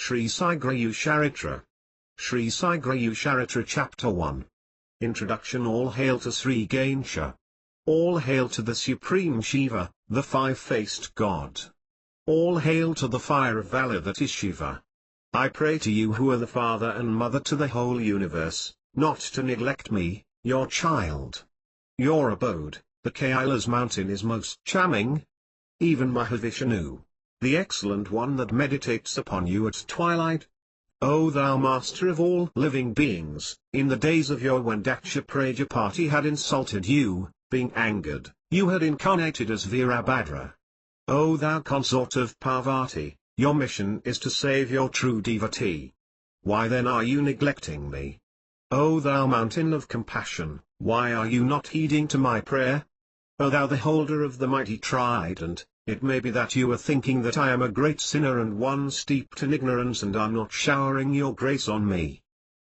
Sri Sai Gurucharitra. Sri Sai Gurucharitra Chapter 1. Introduction. All hail to Sri Ganesha. All hail to the Supreme Shiva, the five-faced God. All hail to the fire of valor that is Shiva. I pray to you who are the father and mother to the whole universe, not to neglect me, your child. Your abode, the Kailas mountain, is most charming. Even Mahavishnu, the excellent one that meditates upon you at twilight. O thou master of all living beings, in the days of yore when Daksha Prajapati had insulted you, being angered, you had incarnated as Virabhadra. O thou consort of Parvati, your mission is to save your true devotee. Why then are you neglecting me? O thou mountain of compassion, why are you not heeding to my prayer? O thou the holder of the mighty trident, it may be that you are thinking that I am a great sinner and one steeped in ignorance and are not showering your grace on me.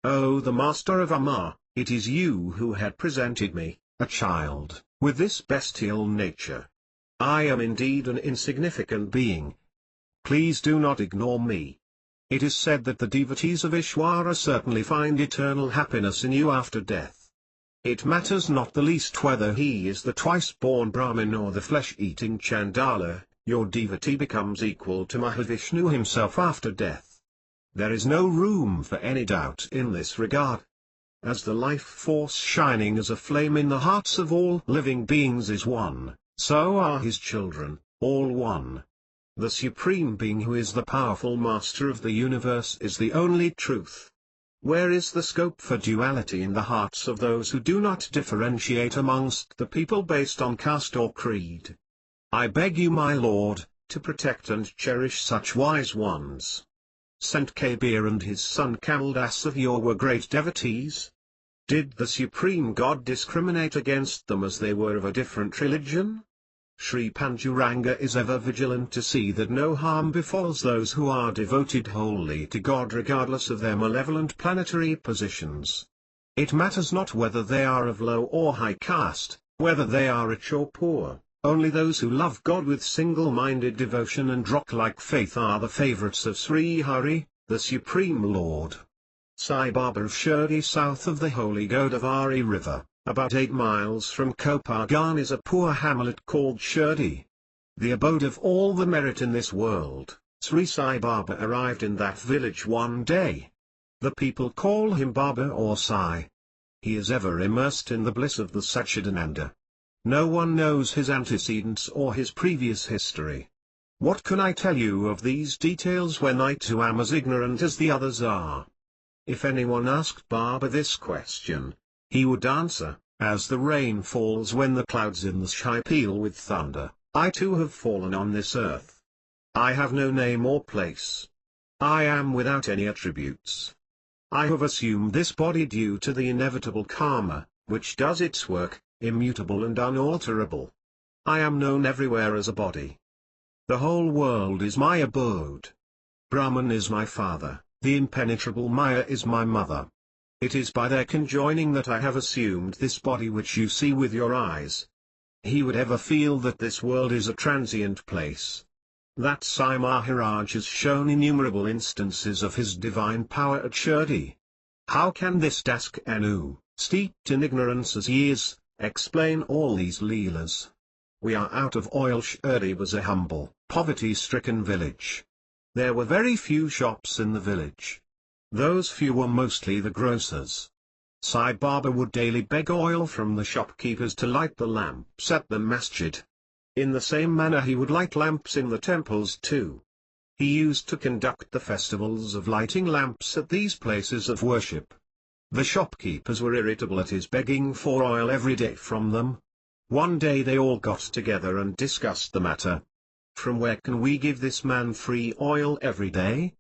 O the master of Amma, it is you who had presented me, a child, with this bestial nature. I am indeed an insignificant being. Please do not ignore me. It is said that the devotees of Ishwara certainly find eternal happiness in you after death. It matters not the least whether he is the twice-born Brahmin or the flesh-eating Chandala, your devotee becomes equal to Mahavishnu himself after death. There is no room for any doubt in this regard. As the life force shining as a flame in the hearts of all living beings is one, so are his children, all one. The Supreme Being who is the powerful Master of the universe is the only truth. Where is the scope for duality in the hearts of those who do not differentiate amongst the people based on caste or creed? I beg you, my Lord, to protect and cherish such wise ones. Sant Kabir and his son Kamal Das of yore were great devotees. Did the Supreme God discriminate against them as they were of a different religion? Sri Panduranga is ever vigilant to see that no harm befalls those who are devoted wholly to God regardless of their malevolent planetary positions. It matters not whether they are of low or high caste, whether they are rich or poor, only those who love God with single-minded devotion and rock-like faith are the favorites of Sri Hari, the Supreme Lord. Sai Baba of Shirdi, south of the holy Godavari River, about 8 miles from Kopargan, is a poor hamlet called Shirdi. The abode of all the merit in this world. Sri Sai Baba arrived in that village one day. The people call him Baba or Sai. He is ever immersed in the bliss of the Satchidananda. No one knows his antecedents or his previous history. What can I tell you of these details when I too am as ignorant as the others are? If anyone asked Baba this question, he would answer, as the rain falls when the clouds in the sky peal with thunder, I too have fallen on this earth. I have no name or place. I am without any attributes. I have assumed this body due to the inevitable karma, which does its work, immutable and unalterable. I am known everywhere as a body. The whole world is my abode. Brahman is my father, the impenetrable Maya is my mother. It is by their conjoining that I have assumed this body which you see with your eyes. He would ever feel that this world is a transient place. That Sai Maharaj has shown innumerable instances of his divine power at Shirdi. How can this Daskanu, steeped in ignorance as he is, explain all these Leelas? We are out of oil. Shirdi was a humble, poverty-stricken village. There were very few shops in the village. Those few were mostly the grocers. Sai Baba would daily beg oil from the shopkeepers to light the lamps at the masjid. In the same manner he would light lamps in the temples too. He used to conduct the festivals of lighting lamps at these places of worship. The shopkeepers were irritable at his begging for oil every day from them. One day they all got together and discussed the matter. From where can we give this man free oil every day?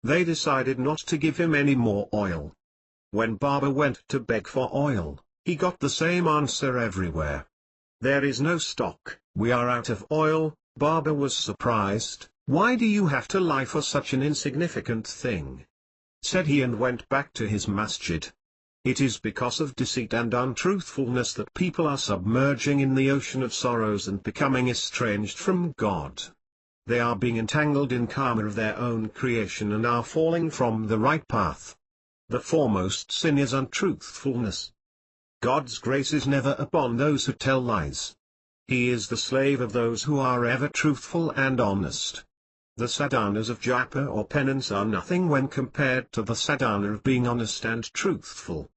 They decided not to give him any more oil. When Baba went to beg for oil, he got the same answer everywhere. There is no stock, we are out of oil. Baba was surprised. Why do you have to lie for such an insignificant thing? Said he, and went back to his masjid. It is because of deceit and untruthfulness that people are submerging in the ocean of sorrows and becoming estranged from God. They are being entangled in karma of their own creation and are falling from the right path. The foremost sin is untruthfulness. God's grace is never upon those who tell lies. He is the slave of those who are ever truthful and honest. The sadhanas of japa or penance are nothing when compared to the sadhana of being honest and truthful.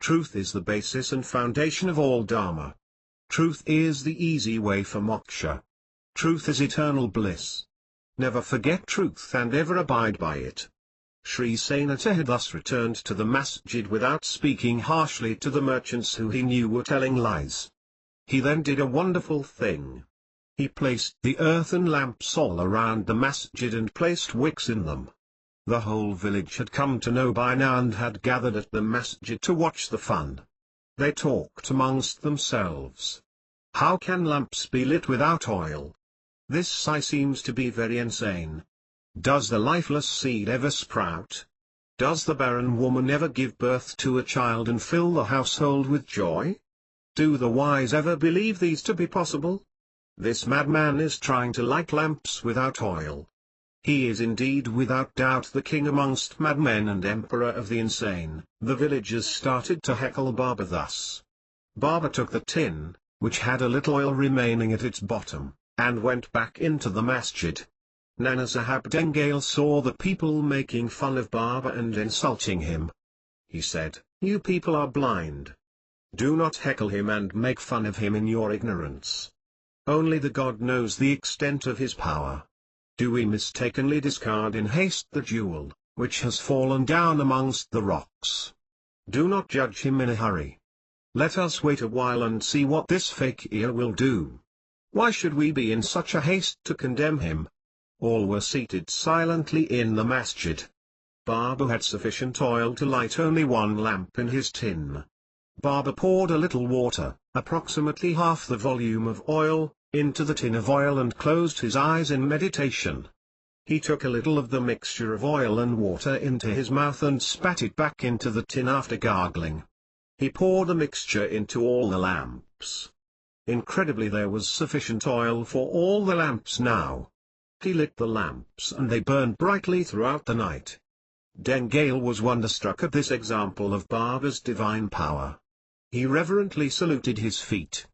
Truth is the basis and foundation of all dharma. Truth is the easy way for moksha. Truth is eternal bliss. Never forget truth and ever abide by it. Sri Sainata had thus returned to the masjid without speaking harshly to the merchants who he knew were telling lies. He then did a wonderful thing. He placed the earthen lamps all around the masjid and placed wicks in them. The whole village had come to know by now and had gathered at the masjid to watch the fun. They talked amongst themselves. How can lamps be lit without oil? This Sai seems to be very insane. Does the lifeless seed ever sprout? Does the barren woman ever give birth to a child and fill the household with joy? Do the wise ever believe these to be possible? This madman is trying to light lamps without oil. He is indeed without doubt the king amongst madmen and emperor of the insane. The villagers started to heckle Baba thus. Baba took the tin, which had a little oil remaining at its bottom, and went back into the masjid. Nana Sahib Dengale saw the people making fun of Baba and insulting him. He said, "You people are blind. Do not heckle him and make fun of him in your ignorance. Only the God knows the extent of his power. Do we mistakenly discard in haste the jewel, which has fallen down amongst the rocks? Do not judge him in a hurry. Let us wait a while and see what this fakir will do. Why should we be in such a haste to condemn him?" All were seated silently in the masjid. Baba had sufficient oil to light only one lamp in his tin. Baba poured a little water, approximately half the volume of oil, into the tin of oil and closed his eyes in meditation. He took a little of the mixture of oil and water into his mouth and spat it back into the tin after gargling. He poured the mixture into all the lamps. Incredibly, there was sufficient oil for all the lamps now. He lit the lamps and they burned brightly throughout the night. Dengale was wonderstruck at this example of Baba's divine power. He reverently saluted his feet.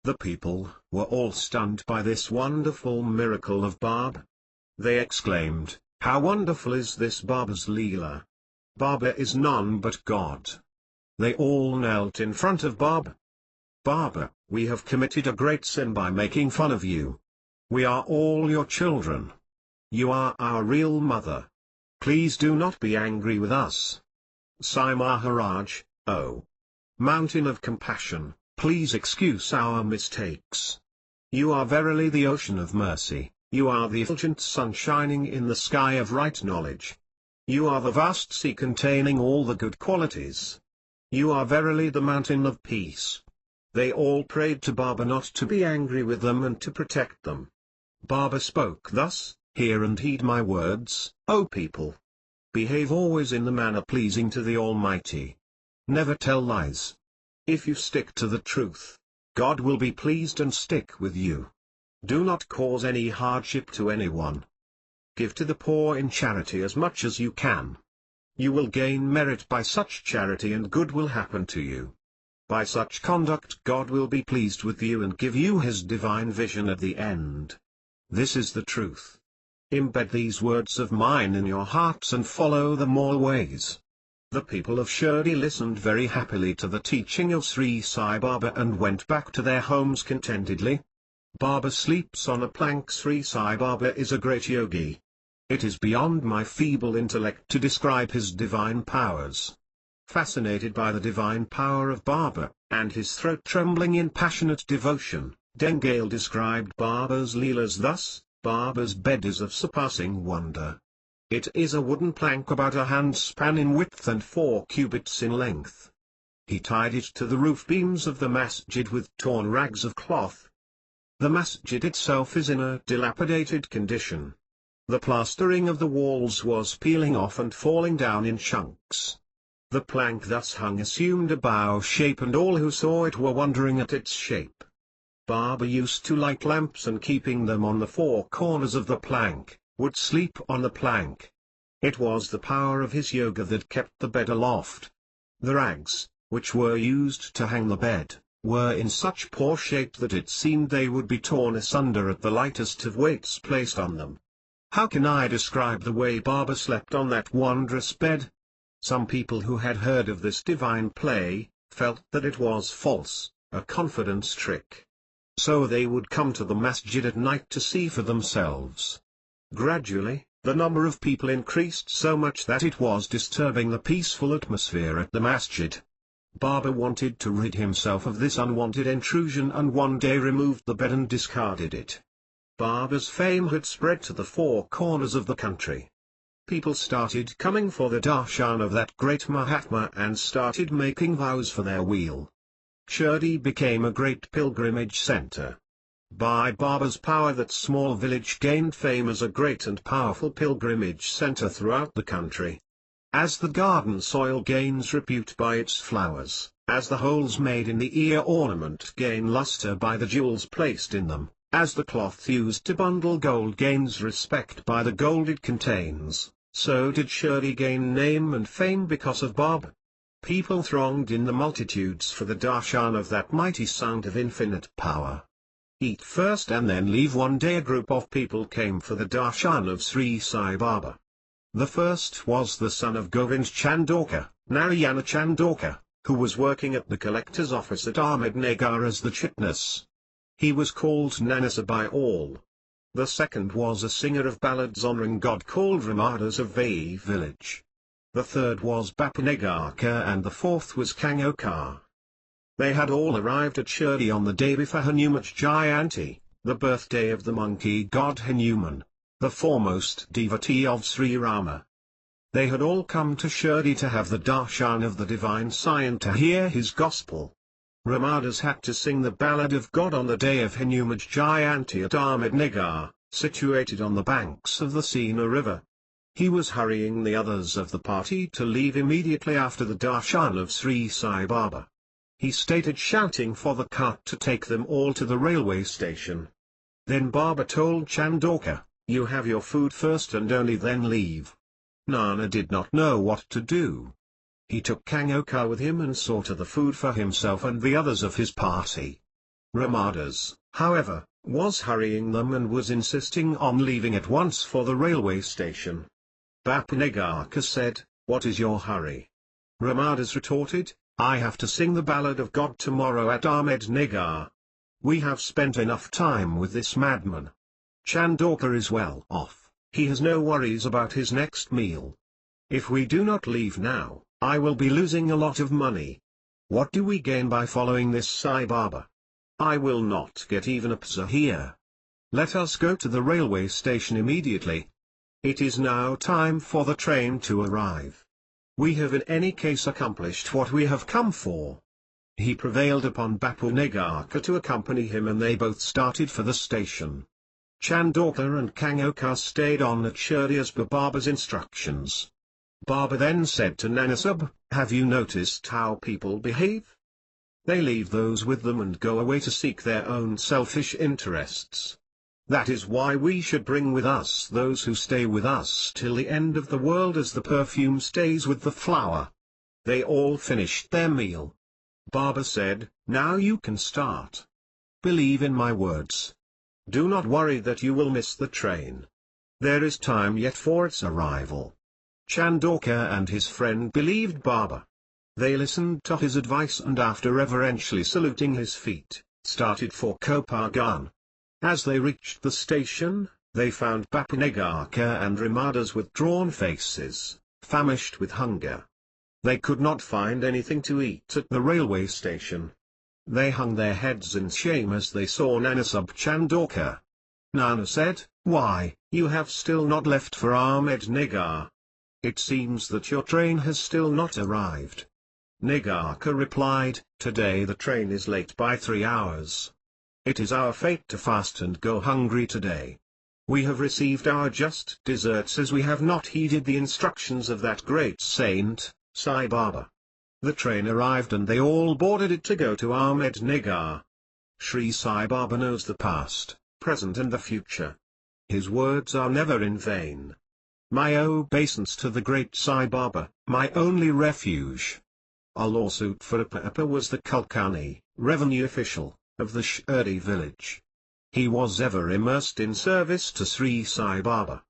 The people were all stunned by this wonderful miracle of Baba. They exclaimed, "How wonderful is this Baba's Leela! Baba is none but God." They all knelt in front of Baba. "Baba, we have committed a great sin by making fun of you. We are all your children. You are our real mother. Please do not be angry with us. Sai Maharaj, O Mountain of Compassion, please excuse our mistakes. You are verily the ocean of mercy, you are the effulgent sun shining in the sky of right knowledge. You are the vast sea containing all the good qualities. You are verily the mountain of peace." They all prayed to Baba not to be angry with them and to protect them. Baba spoke thus, "Hear and heed my words, O people. Behave always in the manner pleasing to the Almighty. Never tell lies. If you stick to the truth, God will be pleased and stick with you. Do not cause any hardship to anyone. Give to the poor in charity as much as you can. You will gain merit by such charity and good will happen to you. By such conduct God will be pleased with you and give you his divine vision at the end. This is the truth. Embed these words of mine in your hearts and follow them always." The people of Shirdi listened very happily to the teaching of Sri Sai Baba and went back to their homes contentedly. Baba sleeps on a plank. Sri Sai Baba is a great yogi. It is beyond my feeble intellect to describe his divine powers. Fascinated by the divine power of Baba, and his throat trembling in passionate devotion, Dengale described Baba's Leelas thus: "Baba's bed is of surpassing wonder. It is a wooden plank about a handspan in width and 4 cubits in length. He tied it to the roof beams of the masjid with torn rags of cloth. The masjid itself is in a dilapidated condition. The plastering of the walls was peeling off and falling down in chunks. The plank thus hung assumed a bow shape and all who saw it were wondering at its shape. Baba used to light lamps and keeping them on the four corners of the plank, would sleep on the plank. It was the power of his yoga that kept the bed aloft. The rags, which were used to hang the bed, were in such poor shape that it seemed they would be torn asunder at the lightest of weights placed on them. How can I describe the way Baba slept on that wondrous bed? Some people who had heard of this divine play, felt that it was false, a confidence trick. So they would come to the masjid at night to see for themselves. Gradually, the number of people increased so much that it was disturbing the peaceful atmosphere at the masjid. Baba wanted to rid himself of this unwanted intrusion and one day removed the bed and discarded it. Baba's fame had spread to the four corners of the country. People started coming for the darshan of that great Mahatma and started making vows for their weal. Shirdi became a great pilgrimage center. By Baba's power that small village gained fame as a great and powerful pilgrimage center throughout the country. As the garden soil gains repute by its flowers, as the holes made in the ear ornament gain luster by the jewels placed in them, as the cloth used to bundle gold gains respect by the gold it contains, so did Shirdi gain name and fame because of Baba. People thronged in the multitudes for the darshan of that mighty sound of infinite power. Eat first and then leave. One day a group of people came for the darshan of Sri Sai Baba. The first was the son of Govind Chandorkar, Narayana Chandorkar, who was working at the collector's office at Ahmednagar as the chitness. He was called Nanasa by all. The second was a singer of ballads honouring God called Ramadas of Vai village. The third was Bapunegarkar and the fourth was Kangokar. They had all arrived at Shirdi on the day before Hanuman Jayanti, the birthday of the monkey god Hanuman, the foremost devotee of Sri Rama. They had all come to Shirdi to have the darshan of the divine Sai and to hear his gospel. Ramadas had to sing the ballad of God on the day of Hanuman Jayanti at Ahmednagar, situated on the banks of the Sena river. He was hurrying the others of the party to leave immediately after the darshan of Sri Sai Baba. He started shouting for the cart to take them all to the railway station. Then Baba told Chandorkar, "You have your food first and only then leave." Nana did not know what to do. He took Kangokar with him and saw to the food for himself and the others of his party. Ramadas, however, was hurrying them and was insisting on leaving at once for the railway station. Bapunegarkar said, "What is your hurry?" Ramadas retorted, "I have to sing the ballad of God tomorrow at Ahmednagar. We have spent enough time with this madman. Chandorkar is well off, he has no worries about his next meal. If we do not leave now, I will be losing a lot of money. What do we gain by following this Sai Baba? I will not get even a paisa here. Let us go to the railway station immediately. It is now time for the train to arrive. We have in any case accomplished what we have come for." He prevailed upon Bapunegarkar to accompany him and they both started for the station. Chandorkar and Kangokar stayed on at Shirdi as per Baba's instructions. Baba then said to Nanasab, "Have you noticed how people behave? They leave those with them and go away to seek their own selfish interests. That is why we should bring with us those who stay with us till the end of the world as the perfume stays with the flower." They all finished their meal. Baba said, "Now you can start. Believe in my words. Do not worry that you will miss the train. There is time yet for its arrival." Chandorkar and his friend believed Baba. They listened to his advice and after reverentially saluting his feet, started for Kopargaon. As they reached the station, they found Bapunegarkar and Ramadas with drawn faces, famished with hunger. They could not find anything to eat at the railway station. They hung their heads in shame as they saw Nanasab Chandorkar. Nana said, "Why, you have still not left for Ahmednagar. It seems that your train has still not arrived." Negarkar replied, "Today the train is late by 3 hours. It is our fate to fast and go hungry today. We have received our just deserts as we have not heeded the instructions of that great saint, Sai Baba." The train arrived and they all boarded it to go to Ahmednagar. Sri Sai Baba knows the past, present and the future. His words are never in vain. My obeisance to the great Sai Baba, my only refuge. A lawsuit for Appa was the Kulkarni, revenue official, of the Shirdi village. He was ever immersed in service to Sri Sai Baba.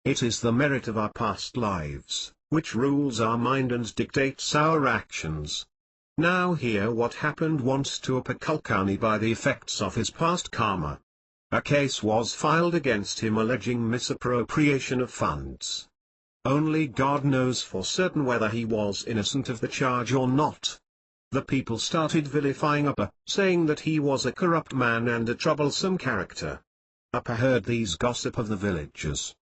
It is the merit of our past lives, which rules our mind and dictates our actions. Now hear what happened once to Appa Kulkarni by the effects of his past karma. A case was filed against him alleging misappropriation of funds. Only God knows for certain whether he was innocent of the charge or not. The people started vilifying Appa, saying that he was a corrupt man and a troublesome character. Appa heard these gossip of the villagers.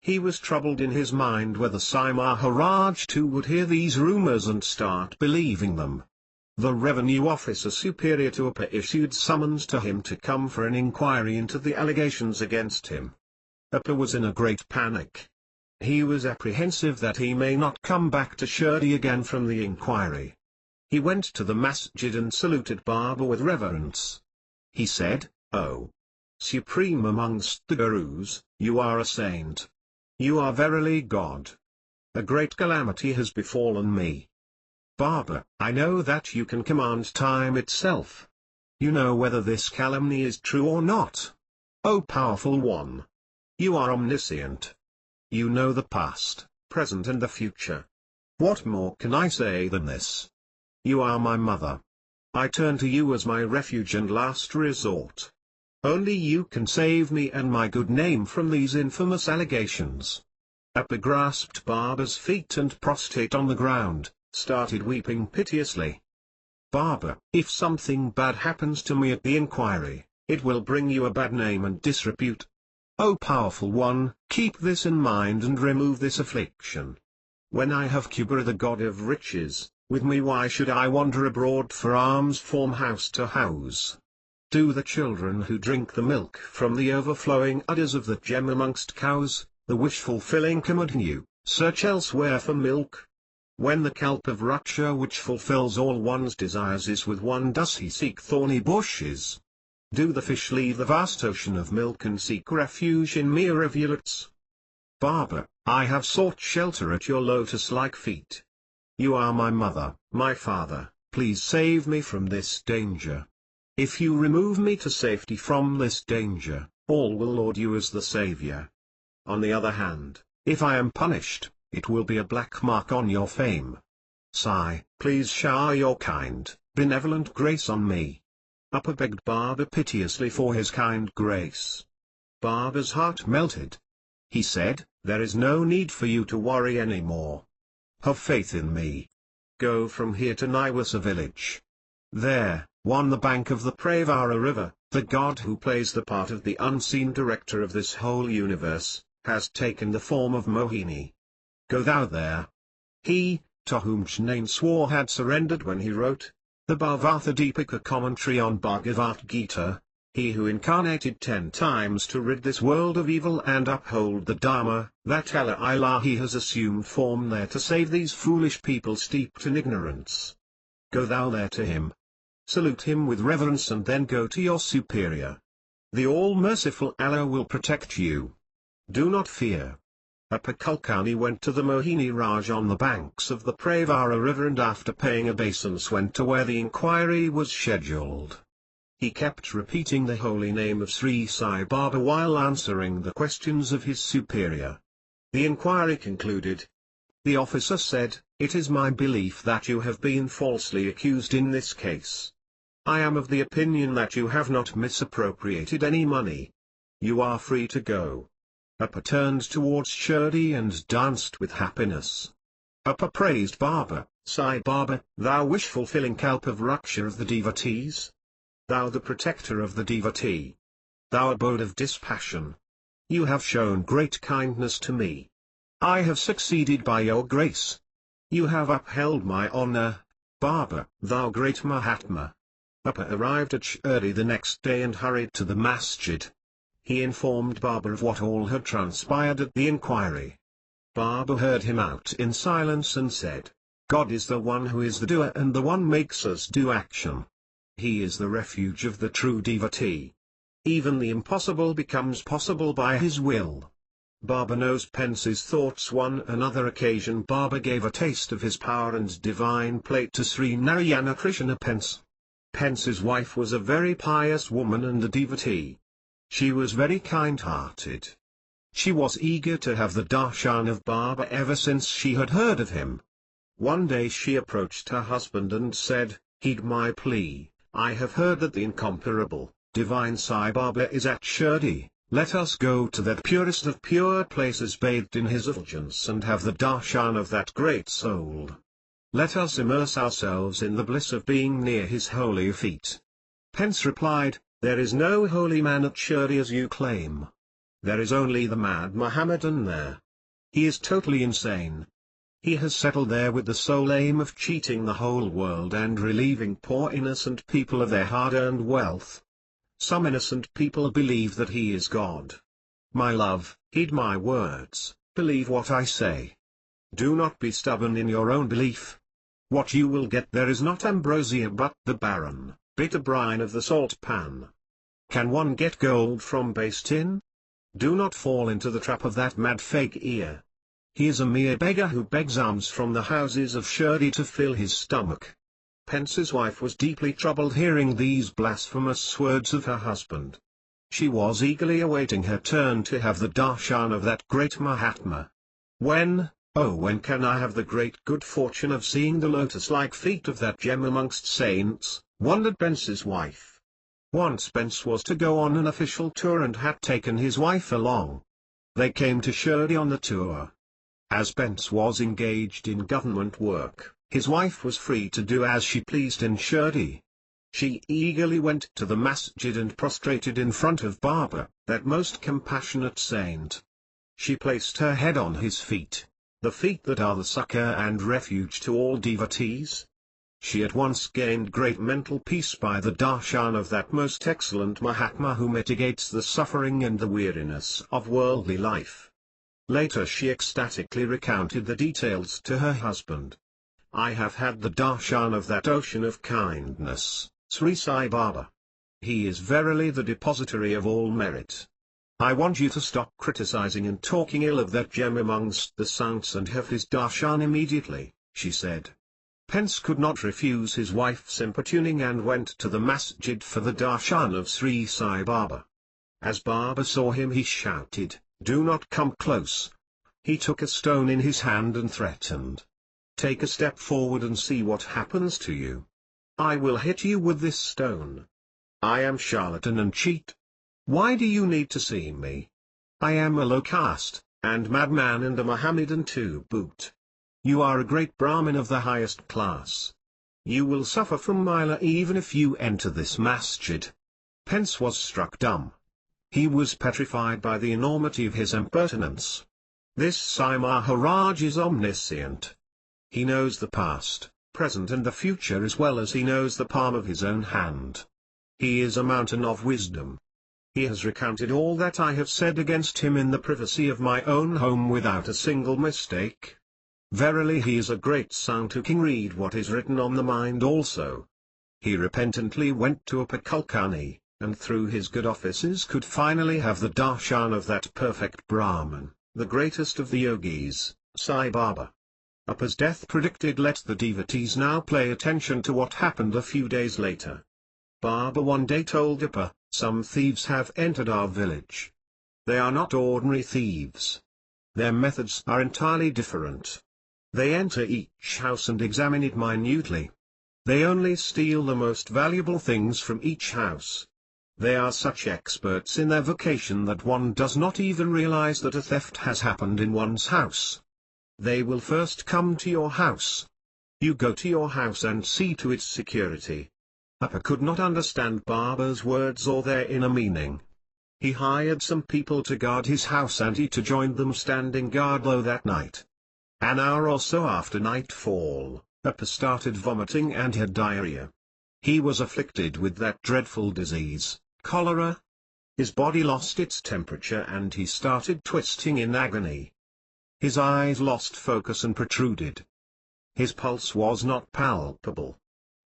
He was troubled in his mind whether Sai Maharaj too would hear these rumors and start believing them. The revenue officer superior to Appa issued summons to him to come for an inquiry into the allegations against him. Appa was in a great panic. He was apprehensive that he may not come back to Shirdi again from the inquiry. He went to the masjid and saluted Baba with reverence. He said, "O Supreme amongst the Gurus, you are a saint. You are verily God. A great calamity has befallen me. Baba, I know that you can command time itself. You know whether this calumny is true or not. O powerful one! You are omniscient. You know the past, present and the future. What more can I say than this? You are my mother. I turn to you as my refuge and last resort. Only you can save me and my good name from these infamous allegations." Appa grasped Baba's feet and prostrate on the ground, started weeping piteously. "Baba, if something bad happens to me at the inquiry, it will bring you a bad name and disrepute. O powerful one, keep this in mind and remove this affliction. When I have Kubera the god of riches with me, why should I wander abroad for alms from house to house? Do the children who drink the milk from the overflowing udders of the gem amongst cows, the wish-fulfilling Kamadhanu, search elsewhere for milk? When the Kalpavruksha which fulfills all one's desires is with one, does he seek thorny bushes? Do the fish leave the vast ocean of milk and seek refuge in mere rivulets? Baba, I have sought shelter at your lotus-like feet. You are my mother, my father, please save me from this danger. If you remove me to safety from this danger, all will laud you as the savior. On the other hand, if I am punished, it will be a black mark on your fame. Sai, please shower your kind, benevolent grace on me." Appa begged Baba piteously for his kind grace. Baba's heart melted. He said, "There is no need for you to worry any more. Have faith in me. Go from here to Niwasa village. There, on the bank of the Pravara river, the god who plays the part of the unseen director of this whole universe, has taken the form of Mohini. Go thou there. He, to whom Jnane swore had surrendered when he wrote the Bhavattha Deepika commentary on Bhagavad Gita, he who incarnated 10 times to rid this world of evil and uphold the Dharma, that Allah Ilahi has assumed form there to save these foolish people steeped in ignorance. Go thou there to him. Salute him with reverence and then go to your superior. The all-merciful Allah will protect you. Do not fear." Appa Kulkarni went to the Mohini Raj on the banks of the Pravara river and after paying obeisance went to where the inquiry was scheduled. He kept repeating the holy name of Sri Sai Baba while answering the questions of his superior. The inquiry concluded. The officer said, "It is my belief that you have been falsely accused in this case. I am of the opinion that you have not misappropriated any money. You are free to go." Appa turned towards Shirdi and danced with happiness. Appa praised Baba, "Sai Baba, thou wish-fulfilling Kalpavruksha of the devotees. Thou the protector of the devotee. Thou abode of dispassion. You have shown great kindness to me. I have succeeded by your grace. You have upheld my honor, Baba, thou great Mahatma." Appa arrived at Shirdi the next day and hurried to the masjid. He informed Baba of what all had transpired at the inquiry. Baba heard him out in silence and said, "God is the one who is the doer and the one makes us do action. He is the refuge of the true devotee. Even the impossible becomes possible by his will. Baba knows Pence's thoughts. On another occasion Baba gave a taste of his power and divine plate to Sri Narayana Krishna Pence. Pence's wife was a very pious woman and a devotee. She was very kind-hearted. She was eager to have the darshan of Baba ever since she had heard of him. One day she approached her husband and said, "Heed my plea, I have heard that the incomparable, divine Sai Baba is at Shirdi. Let us go to that purest of pure places bathed in his effulgence and have the darshan of that great soul. Let us immerse ourselves in the bliss of being near his holy feet." Pence replied, "There is no holy man at Shirdi as you claim. There is only the mad Mohammedan there. He is totally insane. He has settled there with the sole aim of cheating the whole world and relieving poor innocent people of their hard-earned wealth. Some innocent people believe that he is God. My love, heed my words, believe what I say. Do not be stubborn in your own belief. What you will get there is not ambrosia but the barren, bitter brine of the salt pan. Can one get gold from base tin? Do not fall into the trap of that mad fakir. He is a mere beggar who begs alms from the houses of Shirdi to fill his stomach." Pence's wife was deeply troubled hearing these blasphemous words of her husband. She was eagerly awaiting her turn to have the darshan of that great Mahatma. When, oh when can I have the great good fortune of seeing the lotus-like feet of that gem amongst saints, wondered Pence's wife. Once Pence was to go on an official tour and had taken his wife along. They came to Shirdi on the tour. As Pence was engaged in government work, his wife was free to do as she pleased in Shirdi. She eagerly went to the masjid and prostrated in front of Baba, that most compassionate saint. She placed her head on his feet, the feet that are the succor and refuge to all devotees. She at once gained great mental peace by the darshan of that most excellent Mahatma who mitigates the suffering and the weariness of worldly life. Later she ecstatically recounted the details to her husband. "I have had the darshan of that ocean of kindness, Sri Sai Baba. He is verily the depository of all merit. I want you to stop criticizing and talking ill of that gem amongst the saints and have his darshan immediately," she said. Pence could not refuse his wife's importuning and went to the masjid for the darshan of Sri Sai Baba. As Baba saw him he shouted, "Do not come close." He took a stone in his hand and threatened, "Take a step forward and see what happens to you. I will hit you with this stone. I am charlatan and cheat. Why do you need to see me? I am a low caste, and madman and a Mohammedan to boot. You are a great Brahmin of the highest class. You will suffer from Mila even if you enter this masjid." Pence was struck dumb. He was petrified by the enormity of his impertinence. This Sai Maharaj is omniscient. He knows the past, present and the future as well as he knows the palm of his own hand. He is a mountain of wisdom. He has recounted all that I have said against him in the privacy of my own home without a single mistake. Verily he is a great saint who can read what is written on the mind also. He repentantly went to Apakalkani, and through his good offices could finally have the darshan of that perfect Brahman, the greatest of the yogis, Sai Baba. Apa's death predicted. Let the devotees now pay attention to what happened a few days later. Baba one day told Apa, "Some thieves have entered our village. They are not ordinary thieves. Their methods are entirely different. They enter each house and examine it minutely. They only steal the most valuable things from each house. They are such experts in their vocation that one does not even realize that a theft has happened in one's house. They will first come to your house. You go to your house and see to its security." Apa could not understand Baba's words or their inner meaning. He hired some people to guard his house and he to join them standing guard low that night. An hour or so after nightfall, Apa started vomiting and had diarrhea. He was afflicted with that dreadful disease, cholera. His body lost its temperature and he started twisting in agony. His eyes lost focus and protruded. His pulse was not palpable.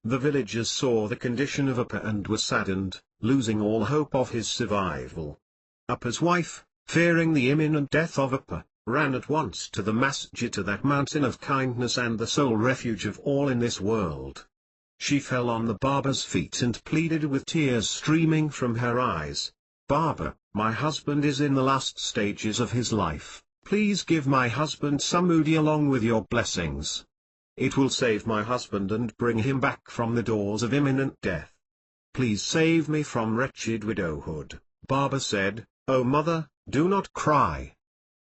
The villagers saw the condition of Appa and were saddened, losing all hope of his survival. Appa's wife, fearing the imminent death of Appa, ran at once to the masjid, to that mountain of kindness and the sole refuge of all in this world. She fell on the Baba's feet and pleaded with tears streaming from her eyes, "Baba, my husband is in the last stages of his life, please give my husband samudi along with your blessings. It will save my husband and bring him back from the doors of imminent death. Please save me from wretched widowhood." Baba said, "O mother, do not cry.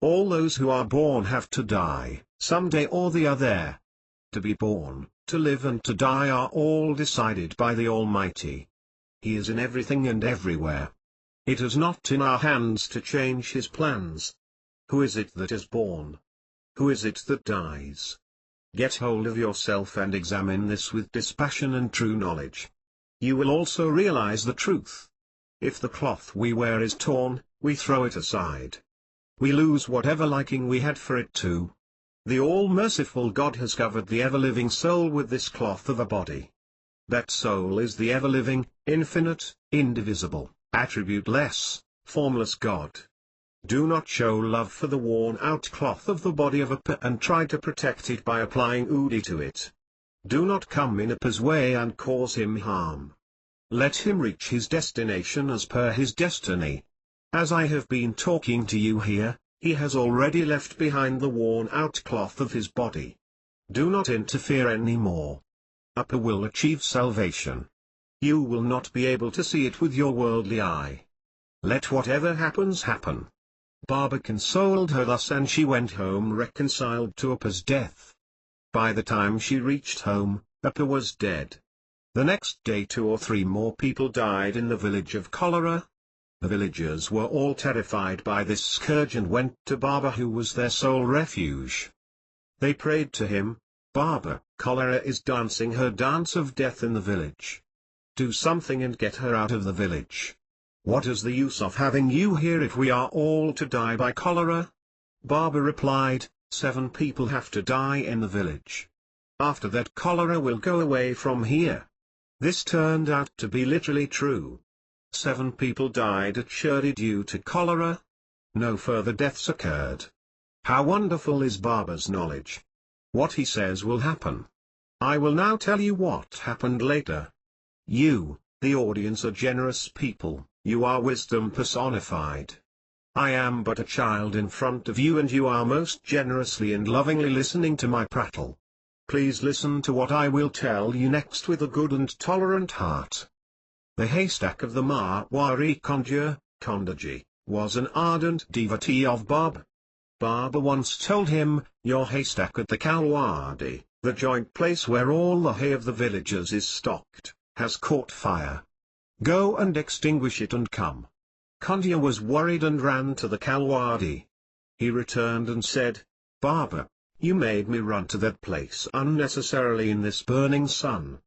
All those who are born have to die, someday or the other. To be born, to live and to die are all decided by the Almighty. He is in everything and everywhere. It is not in our hands to change His plans. Who is it that is born? Who is it that dies? Get hold of yourself and examine this with dispassion and true knowledge. You will also realize the truth. If the cloth we wear is torn, we throw it aside. We lose whatever liking we had for it too. The all-merciful God has covered the ever-living soul with this cloth of a body. That soul is the ever-living, infinite, indivisible, attribute-less, formless God. Do not show love for the worn-out cloth of the body of Appa and try to protect it by applying udi to it. Do not come in Appa's way and cause him harm. Let him reach his destination as per his destiny. As I have been talking to you here, he has already left behind the worn-out cloth of his body. Do not interfere any more. Appa will achieve salvation. You will not be able to see it with your worldly eye. Let whatever happens happen." Baba consoled her thus and she went home reconciled to Appa's death. By the time she reached home, Appa was dead. The next day 2 or 3 more people died in the village of cholera. The villagers were all terrified by this scourge and went to Baba, who was their sole refuge. They prayed to him, "Baba, cholera is dancing her dance of death in the village. Do something and get her out of the village. What is the use of having you here if we are all to die by cholera?" Baba replied, 7 people have to die in the village. After that cholera will go away from here. This turned out to be literally true. 7 people died at Shirdi due to cholera. No further deaths occurred. How wonderful is Baba's knowledge! What he says will happen. I will now tell you what happened later. You, the audience, are generous people, you are wisdom personified. I am but a child in front of you and you are most generously and lovingly listening to my prattle. Please listen to what I will tell you next with a good and tolerant heart. The haystack of the Marwari Kondya, Kondaji, was an ardent devotee of Baba. Baba once told him, "Your haystack at the Kalwadi, the joint place where all the hay of the villagers is stocked, has caught fire. Go and extinguish it and come." Kondya was worried and ran to the Kalwadi. He returned and said, "Baba, you made me run to that place unnecessarily in this burning sun.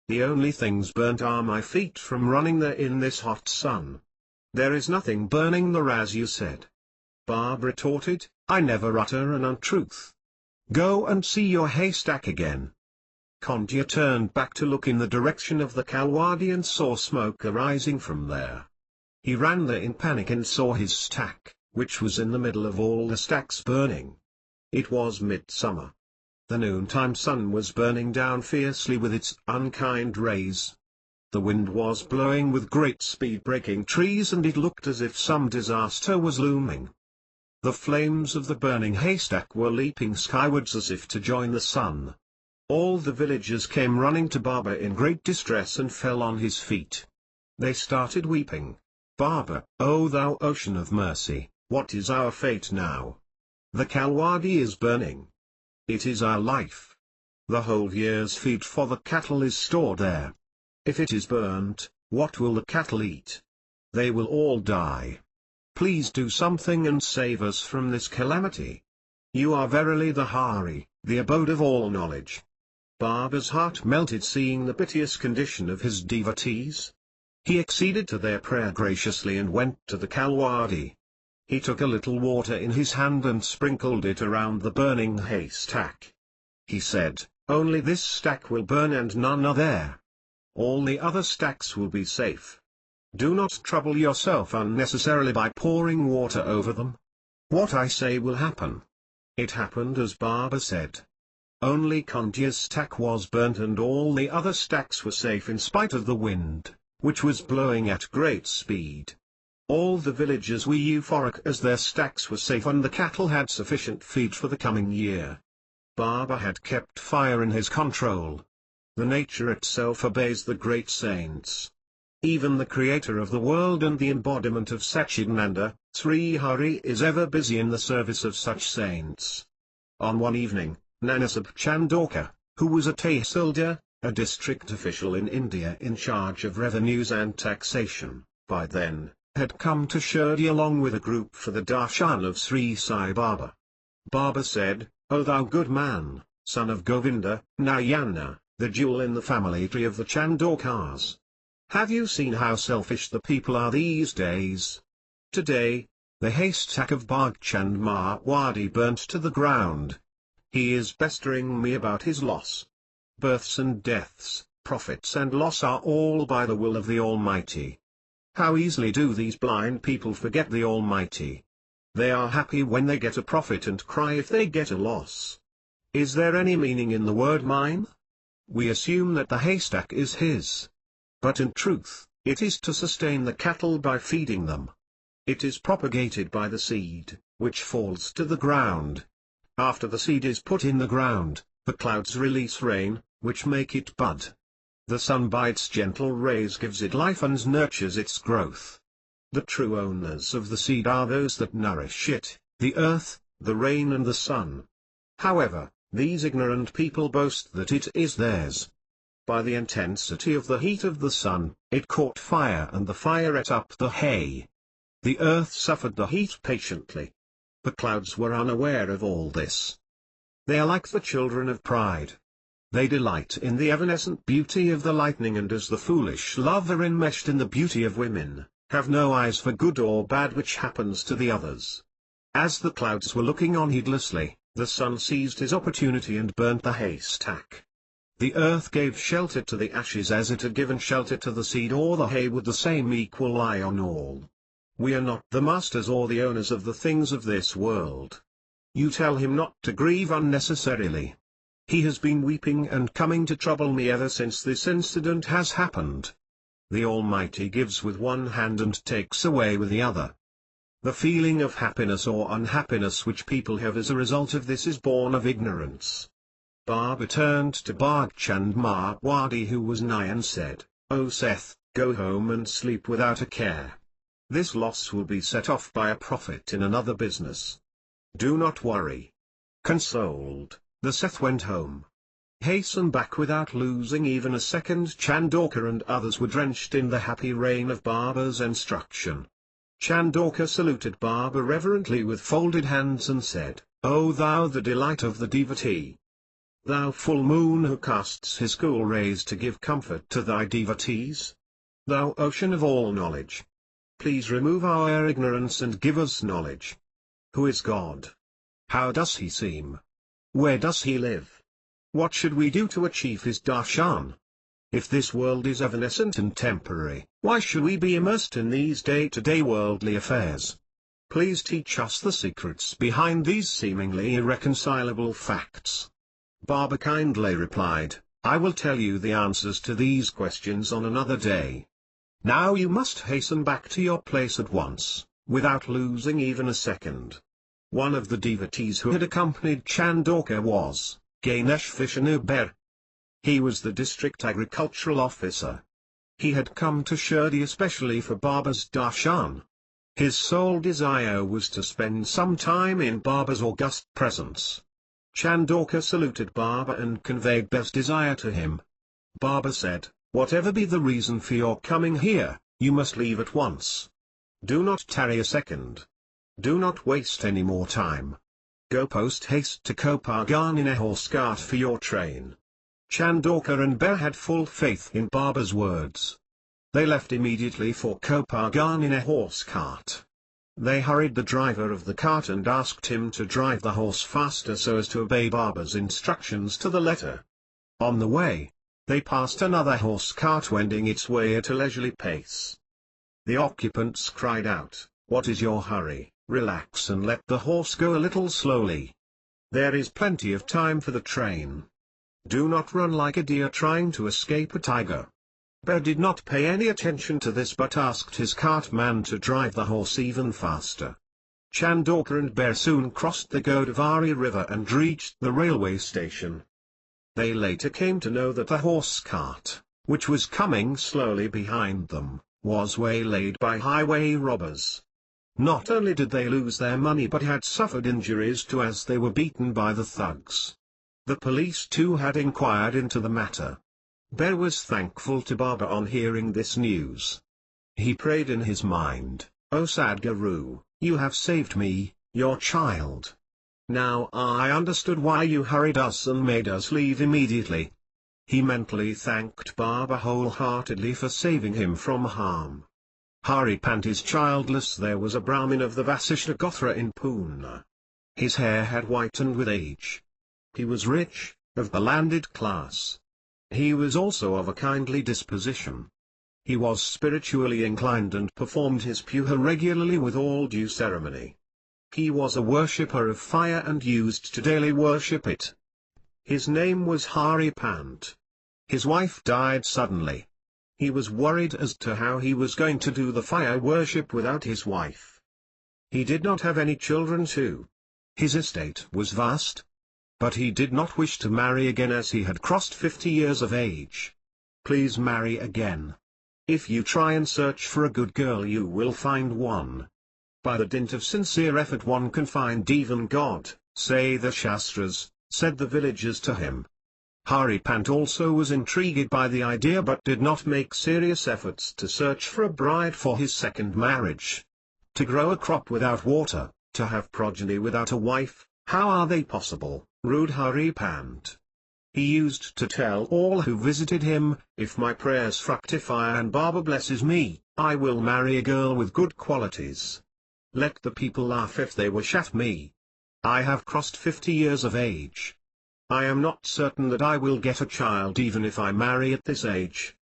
The only things burnt are my feet from running there in this hot sun. There is nothing burning there as you said." Baba retorted, "I never utter an untruth. Go and see your haystack again." Kondya turned back to look in the direction of the Kalwadi and saw smoke arising from there. He ran there in panic and saw his stack, which was in the middle of all the stacks, burning. It was midsummer. The noontime sun was burning down fiercely with its unkind rays. The wind was blowing with great speed, breaking trees, and it looked as if some disaster was looming. The flames of the burning haystack were leaping skywards as if to join the sun. All the villagers came running to Baba in great distress and fell on his feet. They started weeping. "Baba, O thou ocean of mercy, what is our fate now? The Kalwadi is burning. It is our life. The whole year's feed for the cattle is stored there. If it is burnt, what will the cattle eat? They will all die. Please do something and save us from this calamity. You are verily the Hari, the abode of all knowledge." Baba's heart melted seeing the piteous condition of his devotees. He acceded to their prayer graciously and went to the Kalwadi. He took a little water in his hand and sprinkled it around the burning haystack. He said, "Only this stack will burn and none other." all the other stacks will be safe. Do not trouble yourself unnecessarily by pouring water over them. What I say will happen. It happened as Baba said. Only Kondya's stack was burnt and all the other stacks were safe in spite of the wind, which was blowing at great speed. All the villagers were euphoric as their stacks were safe and the cattle had sufficient feed for the coming year. Baba had kept fire in his control. The nature itself obeys the great saints. Even the creator of the world and the embodiment of Satchidananda, Sri Hari, is ever busy in the service of such saints. On one evening, Nanasab Chandorkar, who was a Tehsildar, a district official in India in charge of revenues and taxation, by then, had come to Shirdi along with a group for the darshan of Sri Sai Baba. Baba said, "O thou good man, son of Govinda, Nayana, the jewel in the family tree of the Chandorkars. Have you seen how selfish the people are these days? Today, the haystack of Bhagchand Marwadi burnt to the ground. He is pestering me about his loss. Births and deaths, profits and loss are all by the will of the Almighty. How easily do these blind people forget the Almighty. They are happy when they get a profit and cry if they get a loss. Is there any meaning in the word mine? We assume that the haystack is his. But in truth, it is to sustain the cattle by feeding them. It is propagated by the seed, which falls to the ground. After the seed is put in the ground, the clouds release rain, which make it bud. The sun by its gentle rays gives it life and nurtures its growth. The true owners of the seed are those that nourish it, the earth, the rain and the sun. However, these ignorant people boast that it is theirs. By the intensity of the heat of the sun, it caught fire and the fire ate up the hay. The earth suffered the heat patiently. The clouds were unaware of all this. They are like the children of pride. They delight in the evanescent beauty of the lightning and as the foolish lover enmeshed in the beauty of women, have no eyes for good or bad which happens to the others. As the clouds were looking on heedlessly, the sun seized his opportunity and burnt the haystack. The earth gave shelter to the ashes as it had given shelter to the seed or the hay with the same equal eye on all. We are not the masters or the owners of the things of this world. You tell him not to grieve unnecessarily. He has been weeping and coming to trouble me ever since this incident has happened. The Almighty gives with one hand and takes away with the other. The feeling of happiness or unhappiness which people have as a result of this is born of ignorance. Baba turned to Bhagchand Marwadi who was nigh and said, "O Seth, go home and sleep without a care. This loss will be set off by a profit in another business. Do not worry." Consoled, the Seth went home. Hasten back without losing even a second. Chandorkar and others were drenched in the happy rain of Baba's instruction. Chandorkar saluted Baba reverently with folded hands and said, "O thou the delight of the devotee! Thou full moon who casts his cool rays to give comfort to thy devotees! Thou ocean of all knowledge! Please remove our ignorance and give us knowledge. Who is God? How does he seem? Where does he live? What should we do to achieve his darshan? If this world is evanescent and temporary, why should we be immersed in these day-to-day worldly affairs? Please teach us the secrets behind these seemingly irreconcilable facts." Baba kindly replied, "I will tell you the answers to these questions on another day. Now you must hasten back to your place at once, without losing even a second." One of the devotees who had accompanied Chandorkar was Ganesh Vishnu. He was the district agricultural officer. He had come to Shirdi especially for Baba's darshan. His sole desire was to spend some time in Baba's august presence. Chandorkar saluted Baba and conveyed this desire to him. Baba said, "Whatever be the reason for your coming here, you must leave at once. Do not tarry a second. Do not waste any more time. Go post haste to Kopargan in a horse cart for your train." Chandorkar and Bear had full faith in Baba's words. They left immediately for Kopargan in a horse cart. They hurried the driver of the cart and asked him to drive the horse faster so as to obey Baba's instructions to the letter. On the way, They passed another horse cart wending its way at a leisurely pace. The occupants cried out, "What is your hurry? Relax and let the horse go a little slowly. There is plenty of time for the train. Do not run like a deer trying to escape a tiger." Bear did not pay any attention to this but asked his cartman to drive the horse even faster. Chandauka and Bear soon crossed the Godavari River and reached the railway station. They later came to know that the horse cart, which was coming slowly behind them, was waylaid by highway robbers. Not only did they lose their money but had suffered injuries too as they were beaten by the thugs. The police too had inquired into the matter. Bear was thankful to Baba on hearing this news. He prayed in his mind, "O Sadhguru, you have saved me, your child. Now I understood why you hurried us and made us leave immediately." He mentally thanked Baba wholeheartedly for saving him from harm. Hari Pant is childless. There was a Brahmin of the Vasishta Gotra in Pune. His hair had whitened with age. He was rich, of the landed class. He was also of a kindly disposition. He was spiritually inclined and performed his puja regularly with all due ceremony. He was a worshipper of fire and used to daily worship it. His name was Hari Pant. His wife died suddenly. He was worried as to how he was going to do the fire worship without his wife. He did not have any children too. His estate was vast. But he did not wish to marry again as he had crossed 50 years of age. Please marry again. If you try and search for a good girl you will find one. By the dint of sincere effort one can find even God, say the Shastras, said the villagers to him. Hari Pant also was intrigued by the idea but did not make serious efforts to search for a bride for his second marriage. To grow a crop without water, to have progeny without a wife, how are they possible? Rude Hari Pant. He used to tell all who visited him, "If my prayers fructify and Baba blesses me, I will marry a girl with good qualities. Let the people laugh if they wish at me. I have crossed 50 years of age. I am not certain that I will get a child even if I marry at this age.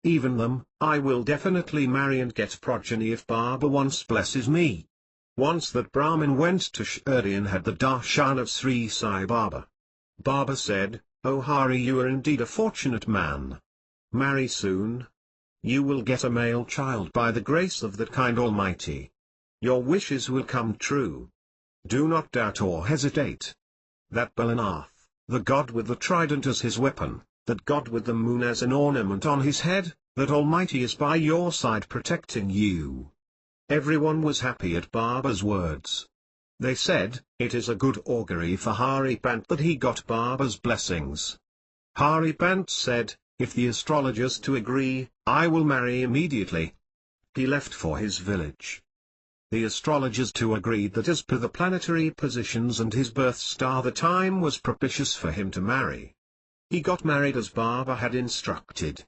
Even them, I will definitely marry and get progeny if Baba once blesses me." Once that Brahmin went to Shirdi and had the darshan of Sri Sai Baba. Baba said, "O Hari, you are indeed a fortunate man. Marry soon. You will get a male child by the grace of that kind Almighty. Your wishes will come true. Do not doubt or hesitate. That Bholanath, the god with the trident as his weapon, that god with the moon as an ornament on his head, that Almighty is by your side protecting you." Everyone was happy at Baba's words. They said, "It is a good augury for Hari Pant that he got Baba's blessings." Hari Pant said, "If the astrologers to agree, I will marry immediately." He left for his village. The astrologers too agreed that as per the planetary positions and his birth star the time was propitious for him to marry. He got married as Baba had instructed.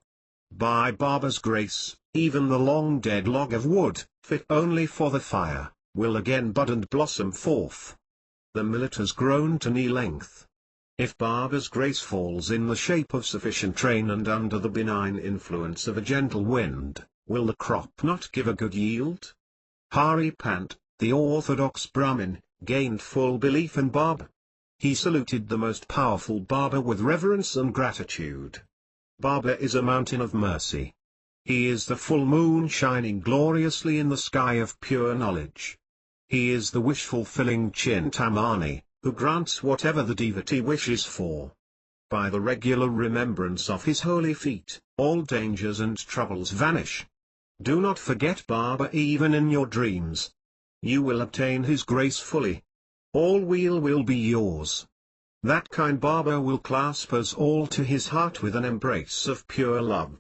By Baba's grace, even the long-dead log of wood, fit only for the fire, will again bud and blossom forth. The millet has grown to knee length. If Baba's grace falls in the shape of sufficient rain and under the benign influence of a gentle wind, will the crop not give a good yield? Hari Pant, the orthodox Brahmin, gained full belief in Baba. He saluted the most powerful Baba with reverence and gratitude. Baba is a mountain of mercy. He is the full moon shining gloriously in the sky of pure knowledge. He is the wish-fulfilling Chintamani, who grants whatever the devotee wishes for. By the regular remembrance of his holy feet, all dangers and troubles vanish. Do not forget Baba even in your dreams. You will obtain his grace fully. All weal will be yours. That kind Baba will clasp us all to his heart with an embrace of pure love.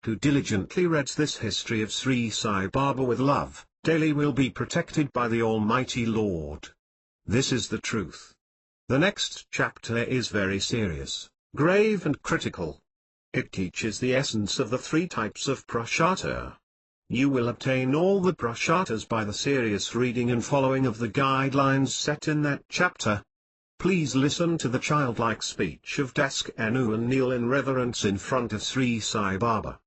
Who diligently reads this history of Sri Sai Baba with love, daily will be protected by the Almighty Lord. This is the truth. The next chapter is very serious, grave and critical. It teaches the essence of the three types of prashata. You will obtain all the prashatas by the serious reading and following of the guidelines set in that chapter. Please listen to the childlike speech of Das Anu and kneel in reverence in front of Sri Sai Baba.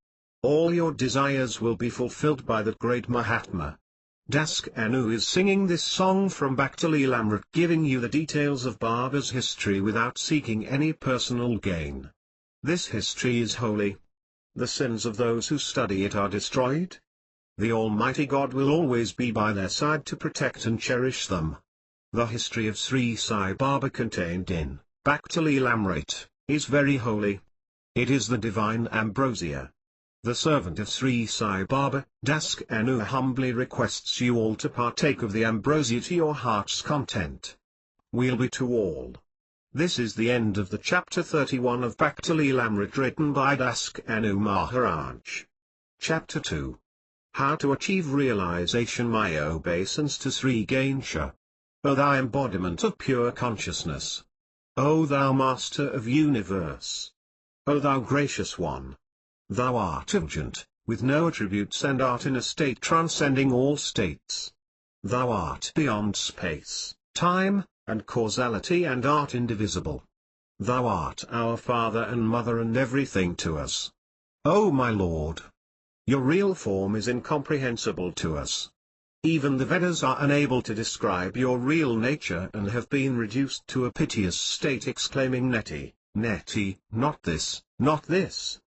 All your desires will be fulfilled by that great Mahatma. Das Anu is singing this song from Bhakti Lamrit, giving you the details of Baba's history without seeking any personal gain. This history is holy. The sins of those who study it are destroyed. The Almighty God will always be by their side to protect and cherish them. The history of Sri Sai Baba contained in Bhakti Lamrit is very holy. It is the divine ambrosia. The servant of Sri Sai Baba, Das Anu, humbly requests you all to partake of the ambrosia to your heart's content. Will be to all. This is the end of the chapter 31 of Bhakti Lamrit, written by Das Anu Maharaj. Chapter 2. How to achieve realization. My obeisance to Sri Ganesha. O thou embodiment of pure consciousness! O thou master of universe! O thou gracious one! Thou art effulgent, with no attributes, and art in a state transcending all states. Thou art beyond space, time, and causality, and art indivisible. Thou art our Father and Mother and everything to us. O my Lord! Your real form is incomprehensible to us. Even the Vedas are unable to describe your real nature and have been reduced to a piteous state, exclaiming Neti, Neti, not this, not this.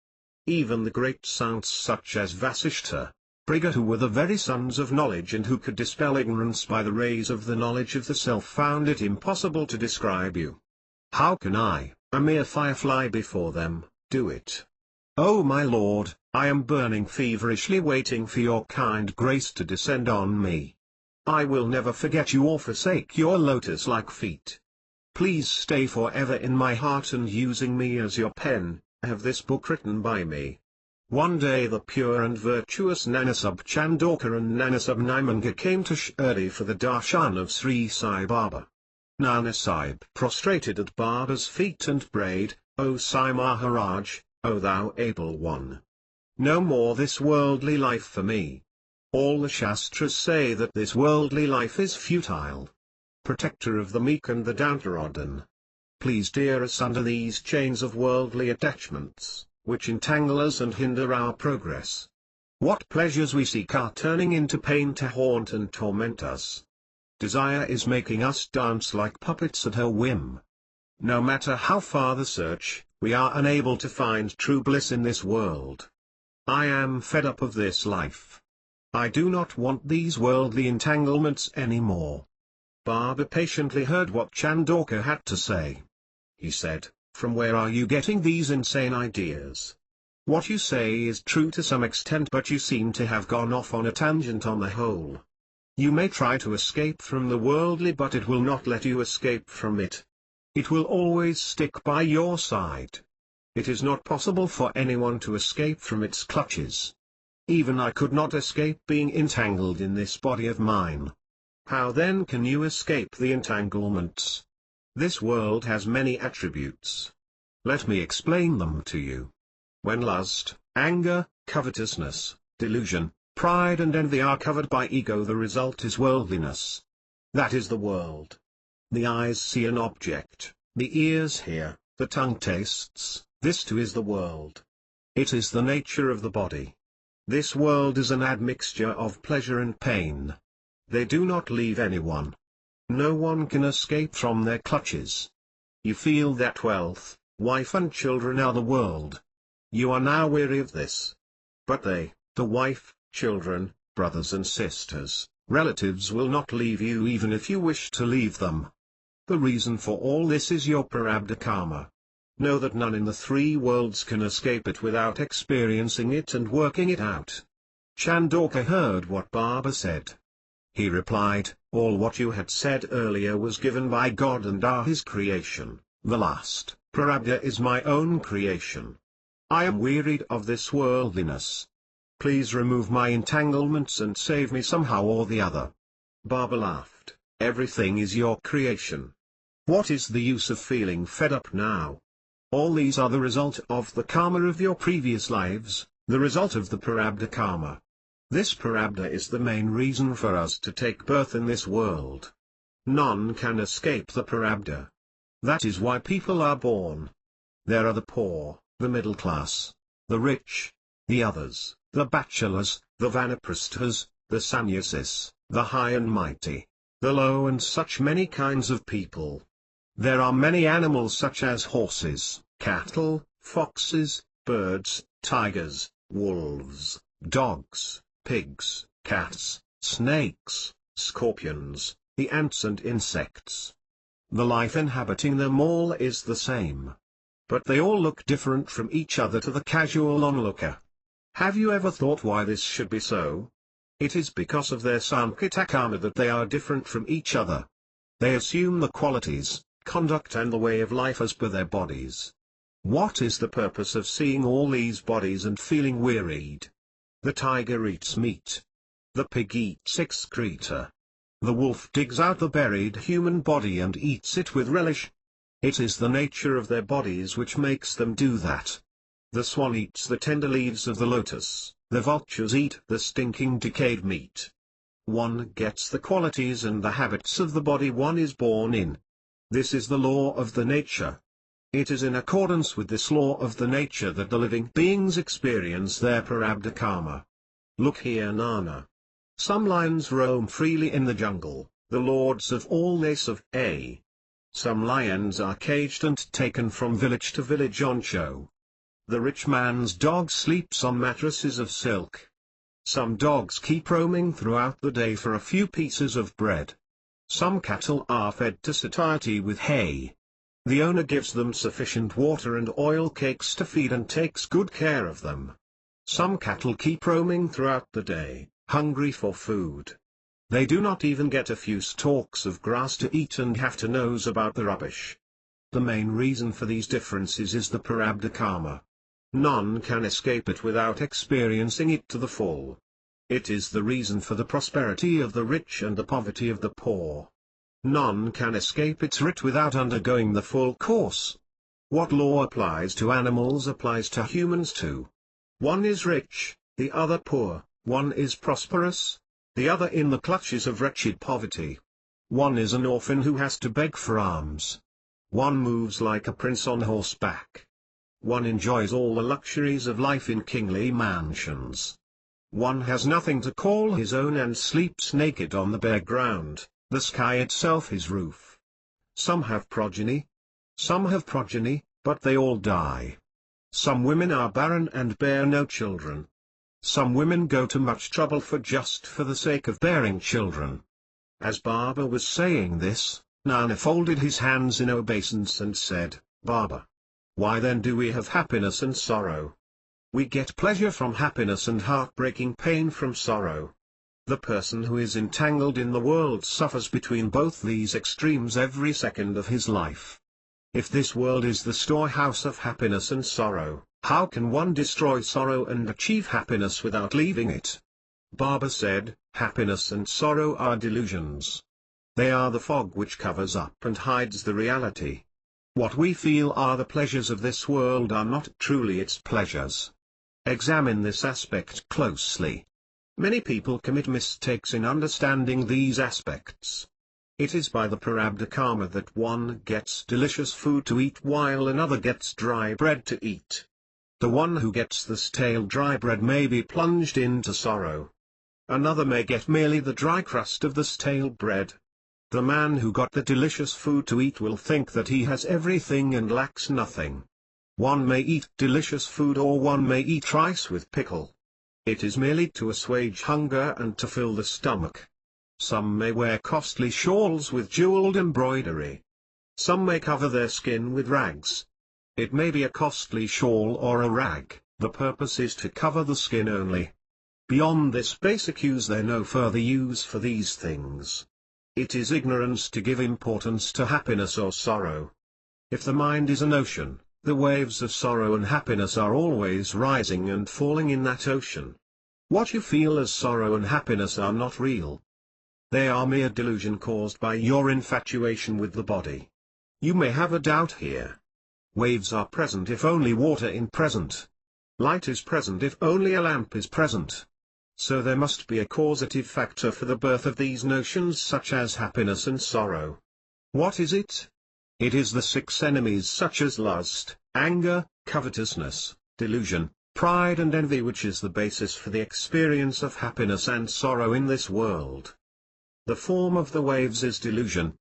Even the great saints such as Vasishtha, Briga, who were the very sons of knowledge and who could dispel ignorance by the rays of the knowledge of the self, found it impossible to describe you. How can I, a mere firefly before them, do it? O my Lord, I am burning feverishly, waiting for your kind grace to descend on me. I will never forget you or forsake your lotus-like feet. Please stay forever in my heart, and using me as your pen, have this book written by me. One day the pure and virtuous Nanasub Chandauka and Nanasub Nimanga came to Shirdi for the darshan of Sri Sai Baba. Nana Sahib prostrated at Baba's feet and prayed, O Sai Maharaj, O thou able one! No more this worldly life for me. All the Shastras say that this worldly life is futile. Protector of the meek and the downtrodden, please tear us under these chains of worldly attachments, which entangle us and hinder our progress. What pleasures we seek are turning into pain to haunt and torment us. Desire is making us dance like puppets at her whim. No matter how far the search, we are unable to find true bliss in this world. I am fed up of this life. I do not want these worldly entanglements anymore. Baba patiently heard what Chandauka had to say. He said, from where are you getting these insane ideas? What you say is true to some extent, but you seem to have gone off on a tangent on the whole. You may try to escape from the worldly, but it will not let you escape from it. It will always stick by your side. It is not possible for anyone to escape from its clutches. Even I could not escape being entangled in this body of mine. How then can you escape the entanglements? This world has many attributes. Let me explain them to you. When lust, anger, covetousness, delusion, pride and envy are covered by ego, the result is worldliness. That is the world. The eyes see an object, the ears hear, the tongue tastes, this too is the world. It is the nature of the body. This world is an admixture of pleasure and pain. They do not leave anyone. No one can escape from their clutches. You feel that wealth, wife and children are the world. You are now weary of this. But they, the wife, children, brothers and sisters, relatives will not leave you even if you wish to leave them. The reason for all this is your prarabdha karma. Know that none in the three worlds can escape it without experiencing it and working it out. Chandauka heard what Baba said. He replied, all what you had said earlier was given by God and are His creation. The last, prarabdha, is my own creation. I am wearied of this worldliness. Please remove my entanglements and save me somehow or the other. Baba laughed, everything is your creation. What is the use of feeling fed up now? All these are the result of the karma of your previous lives, the result of the prarabdha karma. This prarabdha is the main reason for us to take birth in this world. None can escape the prarabdha. That is why people are born. There are the poor, the middle class, the rich, the others, the bachelors, the vanaprasthas, the sannyasis, the high and mighty, the low, and such many kinds of people. There are many animals such as horses, cattle, foxes, birds, tigers, wolves, dogs, pigs, cats, snakes, scorpions, the ants and insects. The life inhabiting them all is the same. But they all look different from each other to the casual onlooker. Have you ever thought why this should be so? It is because of their sankitakarma that they are different from each other. They assume the qualities, conduct and the way of life as per their bodies. What is the purpose of seeing all these bodies and feeling wearied? The tiger eats meat. The pig eats excreta. The wolf digs out the buried human body and eats it with relish. It is the nature of their bodies which makes them do that. The swan eats the tender leaves of the lotus, the vultures eat the stinking decayed meat. One gets the qualities and the habits of the body one is born in. This is the law of the nature. It is in accordance with this law of the nature that the living beings experience their prarabdha karma. Look here, Nana. Some lions roam freely in the jungle, the lords of all race of A. Some lions are caged and taken from village to village on show. The rich man's dog sleeps on mattresses of silk. Some dogs keep roaming throughout the day for a few pieces of bread. Some cattle are fed to satiety with hay. The owner gives them sufficient water and oil cakes to feed and takes good care of them. Some cattle keep roaming throughout the day, hungry for food. They do not even get a few stalks of grass to eat and have to nose about the rubbish. The main reason for these differences is the prarabdha karma. None can escape it without experiencing it to the full. It is the reason for the prosperity of the rich and the poverty of the poor. None can escape its writ without undergoing the full course. What law applies to animals applies to humans too. One is rich, the other poor, one is prosperous, the other in the clutches of wretched poverty. One is an orphan who has to beg for alms. One moves like a prince on horseback. One enjoys all the luxuries of life in kingly mansions. One has nothing to call his own and sleeps naked on the bare ground, the sky itself his roof. Some have progeny. Some have progeny, but they all die. Some women are barren and bear no children. Some women go to much trouble for the sake of bearing children. As Baba was saying this, Nana folded his hands in obeisance and said, Baba, why then do we have happiness and sorrow? We get pleasure from happiness and heartbreaking pain from sorrow. The person who is entangled in the world suffers between both these extremes every second of his life. If this world is the storehouse of happiness and sorrow, how can one destroy sorrow and achieve happiness without leaving it? Baba said, happiness and sorrow are delusions. They are the fog which covers up and hides the reality. What we feel are the pleasures of this world are not truly its pleasures. Examine this aspect closely. Many people commit mistakes in understanding these aspects. It is by the prarabdha karma that one gets delicious food to eat while another gets dry bread to eat. The one who gets the stale dry bread may be plunged into sorrow. Another may get merely the dry crust of the stale bread. The man who got the delicious food to eat will think that he has everything and lacks nothing. One may eat delicious food or one may eat rice with pickle. It is merely to assuage hunger and to fill the stomach. Some may wear costly shawls with jeweled embroidery. Some may cover their skin with rags. It may be a costly shawl or a rag, the purpose is to cover the skin only. Beyond this basic use there no further use for these things. It is ignorance to give importance to happiness or sorrow. If the mind is an ocean, the waves of sorrow and happiness are always rising and falling in that ocean. What you feel as sorrow and happiness are not real. They are mere delusion caused by your infatuation with the body. You may have a doubt here. Waves are present if only water is present. Light is present if only a lamp is present. So there must be a causative factor for the birth of these notions such as happiness and sorrow. What is it? It is the 6 enemies such as lust, anger, covetousness, delusion, pride and envy which is the basis for the experience of happiness and sorrow in this world. The form of the waves is delusion.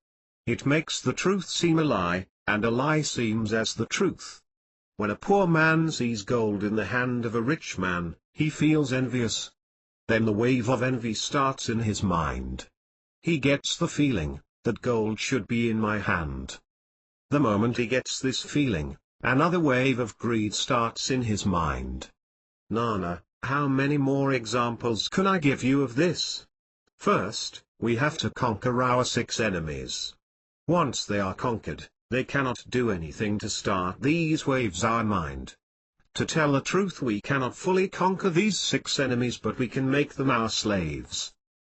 It makes the truth seem a lie, and a lie seems as the truth. When a poor man sees gold in the hand of a rich man, he feels envious. Then the wave of envy starts in his mind. He gets the feeling that gold should be in my hand. The moment he gets this feeling, another wave of greed starts in his mind. Nana, how many more examples can I give you of this? First, we have to conquer our 6 enemies. Once they are conquered, they cannot do anything to start these waves our mind. To tell the truth, we cannot fully conquer these 6 enemies, but we can make them our slaves.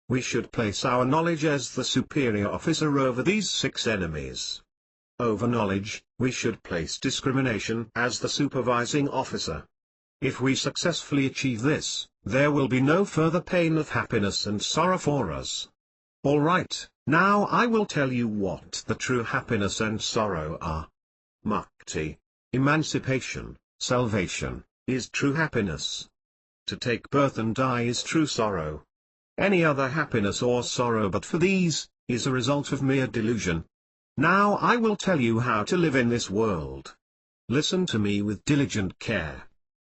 We should place our knowledge as the superior officer over these 6 enemies. Over knowledge, we should place discrimination as the supervising officer. If we successfully achieve this, there will be no further pain of happiness and sorrow for us. Alright, now I will tell you what the true happiness and sorrow are. Mukti, emancipation, salvation, is true happiness. To take birth and die is true sorrow. Any other happiness or sorrow but for these, is a result of mere delusion. Now I will tell you how to live in this world. Listen to me with diligent care.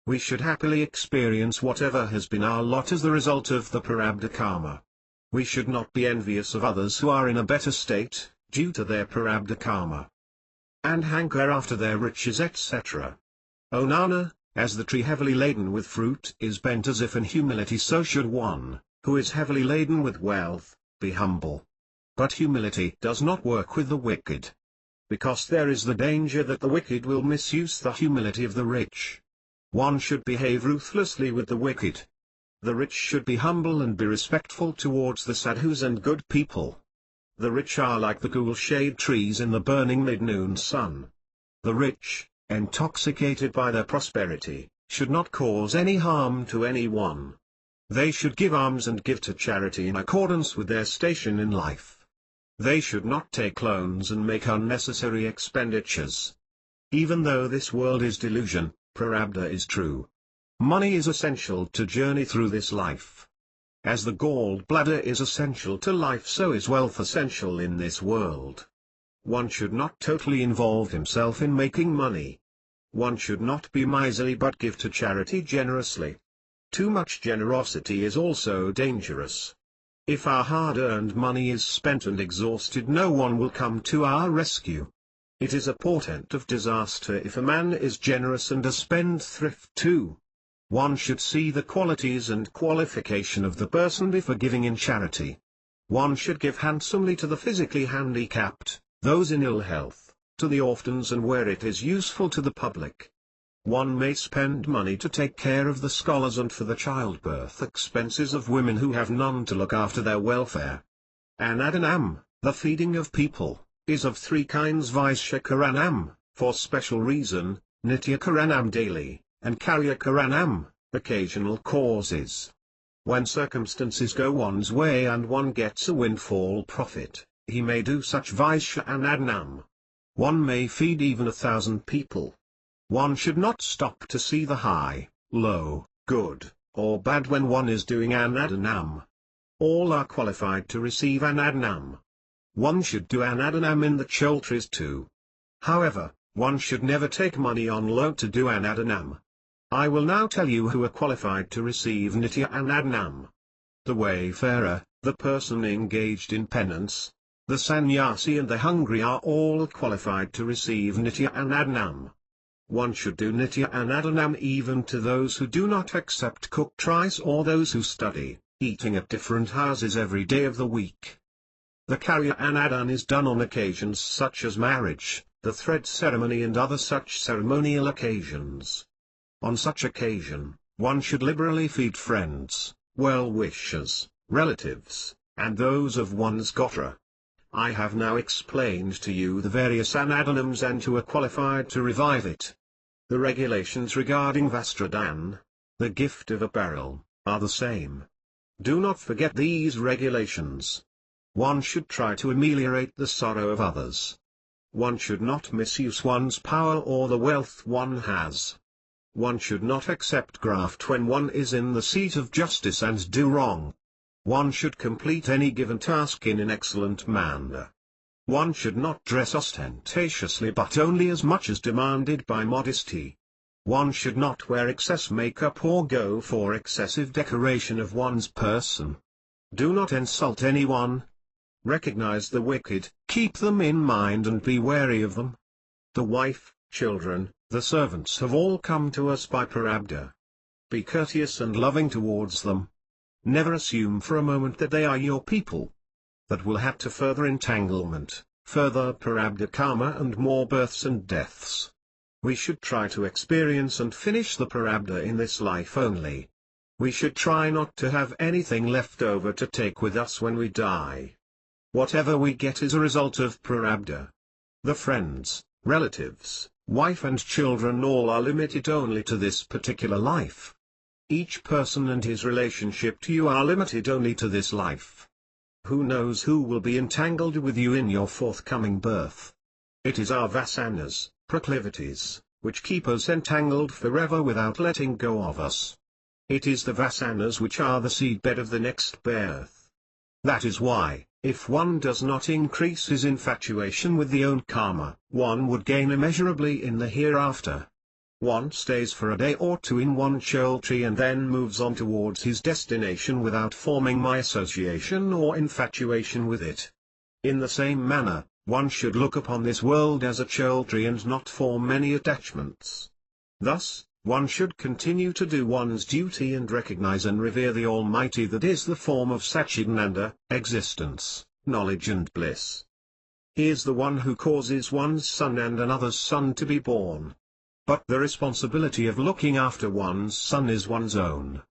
We should happily experience whatever has been our lot as the result of the prarabdha karma. We should not be envious of others who are in a better state, due to their prarabdha karma, and hanker after their riches, etc. O Nana, as the tree heavily laden with fruit is bent as if in humility, so should one, who is heavily laden with wealth, be humble. But humility does not work with the wicked. Because there is the danger that the wicked will misuse the humility of the rich. One should behave ruthlessly with the wicked. The rich should be humble and be respectful towards the sadhus and good people. The rich are like the cool shade trees in the burning mid-noon sun. The rich, intoxicated by their prosperity, should not cause any harm to anyone. They should give alms and give to charity in accordance with their station in life. They should not take loans and make unnecessary expenditures. Even though this world is delusion, prarabdha is true. Money is essential to journey through this life. As the gallbladder is essential to life, so is wealth essential in this world. One should not totally involve himself in making money. One should not be miserly but give to charity generously. Too much generosity is also dangerous. If our hard-earned money is spent and exhausted, no one will come to our rescue. It is a portent of disaster if a man is generous and a spendthrift too. One should see the qualities and qualification of the person before giving in charity. One should give handsomely to the physically handicapped, those in ill health, to the orphans, and where it is useful to the public. One may spend money to take care of the scholars and for the childbirth expenses of women who have none to look after their welfare. Anadanam, the feeding of people, is of 3 kinds: Vaishya-karanam, for special reason, Nitya-karanam, daily, and Karya-karanam, occasional causes. When circumstances go one's way and one gets a windfall profit, he may do such Vaishya-anadnam. One may feed even 1,000 people. One should not stop to see the high, low, good, or bad when one is doing anadanam. All are qualified to receive anadanam. One should do anadanam in the chautras too. However, one should never take money on loan to do anadanam. I will now tell you who are qualified to receive nitya anadanam. The wayfarer, the person engaged in penance, the sannyasi and the hungry are all qualified to receive nitya anadanam. One should do nitya anadanam even to those who do not accept cooked rice or those who study, eating at different houses every day of the week. The karya anadan is done on occasions such as marriage, the thread ceremony and other such ceremonial occasions. On such occasion, one should liberally feed friends, well-wishers, relatives, and those of one's gotra. I have now explained to you the various anadanams and who are qualified to revive it. The regulations regarding Vastradan, the gift of apparel, are the same. Do not forget these regulations. One should try to ameliorate the sorrow of others. One should not misuse one's power or the wealth one has. One should not accept graft when one is in the seat of justice and do wrong. One should complete any given task in an excellent manner. One should not dress ostentatiously but only as much as demanded by modesty. One should not wear excess makeup or go for excessive decoration of one's person. Do not insult anyone. Recognize the wicked, keep them in mind and be wary of them. The wife, children, the servants have all come to us by Prarabdha. Be courteous and loving towards them. Never assume for a moment that they are your people. That will add to further entanglement, further Prarabdha karma and more births and deaths. We should try to experience and finish the Prarabdha in this life only. We should try not to have anything left over to take with us when we die. Whatever we get is a result of Prarabdha. The friends, relatives, wife and children all are limited only to this particular life. Each person and his relationship to you are limited only to this life. Who knows who will be entangled with you in your forthcoming birth? It is our vasanas, proclivities, which keep us entangled forever without letting go of us. It is the vasanas which are the seedbed of the next birth. That is why, if one does not increase his infatuation with the own karma, one would gain immeasurably in the hereafter. One stays for a day or two in one chol tree and then moves on towards his destination without forming my association or infatuation with it. In the same manner, one should look upon this world as a chol tree and not form any attachments. Thus, one should continue to do one's duty and recognize and revere the Almighty that is the form of Satchidananda, existence, knowledge and bliss. He is the one who causes one's son and another's son to be born. But the responsibility of looking after one's son is one's own.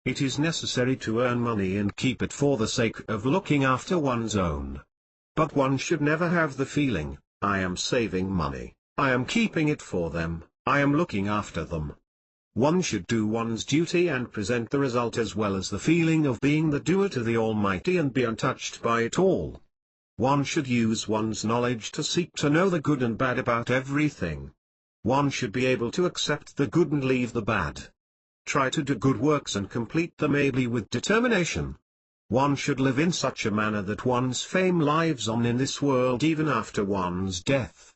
It is necessary to earn money and keep it for the sake of looking after one's own. But one should never have the feeling, I am saving money, I am keeping it for them, I am looking after them. One should do one's duty and present the result as well as the feeling of being the doer to the Almighty and be untouched by it all. One should use one's knowledge to seek to know the good and bad about everything. One should be able to accept the good and leave the bad. Try to do good works and complete them ably with determination. One should live in such a manner that one's fame lives on in this world even after one's death.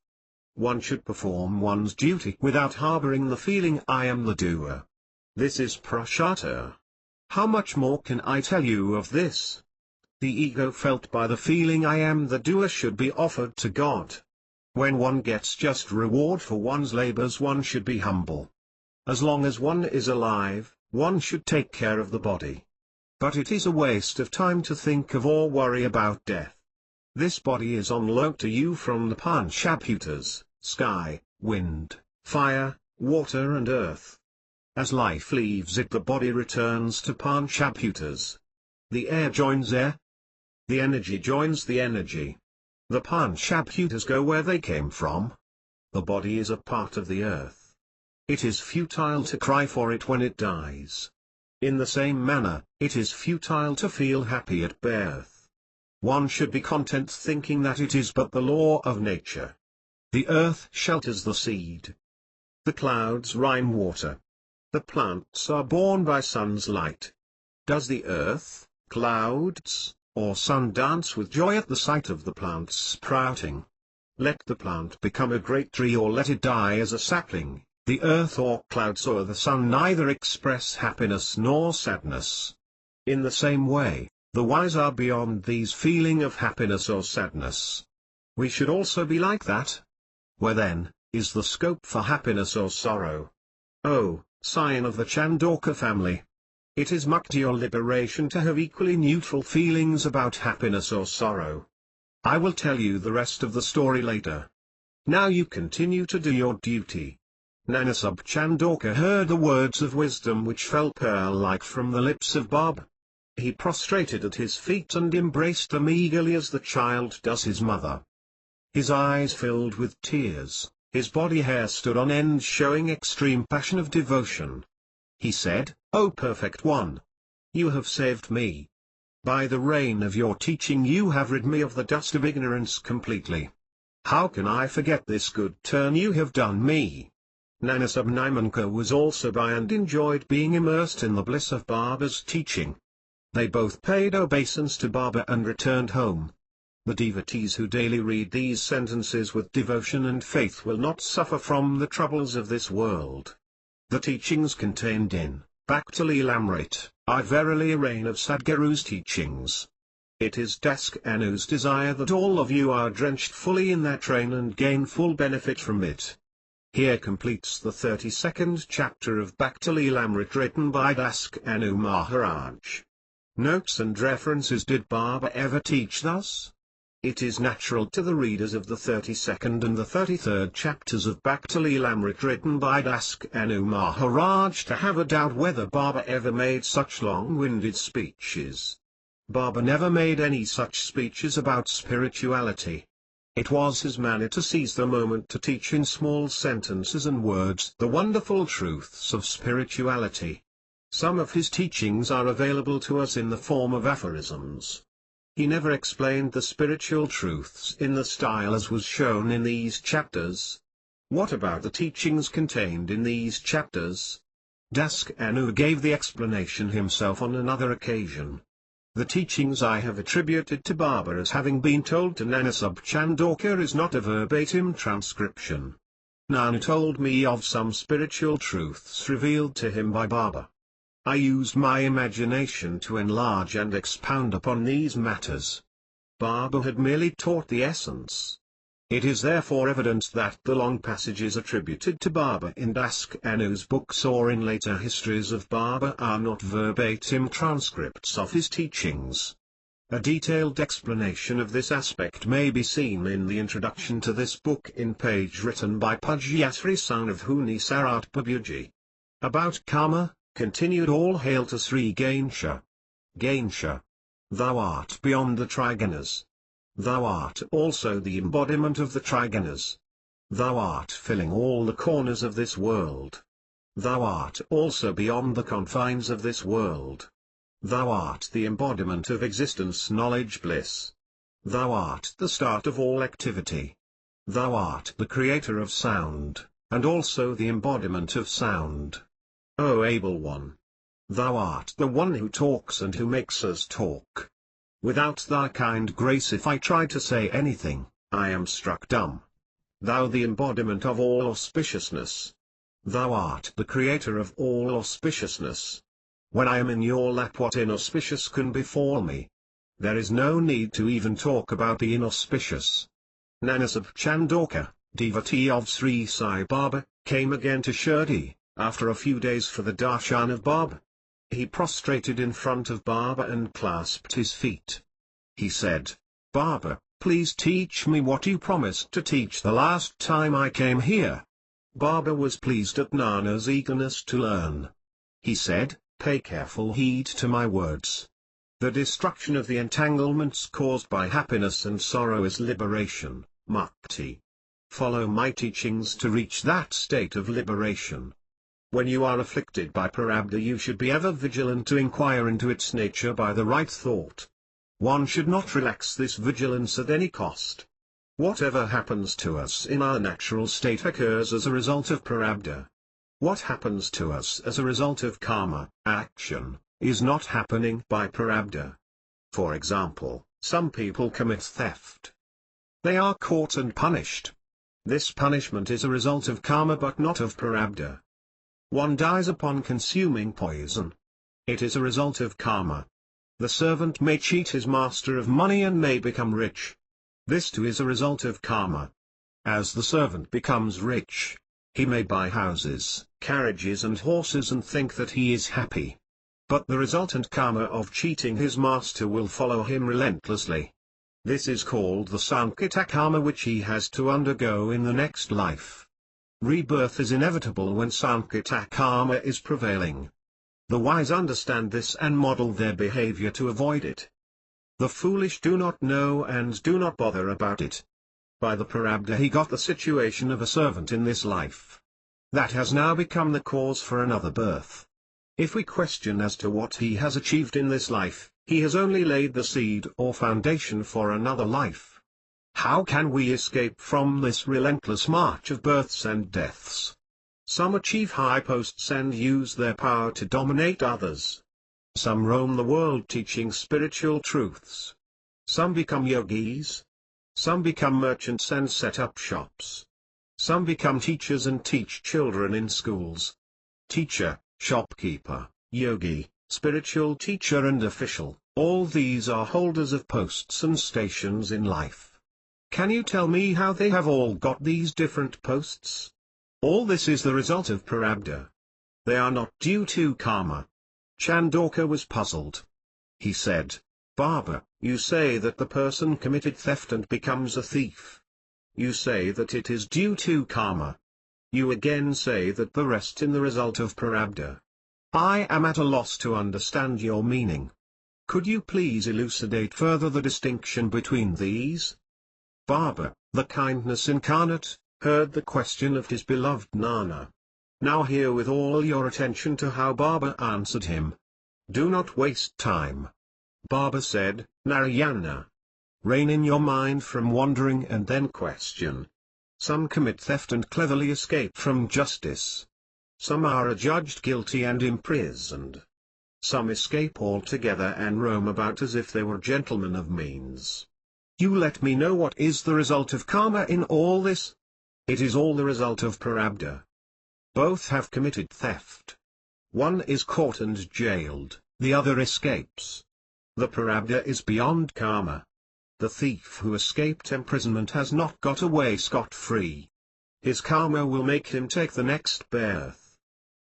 One should perform one's duty without harboring the feeling I am the doer. This is prashata. How much more can I tell you of this? The ego felt by the feeling I am the doer should be offered to God. When one gets just reward for one's labors, one should be humble. As long as one is alive, one should take care of the body. But it is a waste of time to think of or worry about death. This body is on loan to you from the Panchabhutas, sky, wind, fire, water and earth. As life leaves it, the body returns to Panchabhutas. The air joins air. The energy joins the energy. The Panchabhutas go where they came from. The body is a part of the earth. It is futile to cry for it when it dies. In the same manner, it is futile to feel happy at birth. One should be content thinking that it is but the law of nature. The earth shelters the seed. The clouds rain water. The plants are born by sun's light. Does the earth, clouds, or sun dance with joy at the sight of the plants sprouting? Let the plant become a great tree or let it die as a sapling, the earth or clouds or the sun neither express happiness nor sadness. In the same way, the wise are beyond these feeling of happiness or sadness. We should also be like that. Where then, is the scope for happiness or sorrow? Oh, scion of the Chandaka family! It is mukti or liberation to have equally neutral feelings about happiness or sorrow. I will tell you the rest of the story later. Now you continue to do your duty. Nanasub Chandaka heard the words of wisdom which fell pearl-like from the lips of Baba. He prostrated at his feet and embraced them eagerly as the child does his mother. His eyes filled with tears, his body hair stood on end showing extreme passion of devotion. He said, O Perfect One! You have saved me. By the rain of your teaching you have rid me of the dust of ignorance completely. How can I forget this good turn you have done me? Nana Subnimanka was also by and enjoyed being immersed in the bliss of Baba's teaching. They both paid obeisance to Baba and returned home. The devotees who daily read these sentences with devotion and faith will not suffer from the troubles of this world. The teachings contained in Bhakti-Lamrit are verily a rain of Sadguru's teachings. It is Daskanu's desire that all of you are drenched fully in that rain and gain full benefit from it. Here completes the 32nd chapter of Bhakti-Lamrit written by Daskanu Maharaj. Notes and references. Did Baba ever teach thus? It is natural to the readers of the 32nd and the 33rd chapters of Bhakti-Lamrit written by Daskanu Maharaj to have a doubt whether Baba ever made such long-winded speeches. Baba never made any such speeches about spirituality. It was his manner to seize the moment to teach in small sentences and words the wonderful truths of spirituality. Some of his teachings are available to us in the form of aphorisms. He never explained the spiritual truths in the style as was shown in these chapters. What about the teachings contained in these chapters? Daskanu gave the explanation himself on another occasion. The teachings I have attributed to Baba as having been told to Nanasub Chandorkar is not a verbatim transcription. Nana told me of some spiritual truths revealed to him by Baba. I used my imagination to enlarge and expound upon these matters. Baba had merely taught the essence. It is therefore evident that the long passages attributed to Baba in Daskanu's books or in later histories of Baba are not verbatim transcripts of his teachings. A detailed explanation of this aspect may be seen in the introduction to this book in page written by Pujyasri son of Huni Sarat Babuji. About Karma, continued. All hail to Sri Ganesha. Ganesha. Thou art beyond the Trigunas. Thou art also the embodiment of the Trigunas. Thou art filling all the corners of this world. Thou art also beyond the confines of this world. Thou art the embodiment of existence, knowledge, bliss. Thou art the start of all activity. Thou art the creator of sound, and also the embodiment of sound. O able one! Thou art the one who talks and who makes us talk. Without thy kind grace, if I try to say anything, I am struck dumb. Thou the embodiment of all auspiciousness. Thou art the creator of all auspiciousness. When I am in your lap, what inauspicious can befall me? There is no need to even talk about the inauspicious. Nanasub Chandorkar, devotee of Sri Sai Baba, came again to Shirdi, after a few days for the darshan of Baba. He prostrated in front of Baba and clasped his feet. He said, Baba, please teach me what you promised to teach the last time I came here. Baba was pleased at Nana's eagerness to learn. He said, pay careful heed to my words. The destruction of the entanglements caused by happiness and sorrow is liberation, mukti. Follow my teachings to reach that state of liberation. When you are afflicted by prarabdha, you should be ever vigilant to inquire into its nature by the right thought. One should not relax this vigilance at any cost. Whatever happens to us in our natural state occurs as a result of prarabdha. What happens to us as a result of karma, action, is not happening by prarabdha. For example, some people commit theft. They are caught and punished. This punishment is a result of karma but not of prarabdha. One dies upon consuming poison. It is a result of karma. The servant may cheat his master of money and may become rich. This too is a result of karma. As the servant becomes rich, he may buy houses, carriages and horses and think that he is happy. But the resultant karma of cheating his master will follow him relentlessly. This is called the sankita karma, which he has to undergo in the next life. Rebirth is inevitable when sankita karma is prevailing. The wise understand this and model their behavior to avoid it. The foolish do not know and do not bother about it. By the prarabdha he got the situation of a servant in this life. That has now become the cause for another birth. If we question as to what he has achieved in this life, he has only laid the seed or foundation for another life. How can we escape from this relentless march of births and deaths? Some achieve high posts and use their power to dominate others. Some roam the world teaching spiritual truths. Some become yogis. Some become merchants and set up shops. Some become teachers and teach children in schools. Teacher, shopkeeper, yogi, spiritual teacher and official, all these are holders of posts and stations in life. Can you tell me how they have all got these different posts? All this is the result of prarabdha. They are not due to karma. Chandauka was puzzled. He said, Baba, you say that the person committed theft and becomes a thief. You say that it is due to karma. You again say that the rest in the result of prarabdha. I am at a loss to understand your meaning. Could you please elucidate further the distinction between these? Baba, the kindness incarnate, heard the question of his beloved Nana. Now hear with all your attention to how Baba answered him. Do not waste time. Baba said, Narayana, rein in your mind from wandering and then question. Some commit theft and cleverly escape from justice. Some are adjudged guilty and imprisoned. Some escape altogether and roam about as if they were gentlemen of means. You let me know what is the result of karma in all this? It is all the result of prarabdha. Both have committed theft. One is caught and jailed, the other escapes. The prarabdha is beyond karma. The thief who escaped imprisonment has not got away scot-free. His karma will make him take the next birth.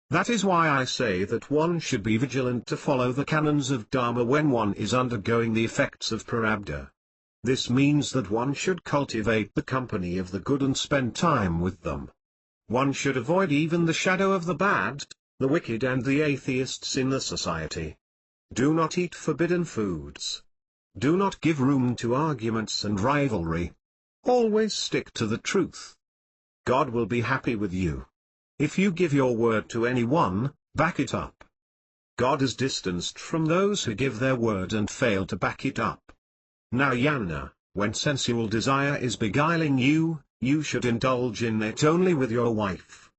That is why I say that one should be vigilant to follow the canons of Dharma when one is undergoing the effects of prarabdha. This means that one should cultivate the company of the good and spend time with them. One should avoid even the shadow of the bad, the wicked and the atheists in the society. Do not eat forbidden foods. Do not give room to arguments and rivalry. Always stick to the truth. God will be happy with you. If you give your word to anyone, back it up. God is distanced from those who give their word and fail to back it up. Narayana, when sensual desire is beguiling you, you should indulge in it only with your wife.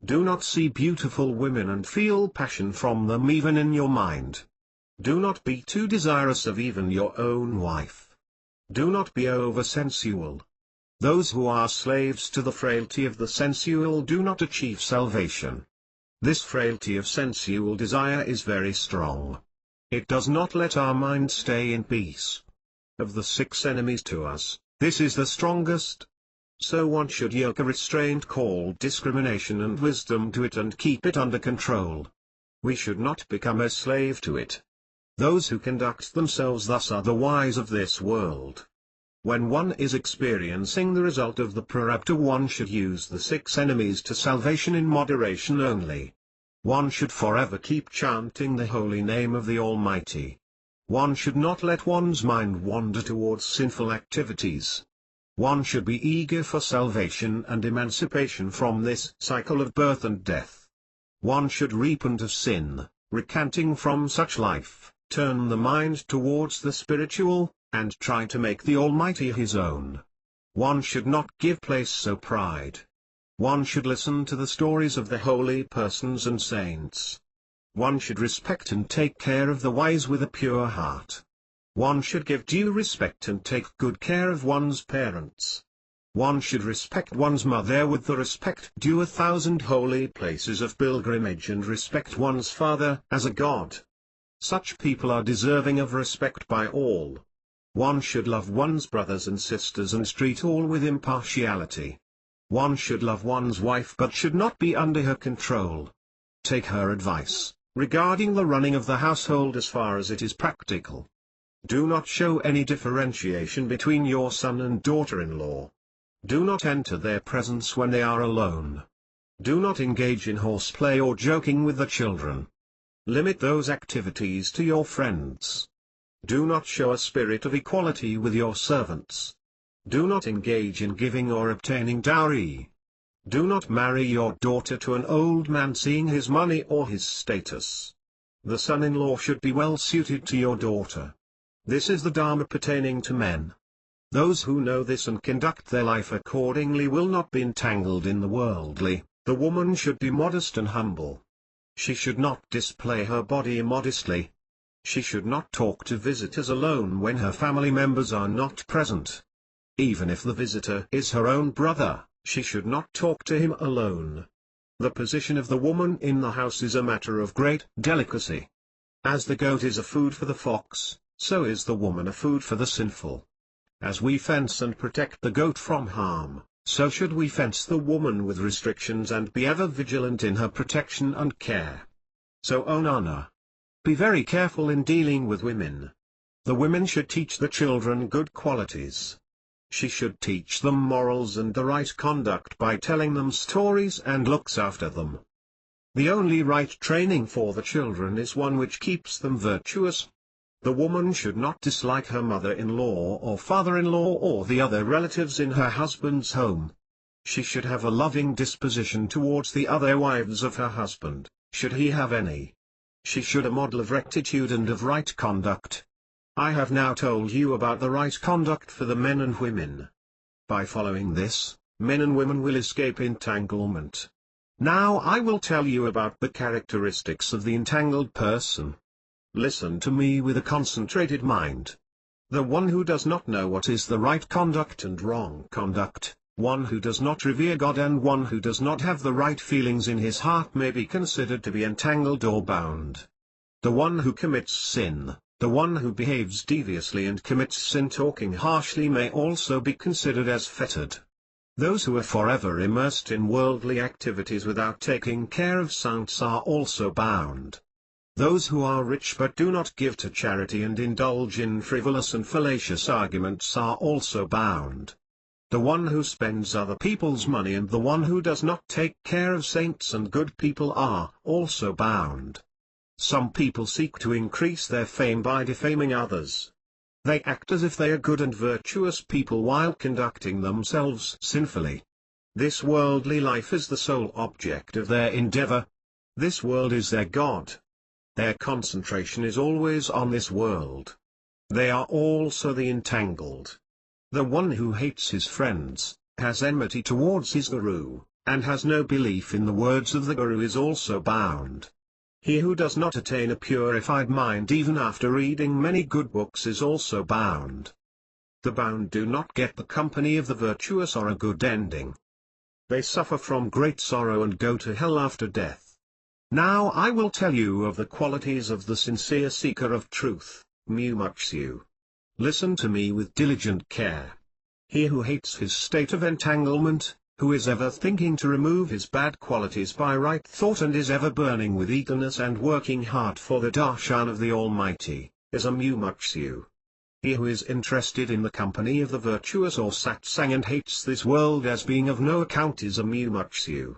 Do not see beautiful women and feel passion from them even in your mind. Do not be too desirous of even your own wife. Do not be over-sensual. Those who are slaves to the frailty of the sensual do not achieve salvation. This frailty of sensual desire is very strong. It does not let our mind stay in peace. Of the 6 enemies to us, this is the strongest. So one should yoke a restraint called discrimination and wisdom to it and keep it under control. We should not become a slave to it. Those who conduct themselves thus are the wise of this world. When one is experiencing the result of the prarabdha, one should use the 6 enemies to salvation in moderation only. One should forever keep chanting the holy name of the Almighty. One should not let one's mind wander towards sinful activities. One should be eager for salvation and emancipation from this cycle of birth and death. One should repent of sin, recanting from such life, turn the mind towards the spiritual, and try to make the Almighty his own. One should not give place to pride. One should listen to the stories of the holy persons and saints. One should respect and take care of the wise with a pure heart. One should give due respect and take good care of one's parents. One should respect one's mother with the respect due 1,000 holy places of pilgrimage and respect one's father as a god. Such people are deserving of respect by all. One should love one's brothers and sisters and treat all with impartiality. One should love one's wife but should not be under her control. Take her advice regarding the running of the household as far as it is practical. Do not show any differentiation between your son and daughter-in-law. Do not enter their presence when they are alone. Do not engage in horseplay or joking with the children. Limit those activities to your friends. Do not show a spirit of equality with your servants. Do not engage in giving or obtaining dowry. Do not marry your daughter to an old man seeing his money or his status. The son-in-law should be well suited to your daughter. This is the Dharma pertaining to men. Those who know this and conduct their life accordingly will not be entangled in the worldly. The woman should be modest and humble. She should not display her body immodestly. She should not talk to visitors alone when her family members are not present. Even if the visitor is her own brother, she should not talk to him alone. The position of the woman in the house is a matter of great delicacy. As the goat is a food for the fox, so is the woman a food for the sinful. As we fence and protect the goat from harm, so should we fence the woman with restrictions and be ever vigilant in her protection and care. So Onana, be very careful in dealing with women. The women should teach the children good qualities. She should teach them morals and the right conduct by telling them stories and looks after them. The only right training for the children is one which keeps them virtuous. The woman should not dislike her mother-in-law or father-in-law or the other relatives in her husband's home. She should have a loving disposition towards the other wives of her husband, should he have any. She should a model of rectitude and of right conduct. I have now told you about the right conduct for the men and women. By following this, men and women will escape entanglement. Now I will tell you about the characteristics of the entangled person. Listen to me with a concentrated mind. The one who does not know what is the right conduct and wrong conduct, one who does not revere God and one who does not have the right feelings in his heart may be considered to be entangled or bound. The one who commits sin, the one who behaves deviously and commits sin talking harshly may also be considered as fettered. Those who are forever immersed in worldly activities without taking care of saints are also bound. Those who are rich but do not give to charity and indulge in frivolous and fallacious arguments are also bound. The one who spends other people's money and the one who does not take care of saints and good people are also bound. Some people seek to increase their fame by defaming others. They act as if they are good and virtuous people while conducting themselves sinfully. This worldly life is the sole object of their endeavor. This world is their God. Their concentration is always on this world. They are also the entangled. The one who hates his friends, has enmity towards his guru, and has no belief in the words of the guru is also bound. He who does not attain a purified mind even after reading many good books is also bound. The bound do not get the company of the virtuous or a good ending. They suffer from great sorrow and go to hell after death. Now I will tell you of the qualities of the sincere seeker of truth, Mumukshu. Listen to me with diligent care. He who hates his state of entanglement, who is ever thinking to remove his bad qualities by right thought and is ever burning with eagerness and working hard for the darshan of the Almighty, is a Mumukshu. He who is interested in the company of the virtuous or satsang and hates this world as being of no account is a Mumukshu.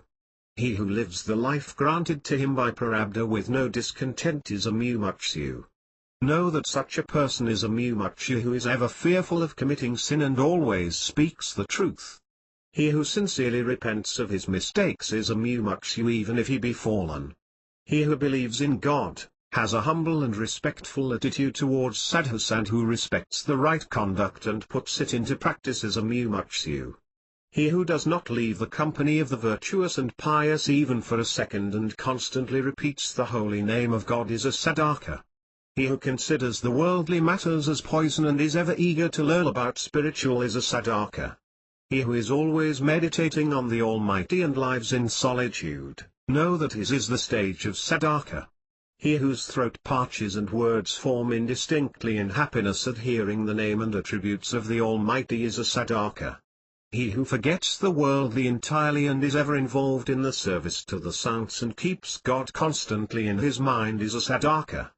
He who lives the life granted to him by Prarabdha with no discontent is a Mumukshu. Know that such a person is a Mumukshu who is ever fearful of committing sin and always speaks the truth. He who sincerely repents of his mistakes is a Mumukshu even if he be fallen. He who believes in God, has a humble and respectful attitude towards sadhus and who respects the right conduct and puts it into practice is a Mumukshu. He who does not leave the company of the virtuous and pious even for a second and constantly repeats the holy name of God is a sadhaka. He who considers the worldly matters as poison and is ever eager to learn about spiritual is a sadhaka. He who is always meditating on the Almighty and lives in solitude, know that his is the stage of sadhaka. He whose throat parches and words form indistinctly in happiness at hearing the name and attributes of the Almighty is a sadhaka. He who forgets the worldly entirely and is ever involved in the service to the saints and keeps God constantly in his mind is a sadhaka.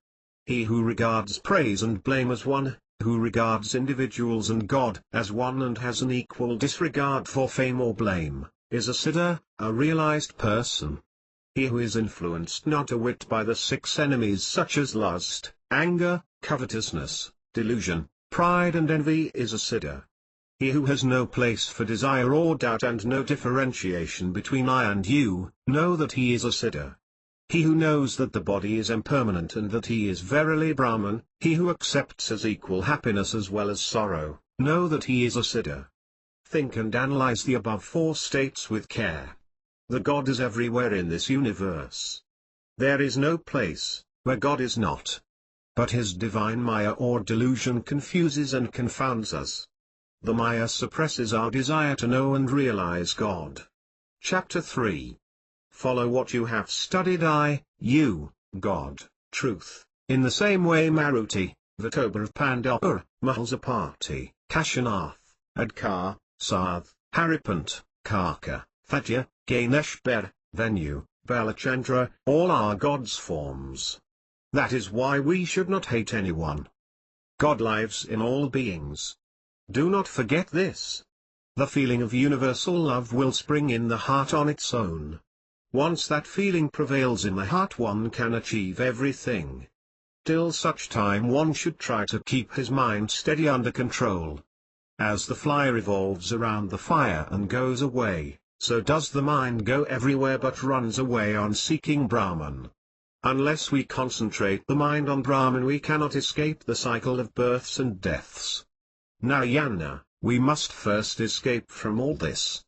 He who regards praise and blame as one, who regards individuals and God as one and has an equal disregard for fame or blame, is a siddha, a realized person. He who is influenced not a whit by the 6 enemies such as lust, anger, covetousness, delusion, pride and envy is a siddha. He who has no place for desire or doubt and no differentiation between I and you, know that he is a siddha. He who knows that the body is impermanent and that he is verily Brahman, he who accepts as equal happiness as well as sorrow, Know that he is a Siddha. Think and analyze the above four states with care. The God is everywhere in this universe. There is no place where God is not. But his divine Maya or delusion confuses and confounds us. The Maya suppresses our desire to know and realize God. Chapter 3. Follow what you have studied, I, you, God, truth, in the same way Maruti, Vitoba Pandapur, Mahalsapati, Kashanath, Adkar, Sarth, Haripant, Karka, Thatya, Ganeshber, Venu, Balachandra, all are God's forms. That is why we should not hate anyone. God lives in all beings. Do not forget this. The feeling of universal love will spring in the heart on its own. Once that feeling prevails in the heart, one can achieve everything. Till such time one should try to keep his mind steady under control. As the fly revolves around the fire and goes away, so does the mind go everywhere but runs away on seeking Brahman. Unless we concentrate the mind on Brahman, we cannot escape the cycle of births and deaths. Narayana, we must first escape from all this.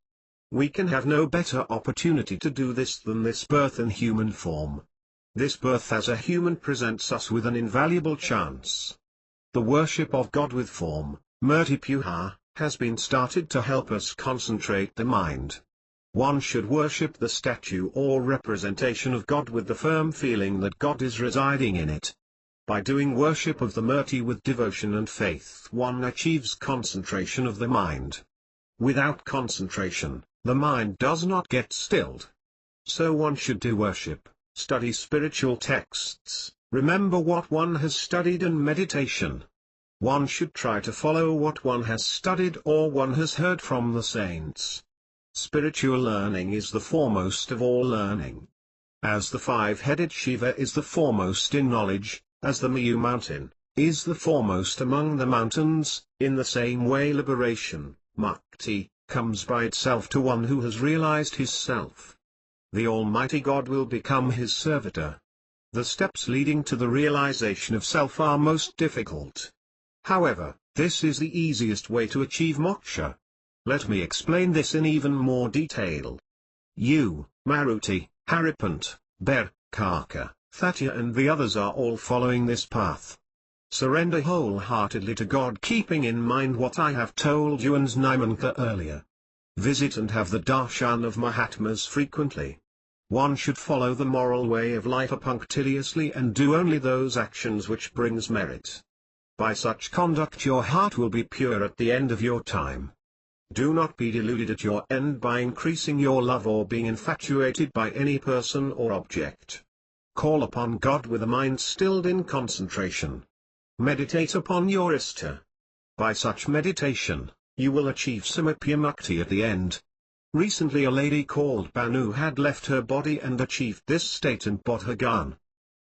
We can have no better opportunity to do this than this birth in human form. This birth as a human presents us with an invaluable chance. The worship of God with form, Murti Puja, has been started to help us concentrate the mind. One should worship the statue or representation of God with the firm feeling that God is residing in it. By doing worship of the Murti with devotion and faith, one achieves concentration of the mind. Without concentration, the mind does not get stilled. So one should do worship, study spiritual texts, remember what one has studied, and meditation. One should try to follow what one has studied or one has heard from the saints. Spiritual learning is the foremost of all learning. As the five-headed Shiva is the foremost in knowledge, as the Mayu mountain is the foremost among the mountains, in the same way liberation, mukti, comes by itself to one who has realized his self. The Almighty God will become his servitor. The steps leading to the realization of self are most difficult. However, this is the easiest way to achieve moksha. Let me explain this in even more detail. You, Maruti, Haripant, Ber, Karka, Thatya and the others are all following this path. Surrender wholeheartedly to God, keeping in mind what I have told you and Nimanka earlier. Visit and have the darshan of Mahatmas frequently. One should follow the moral way of life punctiliously and do only those actions which brings merit. By such conduct your heart will be pure at the end of your time. Do not be deluded at your end by increasing your love or being infatuated by any person or object. Call upon God with a mind stilled in concentration. Meditate upon your Ishta. By such meditation, you will achieve Samapya Mukti at the end. Recently a lady called Banu had left her body and achieved this state in Bodhagan.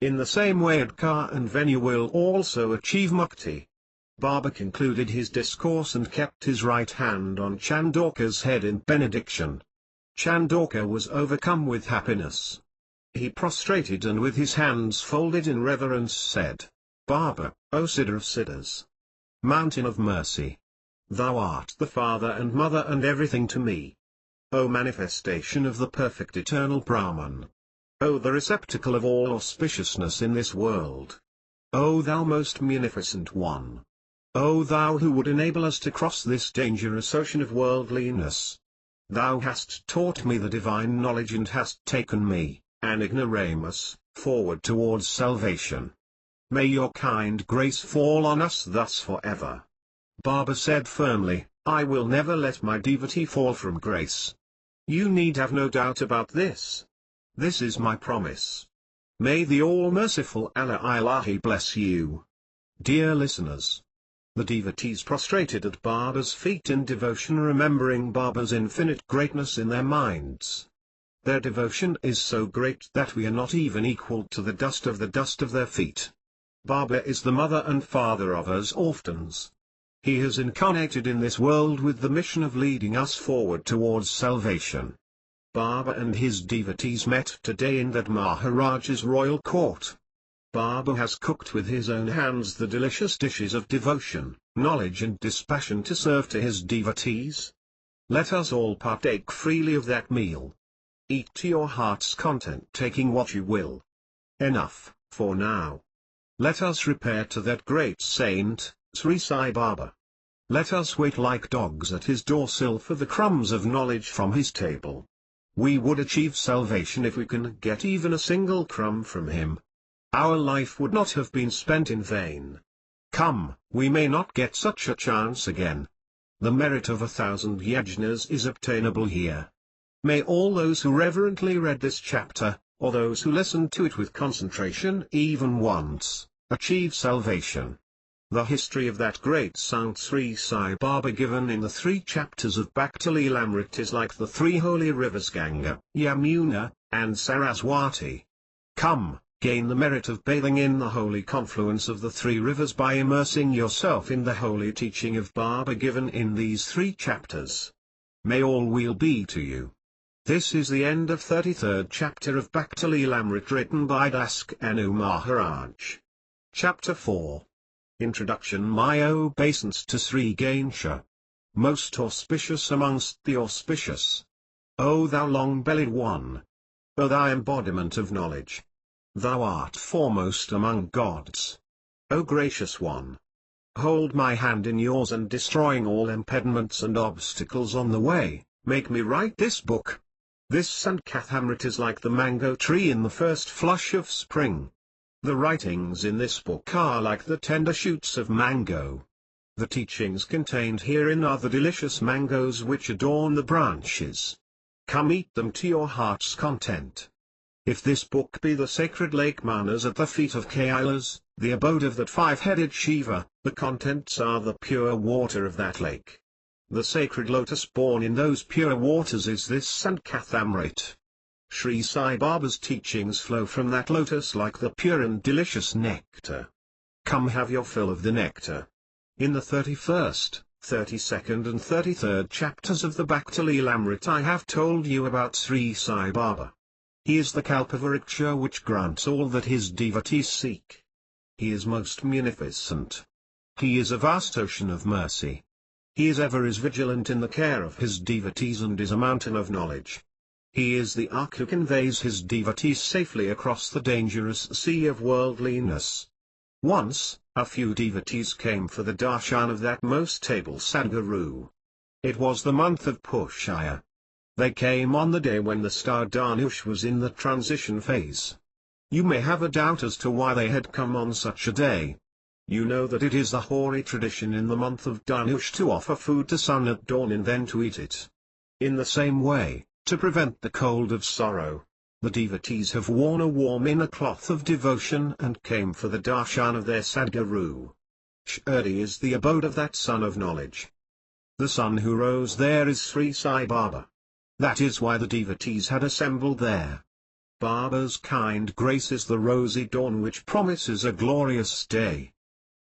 In the same way Adkar and Venu will also achieve Mukti. Baba concluded his discourse and kept his right hand on Chandauka's head in benediction. Chandauka was overcome with happiness. He prostrated and with his hands folded in reverence said, Baba, O Siddha of Siddhas, Mountain of Mercy, thou art the father and mother and everything to me. O manifestation of the perfect eternal Brahman. O the receptacle of all auspiciousness in this world. O thou most munificent one. O thou who would enable us to cross this dangerous ocean of worldliness. Thou hast taught me the divine knowledge and hast taken me, an ignoramus, forward towards salvation. May your kind grace fall on us thus forever. Baba said firmly, I will never let my devotee fall from grace. You need have no doubt about this. This is my promise. May the all-merciful Allah Ilahi bless you. Dear listeners, the devotees prostrated at Baba's feet in devotion, remembering Baba's infinite greatness in their minds. Their devotion is so great that we are not even equal to the dust of their feet. Baba is the mother and father of us orphans. He has incarnated in this world with the mission of leading us forward towards salvation. Baba and his devotees met today in that Maharaja's royal court. Baba has cooked with his own hands the delicious dishes of devotion, knowledge and dispassion to serve to his devotees? Let us all partake freely of that meal. Eat to your heart's content, taking what you will. Enough, for now. Let us repair to that great saint, Sri Sai Baba. Let us wait like dogs at his doorsill for the crumbs of knowledge from his table. We would achieve salvation if we can get even a single crumb from him. Our life would not have been spent in vain. Come, we may not get such a chance again. The merit of 1,000 yajnas is obtainable here. May all those who reverently read this chapter, or those who listened to it with concentration even once, achieve salvation. The history of that great Sant Sri Sai Baba given in the 3 chapters of Bhakti-Lilamrit is like the 3 holy rivers Ganga, Yamuna, and Saraswati. Come, gain the merit of bathing in the holy confluence of the 3 rivers by immersing yourself in the holy teaching of Baba given in these 3 chapters. May all weal be to you. This is the end of 33rd chapter of Bhakti-Lilamrit written by Das Kanu Maharaj. Chapter 4. Introduction. My obeisance to Sri Ganesha. Most auspicious amongst the auspicious. O thou long-bellied one! O thou embodiment of knowledge! Thou art foremost among gods. O gracious one! Hold my hand in yours and destroying all impediments and obstacles on the way, make me write this book. This Sankathamrit is like the mango tree in the first flush of spring. The writings in this book are like the tender shoots of mango. The teachings contained herein are the delicious mangoes which adorn the branches. Come eat them to your heart's content. If this book be the sacred lake Manas at the feet of Kailas, the abode of that 5-headed Shiva, the contents are the pure water of that lake. The sacred lotus born in those pure waters is this Sankathamrit. Sri Sai Baba's teachings flow from that lotus like the pure and delicious nectar. Come have your fill of the nectar. In the 31st, 32nd and 33rd chapters of the Bhakti-Lilamrit I have told you about Sri Sai Baba. He is the Kalpavriksha which grants all that his devotees seek. He is most munificent. He is a vast ocean of mercy. He is vigilant in the care of his devotees and is a mountain of knowledge. He is the ark who conveys his devotees safely across the dangerous sea of worldliness. Once, a few devotees came for the darshan of that most able Sadguru. It was the month of Pushaya. They came on the day when the star Dhanush was in the transition phase. You may have a doubt as to why they had come on such a day. You know that it is the hoary tradition in the month of Dhanush to offer food to sun at dawn and then to eat it. In the same way, to prevent the cold of sorrow, the devotees have worn a warm inner cloth of devotion and came for the darshan of their Sadguru. Shirdi is the abode of that sun of knowledge. The sun who rose there is Sri Sai Baba. That is why the devotees had assembled there. Baba's kind grace is the rosy dawn which promises a glorious day.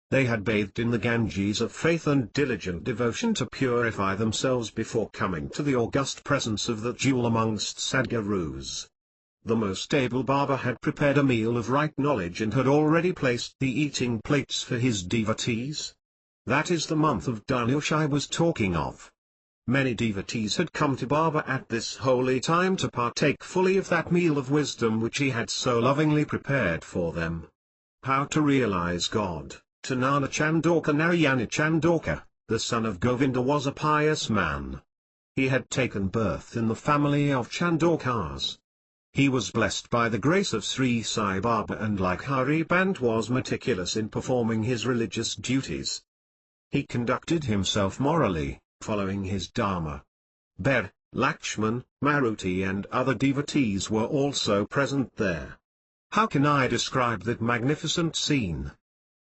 They had bathed in the Ganges of faith and diligent devotion to purify themselves before coming to the august presence of the jewel amongst Sadgurus. The most able Baba had prepared a meal of right knowledge and had already placed the eating plates for his devotees. That is the month of Dhanush I was talking of. Many devotees had come to Baba at this holy time to partake fully of that meal of wisdom which he had so lovingly prepared for them. How to realize God. Tanana Chandoka Narayana Chandoka, the son of Govinda, was a pious man. He had taken birth in the family of Chandokas. He was blessed by the grace of Sri Sai Baba and like Haribant was meticulous in performing his religious duties. He conducted himself morally, following his Dharma. Ber, Lakshman, Maruti and other devotees were also present there. How can I describe that magnificent scene?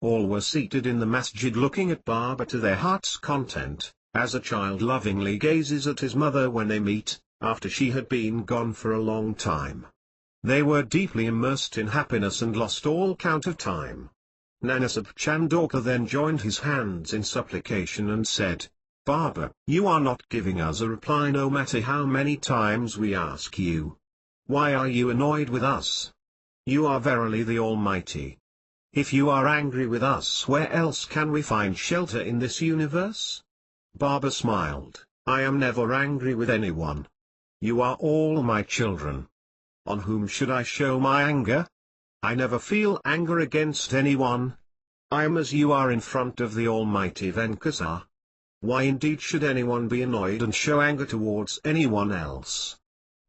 All were seated in the masjid looking at Baba to their heart's content, as a child lovingly gazes at his mother when they meet, after she had been gone for a long time. They were deeply immersed in happiness and lost all count of time. Nanasab Chandoka then joined his hands in supplication and said, Baba, you are not giving us a reply no matter how many times we ask you. Why are you annoyed with us? You are verily the Almighty. If you are angry with us, where else can we find shelter in this universe? Baba smiled, I am never angry with anyone. You are all my children. On whom should I show my anger? I never feel anger against anyone. I am as you are in front of the Almighty Venkasa. Why indeed should anyone be annoyed and show anger towards anyone else?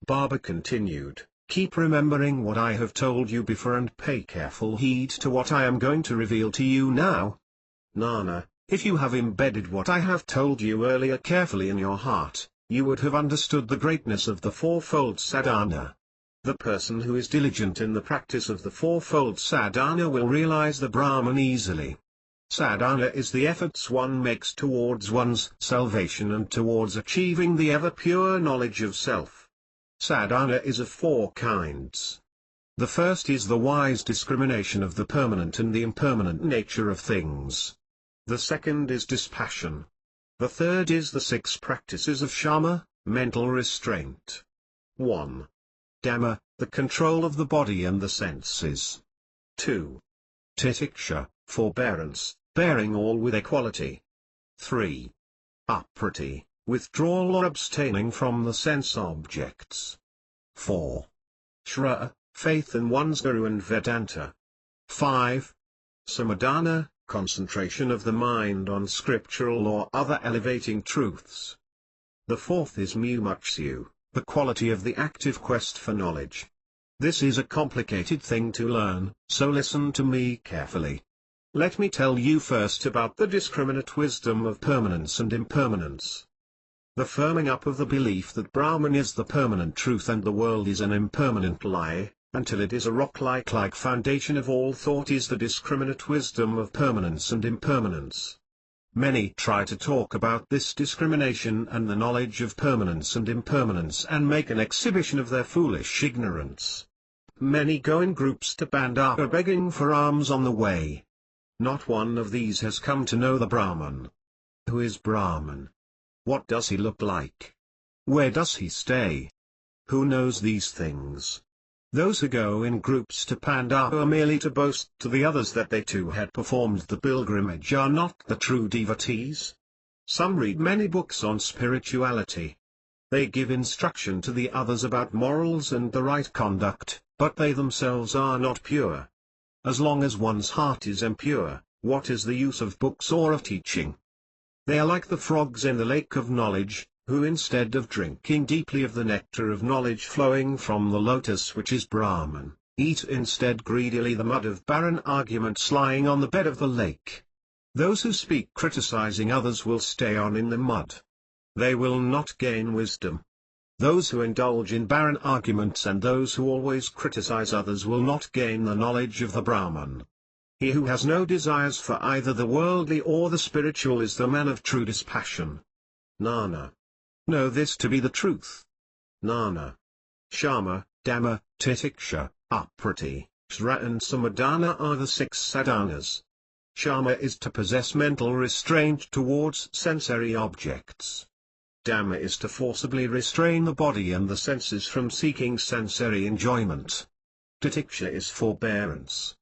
Baba continued, keep remembering what I have told you before and pay careful heed to what I am going to reveal to you now. Nana, if you have embedded what I have told you earlier carefully in your heart, you would have understood the greatness of the fourfold sadhana. The person who is diligent in the practice of the fourfold sadhana will realize the Brahman easily. Sadhana is the efforts one makes towards one's salvation and towards achieving the ever-pure knowledge of self. Sadhana is of four kinds. The first is the wise discrimination of the permanent and the impermanent nature of things. The second is dispassion. The third is the 6 practices of Shama, mental restraint. 1. Dhamma, the control of the body and the senses. 2. Titiksha, forbearance, bearing all with equality. 3. Apriti, withdrawal or abstaining from the sense objects. 4. Shraddha, faith in one's Guru and Vedanta. 5. Samadhana, concentration of the mind on scriptural or other elevating truths. The fourth is mumukshu, the quality of the active quest for knowledge. This is a complicated thing to learn, so listen to me carefully. Let me tell you first about the discriminate wisdom of permanence and impermanence. The firming up of the belief that Brahman is the permanent truth and the world is an impermanent lie, until it is a rock-like foundation of all thought, is the discriminate wisdom of permanence and impermanence. Many try to talk about this discrimination and the knowledge of permanence and impermanence and make an exhibition of their foolish ignorance. Many go in groups to Bandara begging for alms on the way. Not one of these has come to know the Brahman. Who is Brahman? What does he look like? Where does he stay? Who knows these things? Those who go in groups to Pandava merely to boast to the others that they too had performed the pilgrimage are not the true devotees. Some read many books on spirituality. They give instruction to the others about morals and the right conduct, but they themselves are not pure. As long as one's heart is impure, what is the use of books or of teaching? They are like the frogs in the lake of knowledge, who instead of drinking deeply of the nectar of knowledge flowing from the lotus which is Brahman, eat instead greedily the mud of barren arguments lying on the bed of the lake. Those who speak criticizing others will stay on in the mud. They will not gain wisdom. Those who indulge in barren arguments and those who always criticize others will not gain the knowledge of the Brahman. He who has no desires for either the worldly or the spiritual is the man of true dispassion. Nana. Know this to be the truth. Nana. Shama, Dhamma, Titiksha, Apriti, Shraddha and Samadhana are the 6 sadhanas. Shama is to possess mental restraint towards sensory objects. Dhamma is to forcibly restrain the body and the senses from seeking sensory enjoyment. Titiksha is forbearance.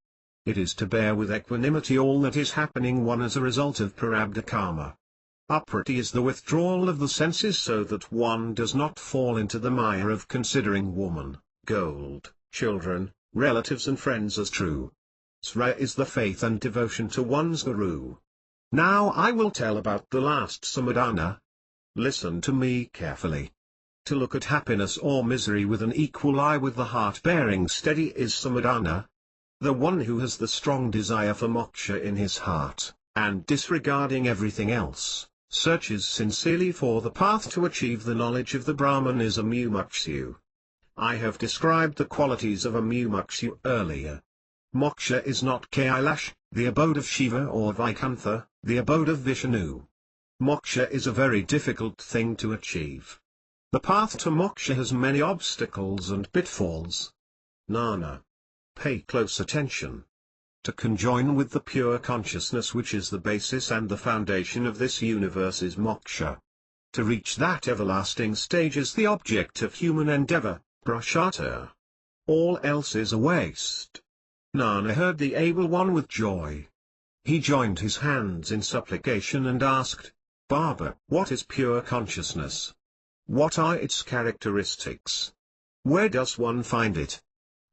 It is to bear with equanimity all that is happening one as a result of prarabdha karma. Apriti is the withdrawal of the senses so that one does not fall into the mire of considering woman, gold, children, relatives and friends as true. Shraddha is the faith and devotion to one's Guru. Now I will tell about the last samadhana. Listen to me carefully. To look at happiness or misery with an equal eye with the heart bearing steady is samadhana. The one who has the strong desire for moksha in his heart, and disregarding everything else, searches sincerely for the path to achieve the knowledge of the Brahman is a mumukshu. I have described the qualities of a mumukshu earlier. Moksha is not Kailash, the abode of Shiva, or Vaikuntha, the abode of Vishnu. Moksha is a very difficult thing to achieve. The path to moksha has many obstacles and pitfalls. Nana. Pay close attention. To conjoin with the pure consciousness which is the basis and the foundation of this universe is moksha. To reach that everlasting stage is the object of human endeavor, prashata. All else is a waste. Nana heard the Able One with joy. He joined his hands in supplication and asked, Baba, what is pure consciousness? What are its characteristics? Where does one find it?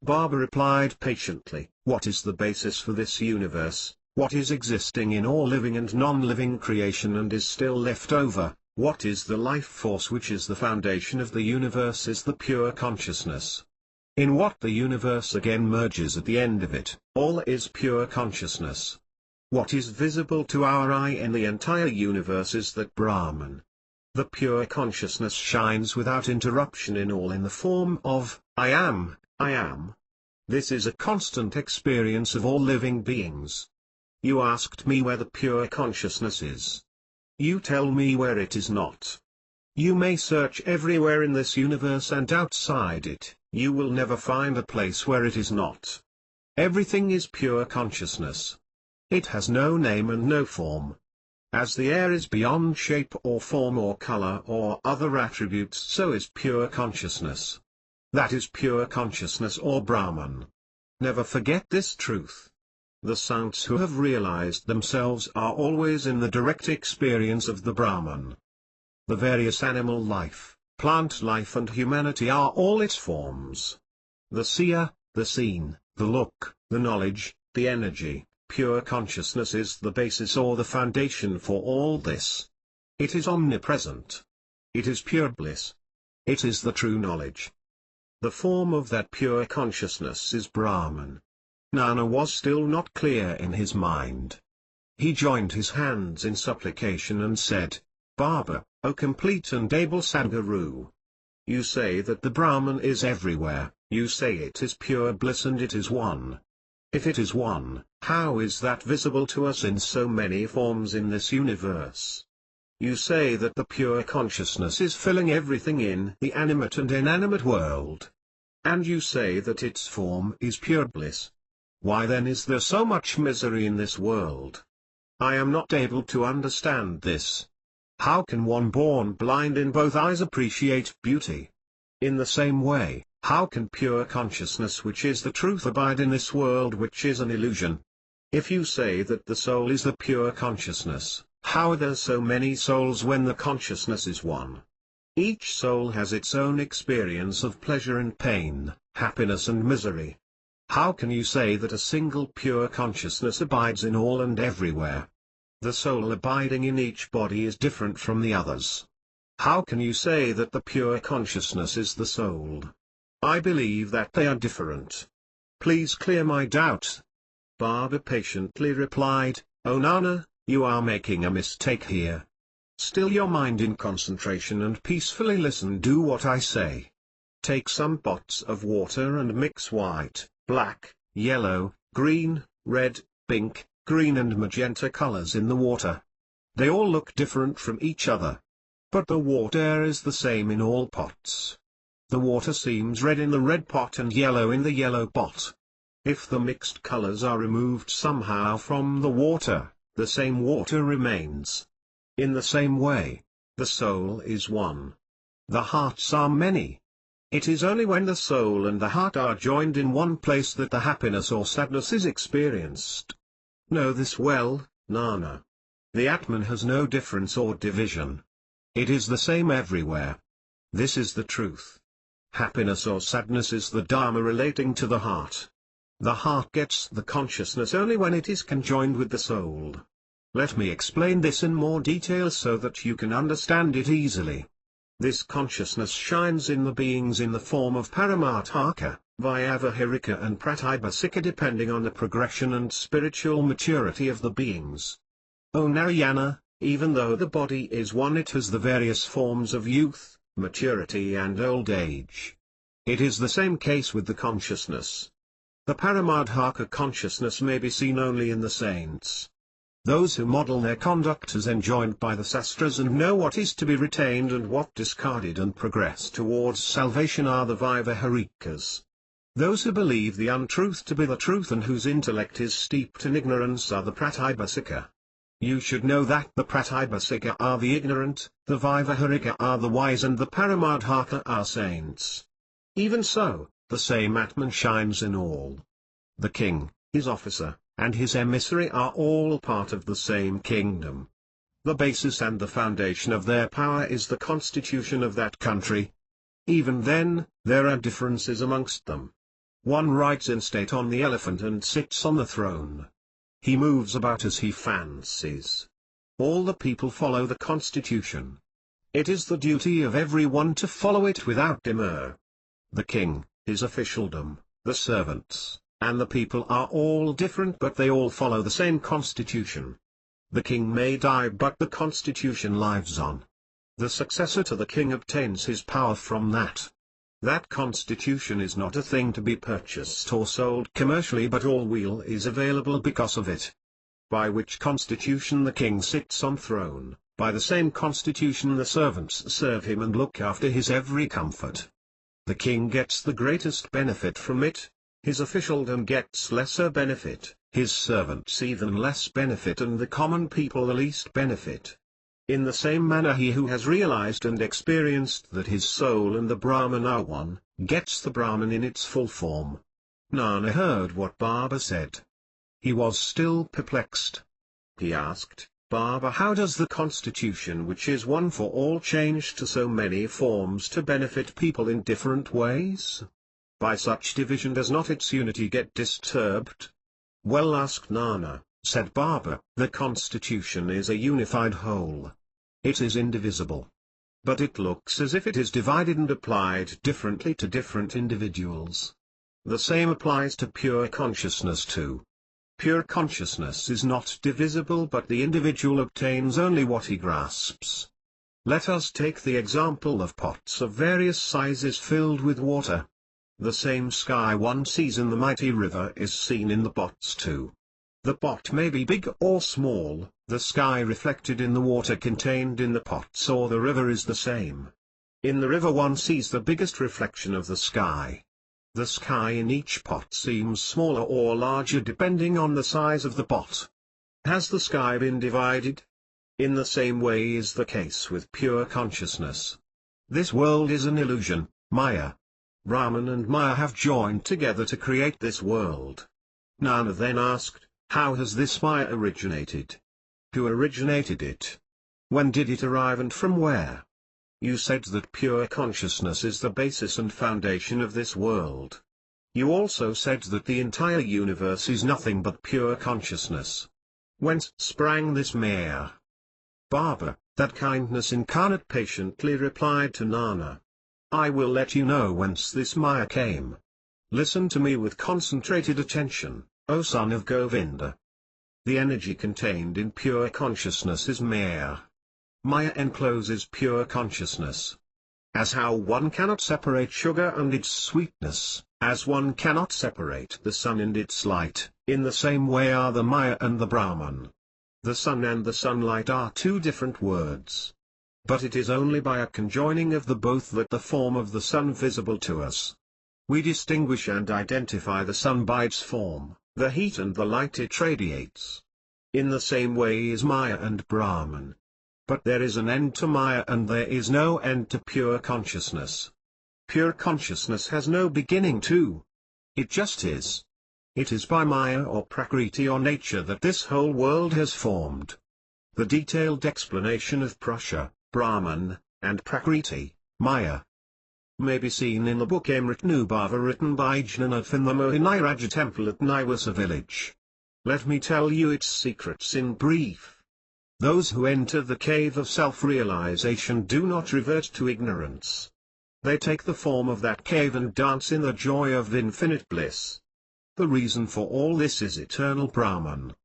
Baba replied patiently, what is the basis for this universe, what is existing in all living and non-living creation and is still left over, what is the life force which is the foundation of the universe is the pure consciousness. In what the universe again merges at the end of it, all is pure consciousness. What is visible to our eye in the entire universe is that Brahman. The pure consciousness shines without interruption in all in the form of, I am, I am. This is a constant experience of all living beings. You asked me where the pure consciousness is. You tell me where it is not. You may search everywhere in this universe and outside it, you will never find a place where it is not. Everything is pure consciousness. It has no name and no form. As the air is beyond shape or form or color or other attributes, so is pure consciousness. That is pure consciousness or Brahman. Never forget this truth. The saints who have realized themselves are always in the direct experience of the Brahman. The various animal life, plant life and humanity are all its forms. The seer, the seen, the look, the knowledge, the energy, pure consciousness is the basis or the foundation for all this. It is omnipresent. It is pure bliss. It is the true knowledge. The form of that pure consciousness is Brahman. Nana was still not clear in his mind. He joined his hands in supplication and said, Baba, O complete and able Sadguru. You say that the Brahman is everywhere, you say it is pure bliss and it is one. If it is one, how is that visible to us in so many forms in this universe? You say that the pure consciousness is filling everything in the animate and inanimate world. And you say that its form is pure bliss. Why then is there so much misery in this world? I am not able to understand this. How can one born blind in both eyes appreciate beauty? In the same way, how can pure consciousness which is the truth abide in this world which is an illusion? If you say that the soul is the pure consciousness, how are there so many souls when the consciousness is one? Each soul has its own experience of pleasure and pain, happiness and misery. How can you say that a single pure consciousness abides in all and everywhere? The soul abiding in each body is different from the others. How can you say that the pure consciousness is the soul? I believe that they are different. Please clear my doubt. Baba patiently replied, O Nana, you are making a mistake here. Still your mind in concentration and peacefully listen. Do what I say. Take some pots of water and mix white, black, yellow, green, red, pink, green and magenta colors in the water. They all look different from each other. But the water is the same in all pots. The water seems red in the red pot and yellow in the yellow pot. If the mixed colors are removed somehow from the water, the same water remains. In the same way, the soul is one. The hearts are many. It is only when the soul and the heart are joined in one place that the happiness or sadness is experienced. Know this well, Nana. The Atman has no difference or division. It is the same everywhere. This is the truth. Happiness or sadness is the Dharma relating to the heart. The heart gets the consciousness only when it is conjoined with the soul. Let me explain this in more detail so that you can understand it easily. This consciousness shines in the beings in the form of Paramadhaka, Vyavahirika and Pratibhasika depending on the progression and spiritual maturity of the beings. O Narayana, even though the body is one, it has the various forms of youth, maturity and old age. It is the same case with the consciousness. The Paramadhaka consciousness may be seen only in the saints. Those who model their conduct as enjoined by the sastras and know what is to be retained and what discarded and progress towards salvation are the Vyavaharikas. Those who believe the untruth to be the truth and whose intellect is steeped in ignorance are the Pratibhasika. You should know that the Pratibhasika are the ignorant, the Vyavaharika are the wise and the Paramadhaka are saints. Even so, the same Atman shines in all. The king, his officer, and his emissary are all part of the same kingdom. The basis and the foundation of their power is the constitution of that country. Even then, there are differences amongst them. One rides in state on the elephant and sits on the throne. He moves about as he fancies. All the people follow the constitution. It is the duty of everyone to follow it without demur. The king, his officialdom, the servants, and the people are all different, but they all follow the same constitution. The king may die, but the constitution lives on. The successor to the king obtains his power from that. That constitution is not a thing to be purchased or sold commercially, but all will is available because of it. By which constitution the king sits on throne, by the same constitution the servants serve him and look after his every comfort. The king gets the greatest benefit from it. His officialdom gets lesser benefit, his servants even less benefit, and the common people the least benefit. In the same manner, he who has realized and experienced that his soul and the Brahman are one, gets the Brahman in its full form. Nana heard what Baba said. He was still perplexed. He asked, "Baba, how does the constitution which is one for all change to so many forms to benefit people in different ways? By such division does not its unity get disturbed?" "Well asked, Nana," said Baba. "The constitution is a unified whole. It is indivisible. But it looks as if it is divided and applied differently to different individuals. The same applies to pure consciousness too. Pure consciousness is not divisible, but the individual obtains only what he grasps. Let us take the example of pots of various sizes filled with water. The same sky one sees in the mighty river is seen in the pots too. The pot may be big or small, the sky reflected in the water contained in the pots or the river is the same. In the river one sees the biggest reflection of the sky. The sky in each pot seems smaller or larger depending on the size of the pot. Has the sky been divided? In the same way is the case with pure consciousness. This world is an illusion, Maya. Brahman and Maya have joined together to create this world. Nana then asked, "How has this Maya originated? Who originated it? When did it arrive and from where?" "You said that pure consciousness is the basis and foundation of this world. You also said that the entire universe is nothing but pure consciousness. Whence sprang this Maya?" Baba, that kindness incarnate, patiently replied to Nana. "I will let you know whence this Maya came. Listen to me with concentrated attention, O son of Govinda. The energy contained in pure consciousness is Maya. Maya encloses pure consciousness. As how one cannot separate sugar and its sweetness, as one cannot separate the sun and its light, in the same way are the Maya and the Brahman. The sun and the sunlight are two different words. But it is only by a conjoining of the both that the form of the sun visible to us. We distinguish and identify the sun by its form, the heat and the light it radiates. In the same way is Maya and Brahman. But there is an end to Maya and there is no end to pure consciousness. Pure consciousness has no beginning too. It just is. It is by Maya or Prakriti or nature that this whole world has formed. The detailed explanation of Prasha, Brahman, and Prakriti, Maya, may be seen in the book Amritnubhava written by Jnanath in the Mohinai Raja temple at Nivasa village. Let me tell you its secrets in brief. Those who enter the cave of self-realization do not revert to ignorance. They take the form of that cave and dance in the joy of infinite bliss. The reason for all this is eternal Brahman.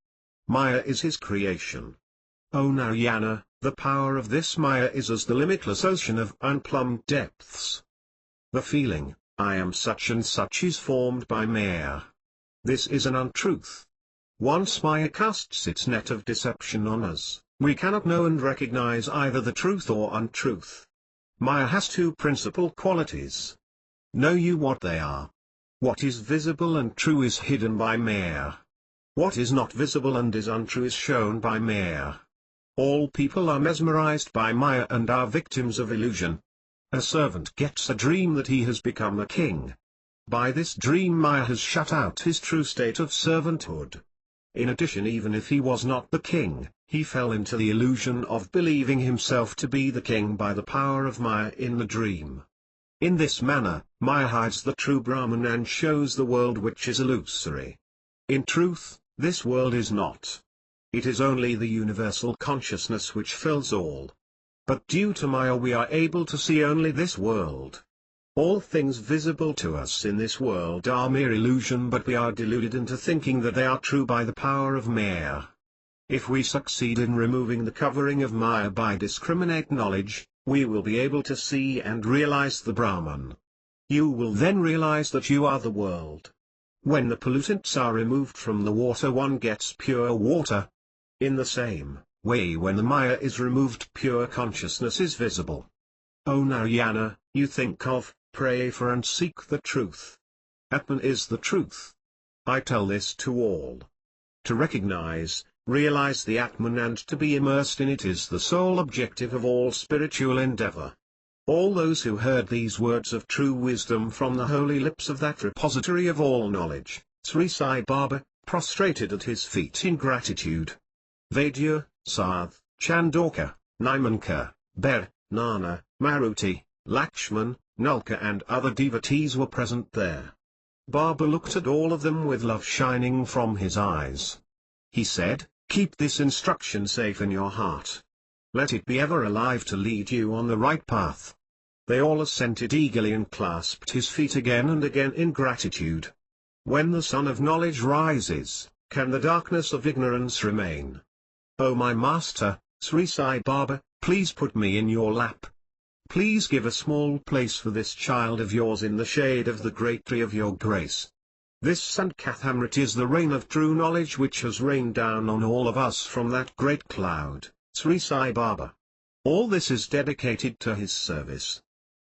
Maya is his creation. O Narayana, the power of this Maya is as the limitless ocean of unplumbed depths. The feeling, I am such and such, is formed by Maya. This is an untruth. Once Maya casts its net of deception on us, we cannot know and recognize either the truth or untruth. Maya has two principal qualities. Know you what they are. What is visible and true is hidden by Maya. What is not visible and is untrue is shown by Maya. All people are mesmerized by Maya and are victims of illusion. A servant gets a dream that he has become a king. By this dream Maya has shut out his true state of servanthood. In addition, even if he was not the king, he fell into the illusion of believing himself to be the king by the power of Maya in the dream. In this manner, Maya hides the true Brahman and shows the world which is illusory. In truth, this world is not. It is only the universal consciousness which fills all. But due to Maya we are able to see only this world. All things visible to us in this world are mere illusion, but we are deluded into thinking that they are true by the power of Maya. If we succeed in removing the covering of Maya by discriminate knowledge, we will be able to see and realize the Brahman. You will then realize that you are the world. When the pollutants are removed from the water, one gets pure water. In the same way, when the Maya is removed, pure consciousness is visible. O Narayana, you think of, pray for and seek the truth. Atman is the truth. I tell this to all. To recognize, realize the Atman and to be immersed in it is the sole objective of all spiritual endeavor. All those who heard these words of true wisdom from the holy lips of that repository of all knowledge, Sri Sai Baba, prostrated at his feet in gratitude. Vaidya, Sarth, Chandauka, Naimanka, Ber, Nana, Maruti, Lakshman, Nulka and other devotees were present there. Baba looked at all of them with love shining from his eyes. He said, "Keep this instruction safe in your heart. Let it be ever alive to lead you on the right path." They all assented eagerly and clasped his feet again and again in gratitude. When the sun of knowledge rises, can the darkness of ignorance remain? O my Master, Sri Sai Baba, please put me in your lap. Please give a small place for this child of yours in the shade of the great tree of your grace. This Sankathamrit is the rain of true knowledge which has rained down on all of us from that great cloud, Sri Sai Baba. All this is dedicated to his service.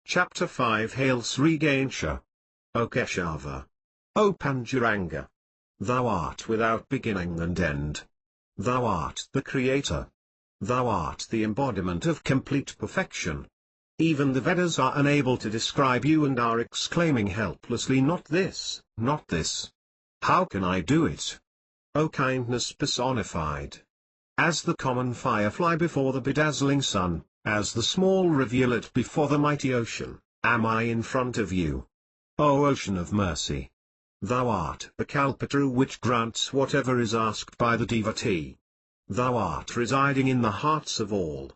Chapter 5 Hail Sri Ganesha! O Keshava! O Panduranga! Thou art without beginning and end. Thou art the Creator. Thou art the embodiment of complete perfection. Even the Vedas are unable to describe you and are exclaiming helplessly, "Not this, not this. How can I do it?" O kindness personified. As the common firefly before the bedazzling sun, as the small rivulet before the mighty ocean, am I in front of you. O ocean of mercy! Thou art the Kalpataru which grants whatever is asked by the devotee. Thou art residing in the hearts of all.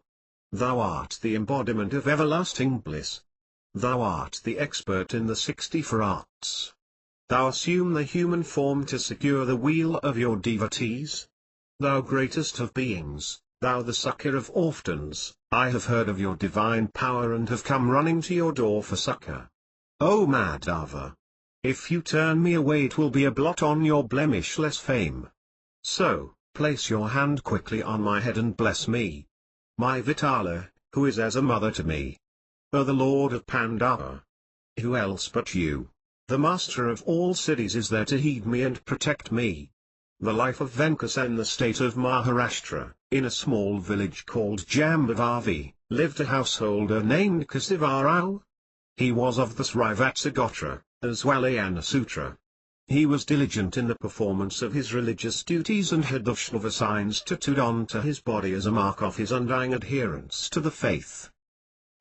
Thou art the embodiment of everlasting bliss. Thou art the expert in the 64 arts. Thou assume the human form to secure the weal of your devotees. Thou greatest of beings, thou the succor of orphans, I have heard of your divine power and have come running to your door for succor. O Madhava! If you turn me away it will be a blot on your blemishless fame. So, place your hand quickly on my head and bless me. My Vitala, who is as a mother to me. O the Lord of Pandava! Who else but you, the master of all cities, is there to heed me and protect me? The life of Venkasa in the state of Maharashtra, in a small village called Jambavavi, lived a householder named Kasivarao. He was of the Srivatsa Gotra, as well as Sutra. He was diligent in the performance of his religious duties and had Vaishnava signs tattooed onto his body as a mark of his undying adherence to the faith.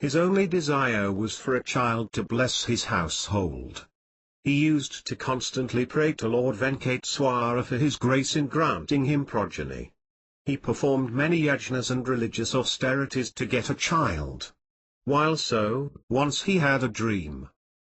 His only desire was for a child to bless his household. He used to constantly pray to Lord Venkateswara for his grace in granting him progeny. He performed many yajnas and religious austerities to get a child. While so, once he had a dream.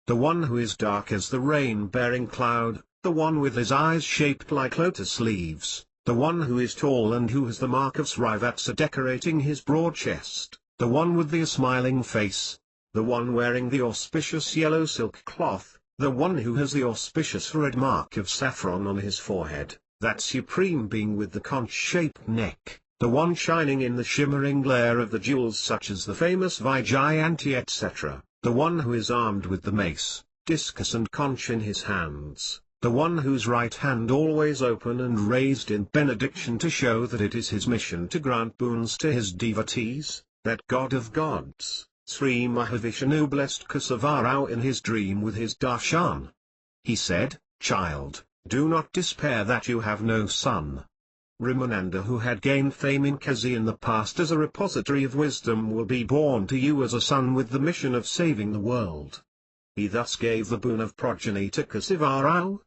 The one who is dark as the rain-bearing cloud, the one with his eyes shaped like lotus leaves, the one who is tall and who has the mark of Srivatsa decorating his broad chest, the one with the smiling face, the one wearing the auspicious yellow silk cloth, the one who has the auspicious red mark of saffron on his forehead, that supreme being with the conch-shaped neck, the one shining in the shimmering glare of the jewels such as the famous Vijayanthy etc., the one who is armed with the mace, discus and conch in his hands, the one whose right hand always open and raised in benediction to show that it is his mission to grant boons to his devotees, that God of gods, Sri Mahavishnu blessed Kasavarao in his dream with his darshan. He said, "Child, do not despair that you have no son. Ramananda, who had gained fame in Kazi in the past as a repository of wisdom, will be born to you as a son with the mission of saving the world." He thus gave the boon of progeny to Kasivarao.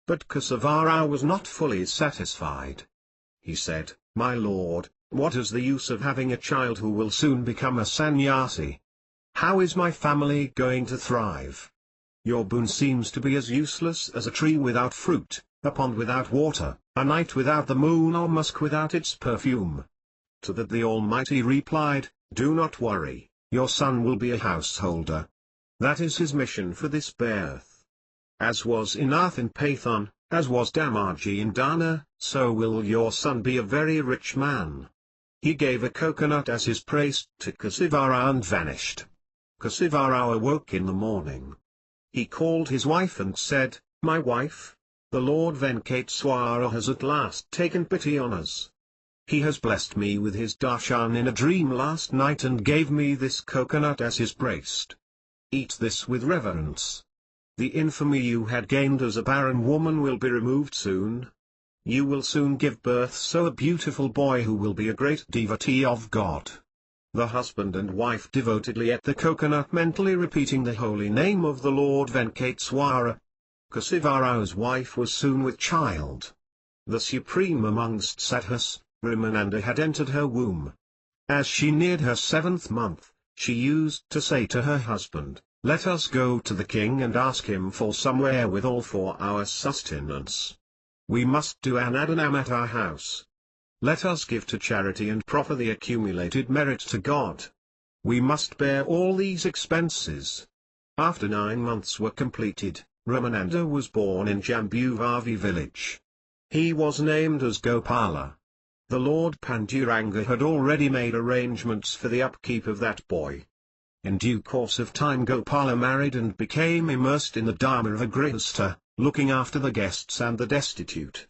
But Kasivarao was not fully satisfied. He said, "My lord, what is the use of having a child who will soon become a sannyasi? How is my family going to thrive? Your boon seems to be as useless as a tree without fruit, a pond without water, a night without the moon, or musk without its perfume." To that the Almighty replied, "Do not worry, your son will be a householder. That is his mission for this birth. As was Inath in Pathan, as was Damaji in Dana, so will your son be a very rich man." He gave a coconut as his praise to Kasivarao and vanished. Kasivarao awoke in the morning. He called his wife and said, "My wife, the Lord Venkateswara has at last taken pity on us. He has blessed me with his darshan in a dream last night and gave me this coconut as his praise. Eat this with reverence. The infamy you had gained as a barren woman will be removed soon. You will soon give birth to a beautiful boy who will be a great devotee of God." The husband and wife devotedly ate the coconut, mentally repeating the holy name of the Lord Venkateswara. Kasivarao's wife was soon with child. The supreme amongst sadhus, Ramananda, had entered her womb. As she neared her 7th month, she used to say to her husband, "Let us go to the king and ask him for some wherewithal for our sustenance. We must do anadhanam at our house. Let us give to charity and proffer the accumulated merit to God. We must bear all these expenses." After 9 months were completed, Ramananda was born in Jambuvavi village. He was named as Gopala. The Lord Panduranga had already made arrangements for the upkeep of that boy. In due course of time Gopala married and became immersed in the dharma of a grihastha, looking after the guests and the destitute.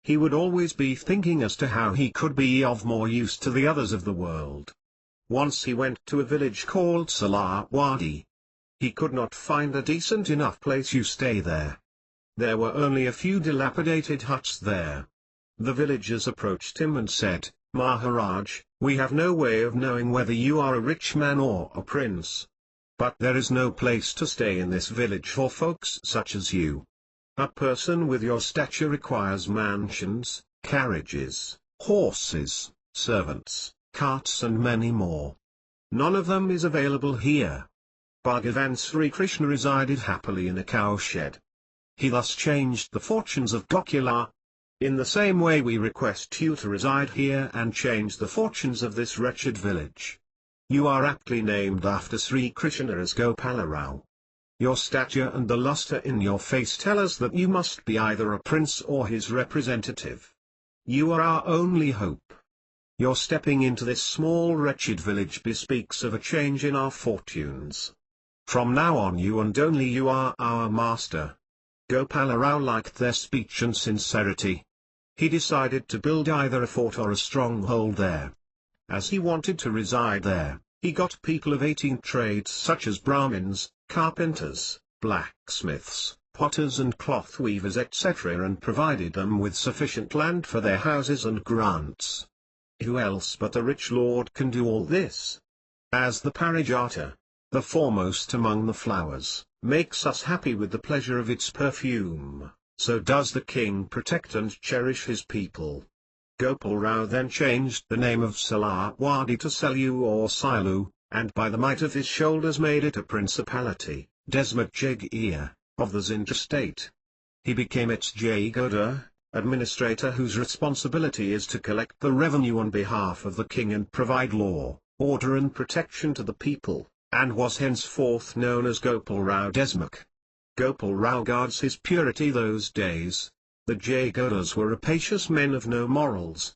He would always be thinking as to how he could be of more use to the others of the world. Once he went to a village called Salawadi. He could not find a decent enough place to stay there. There were only a few dilapidated huts there. The villagers approached him and said, "Maharaj, we have no way of knowing whether you are a rich man or a prince. But there is no place to stay in this village for folks such as you. A person with your stature requires mansions, carriages, horses, servants, carts and many more. None of them is available here." Bhagavan Sri Krishna resided happily in a cowshed. He thus changed the fortunes of Gokula. In the same way we request you to reside here and change the fortunes of this wretched village. You are aptly named after Sri Krishna as Gopalarao. Your stature and the luster in your face tell us that you must be either a prince or his representative. You are our only hope. Your stepping into this small wretched village bespeaks of a change in our fortunes. From now on you and only you are our master." Gopalarao liked their speech and sincerity. He decided to build either a fort or a stronghold there. As he wanted to reside there, he got people of 18 trades such as Brahmins, carpenters, blacksmiths, potters and cloth weavers etc. and provided them with sufficient land for their houses and grants. Who else but the rich lord can do all this? As the Parijata, the foremost among the flowers, makes us happy with the pleasure of its perfume, so does the king protect and cherish his people. Gopal Rao then changed the name of Salawadi to Selu or Silu, and by the might of his shoulders made it a principality, Desmat Jagia, of the Zinja state. He became its Jaigoda, administrator whose responsibility is to collect the revenue on behalf of the king and provide law, order and protection to the people, and was henceforth known as Gopal Rao Desmukh. Gopal Rao guards his purity those days. The Jaigodas were rapacious men of no morals.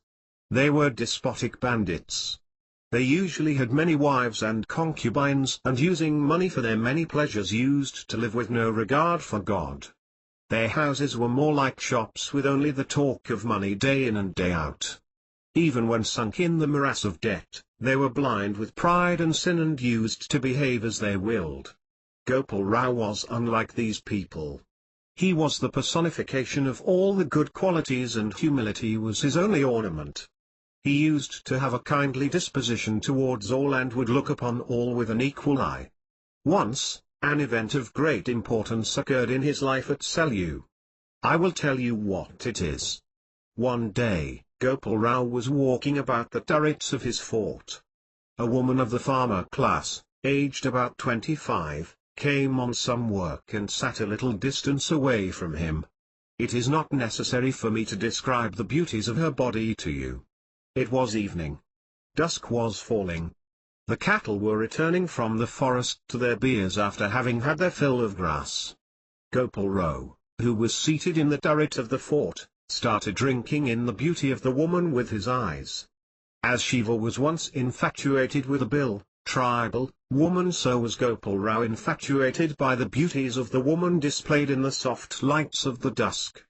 They were despotic bandits. They usually had many wives and concubines and using money for their many pleasures used to live with no regard for God. Their houses were more like shops with only the talk of money day in and day out. Even when sunk in the morass of debt, they were blind with pride and sin and used to behave as they willed. Gopal Rao was unlike these people. He was the personification of all the good qualities, and humility was his only ornament. He used to have a kindly disposition towards all and would look upon all with an equal eye. Once, an event of great importance occurred in his life at Selu. I will tell you what it is. One day, Gopal Rao was walking about the turrets of his fort. A woman of the farmer class, aged about 25, came on some work and sat a little distance away from him. It is not necessary for me to describe the beauties of her body to you. It was evening. Dusk was falling. The cattle were returning from the forest to their byres after having had their fill of grass. Gopal Rao, who was seated in the turret of the fort, started drinking in the beauty of the woman with his eyes. As Shiva was once infatuated with a tribal woman, so was Gopal Rao infatuated by the beauties of the woman displayed in the soft lights of the dusk.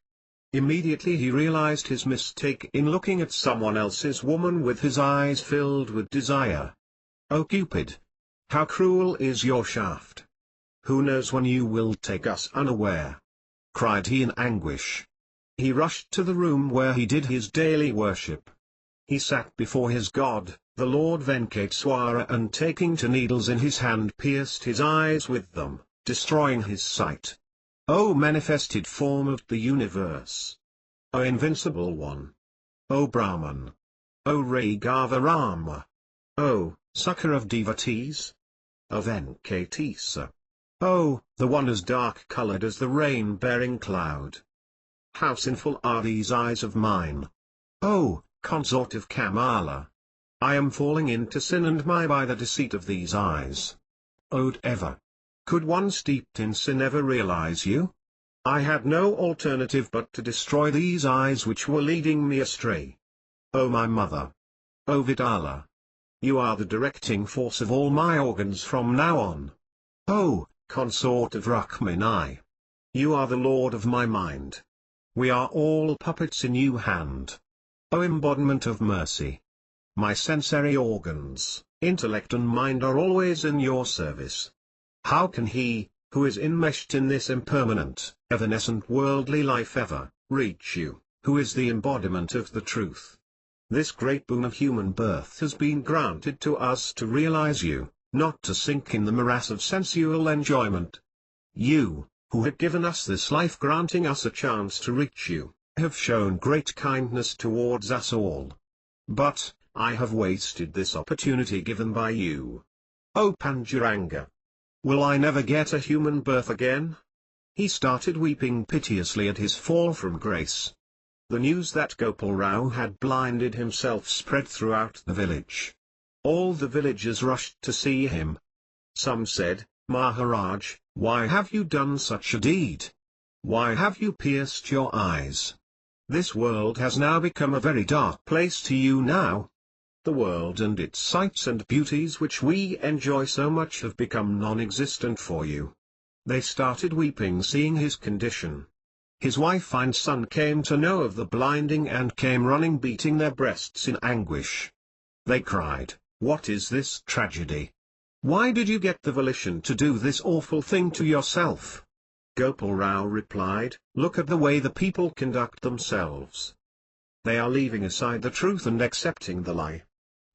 Immediately he realized his mistake in looking at someone else's woman with his eyes filled with desire. "O Cupid! How cruel is your shaft! Who knows when you will take us unaware?" cried he in anguish. He rushed to the room where he did his daily worship. He sat before his god, the Lord Venkateswara, and taking two needles in his hand pierced his eyes with them, destroying his sight. O manifested form of the universe! O invincible one! O Brahman! O Raghava Rama! O succor of devotees! O Venkatesa! O, the one as dark-colored as the rain-bearing cloud! How sinful are these eyes of mine! O, consort of Kamala! I am falling into sin and by the deceit of these eyes. O ever! Could one steeped in sin ever realize you? I had no alternative but to destroy these eyes which were leading me astray. O my mother! O Vidala! You are the directing force of all my organs from now on. O, consort of Rukmini! You are the lord of my mind. We are all puppets in your hand. O embodiment of mercy! My sensory organs, intellect and mind are always in your service. How can he, who is enmeshed in this impermanent, evanescent worldly life ever, reach you, who is the embodiment of the truth? This great boon of human birth has been granted to us to realize you, not to sink in the morass of sensual enjoyment. You, who have given us this life, granting us a chance to reach you, have shown great kindness towards us all. But, I have wasted this opportunity given by you. O Panduranga! Will I never get a human birth again? He started weeping piteously at his fall from grace. The news that Gopal Rao had blinded himself spread throughout the village. All the villagers rushed to see him. Some said, "Maharaj, why have you done such a deed? Why have you pierced your eyes? This world has now become a very dark place to you now. The world and its sights and beauties which we enjoy so much have become non-existent for you." They started weeping seeing his condition. His wife and son came to know of the blinding and came running beating their breasts in anguish. They cried, "What is this tragedy? Why did you get the volition to do this awful thing to yourself?" Gopal Rao replied, "Look at the way the people conduct themselves. They are leaving aside the truth and accepting the lie.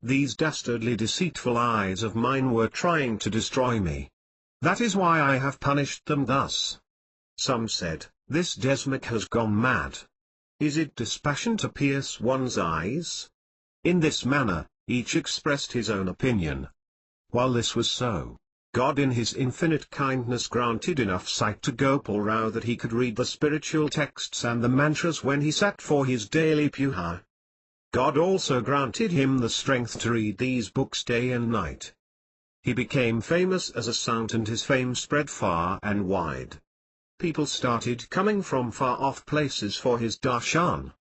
These dastardly deceitful eyes of mine were trying to destroy me. That is why I have punished them thus." Some said, "This Desmuk has gone mad. Is it dispassion to pierce one's eyes?" In this manner, each expressed his own opinion. While this was so, God in his infinite kindness granted enough sight to Gopal Rao that he could read the spiritual texts and the mantras when he sat for his daily puja. God also granted him the strength to read these books day and night. He became famous as a sant and his fame spread far and wide. People started coming from far-off places for his darshan.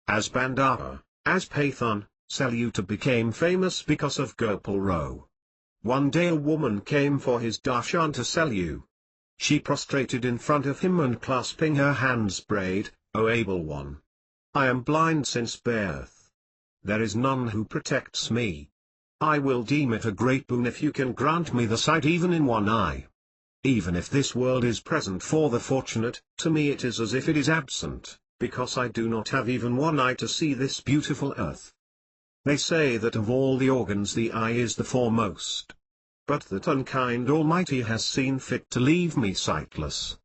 As Bandara, as Pathan, Saluta became famous because of Gopal Rao. One day a woman came for his darshan to Selu. She prostrated in front of him and clasping her hands prayed, "O able one! I am blind since birth. There is none who protects me. I will deem it a great boon if you can grant me the sight even in one eye." Even if this world is present for the fortunate, to me it is as if it is absent, because I do not have even one eye to see this beautiful earth. They say that of all the organs the eye is the foremost. But that unkind Almighty has seen fit to leave me sightless.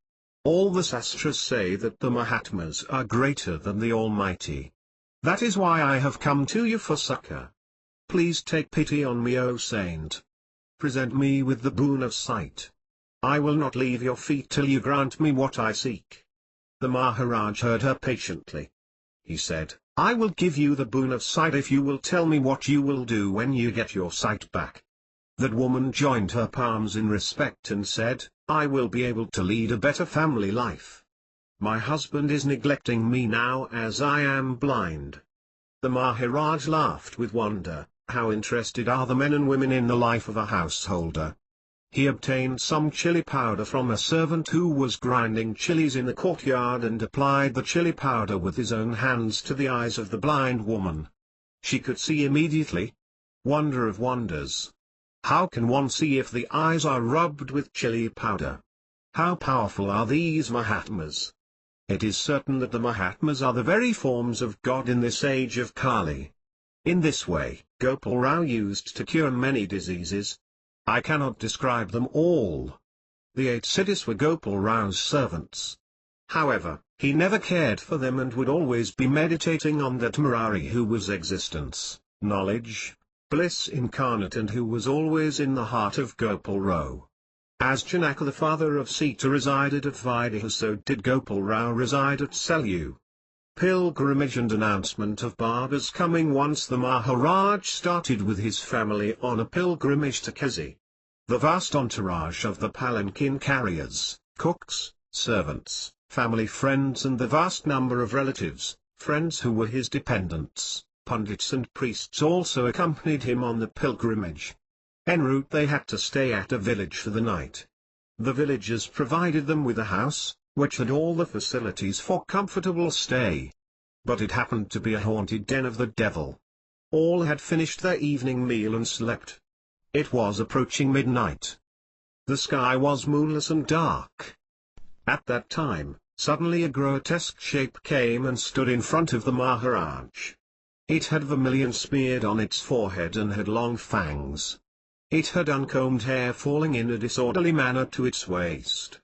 All the sastras say that the Mahatmas are greater than the Almighty. That is why I have come to you for succor. Please take pity on me, O saint. Present me with the boon of sight. I will not leave your feet till you grant me what I seek. The Maharaj heard her patiently. He said, I will give you the boon of sight if you will tell me what you will do when you get your sight back. That woman joined her palms in respect and said, I will be able to lead a better family life. My husband is neglecting me now as I am blind. The Maharaj laughed with wonder. How interested are the men and women in the life of a householder. He obtained some chili powder from a servant who was grinding chilies in the courtyard and applied the chili powder with his own hands to the eyes of the blind woman. She could see immediately. Wonder of wonders. How can one see if the eyes are rubbed with chili powder? How powerful are these Mahatmas? It is certain that the Mahatmas are the very forms of God in this age of Kali. In this way, Gopal Rao used to cure many diseases. I cannot describe them all. The 8 cities were Gopal Rao's servants. However, he never cared for them and would always be meditating on that Murari who was existence, knowledge, bliss incarnate and who was always in the heart of Gopal Rao. As Janaka the father of Sita resided at Vidya, so did Gopal Rao reside at Selu. Pilgrimage and announcement of Baba's coming. Once the Maharaj started with his family on a pilgrimage to Kazi. The vast entourage of the palanquin carriers, cooks, servants, family friends and the vast number of relatives, friends who were his dependents, pundits and priests also accompanied him on the pilgrimage. En route they had to stay at a village for the night. The villagers provided them with a house, which had all the facilities for comfortable stay. But it happened to be a haunted den of the devil. All had finished their evening meal and slept. It was approaching midnight. The sky was moonless and dark. At that time, suddenly a grotesque shape came and stood in front of the Maharaj. It had vermilion smeared on its forehead and had long fangs. It had uncombed hair falling in a disorderly manner to its waist.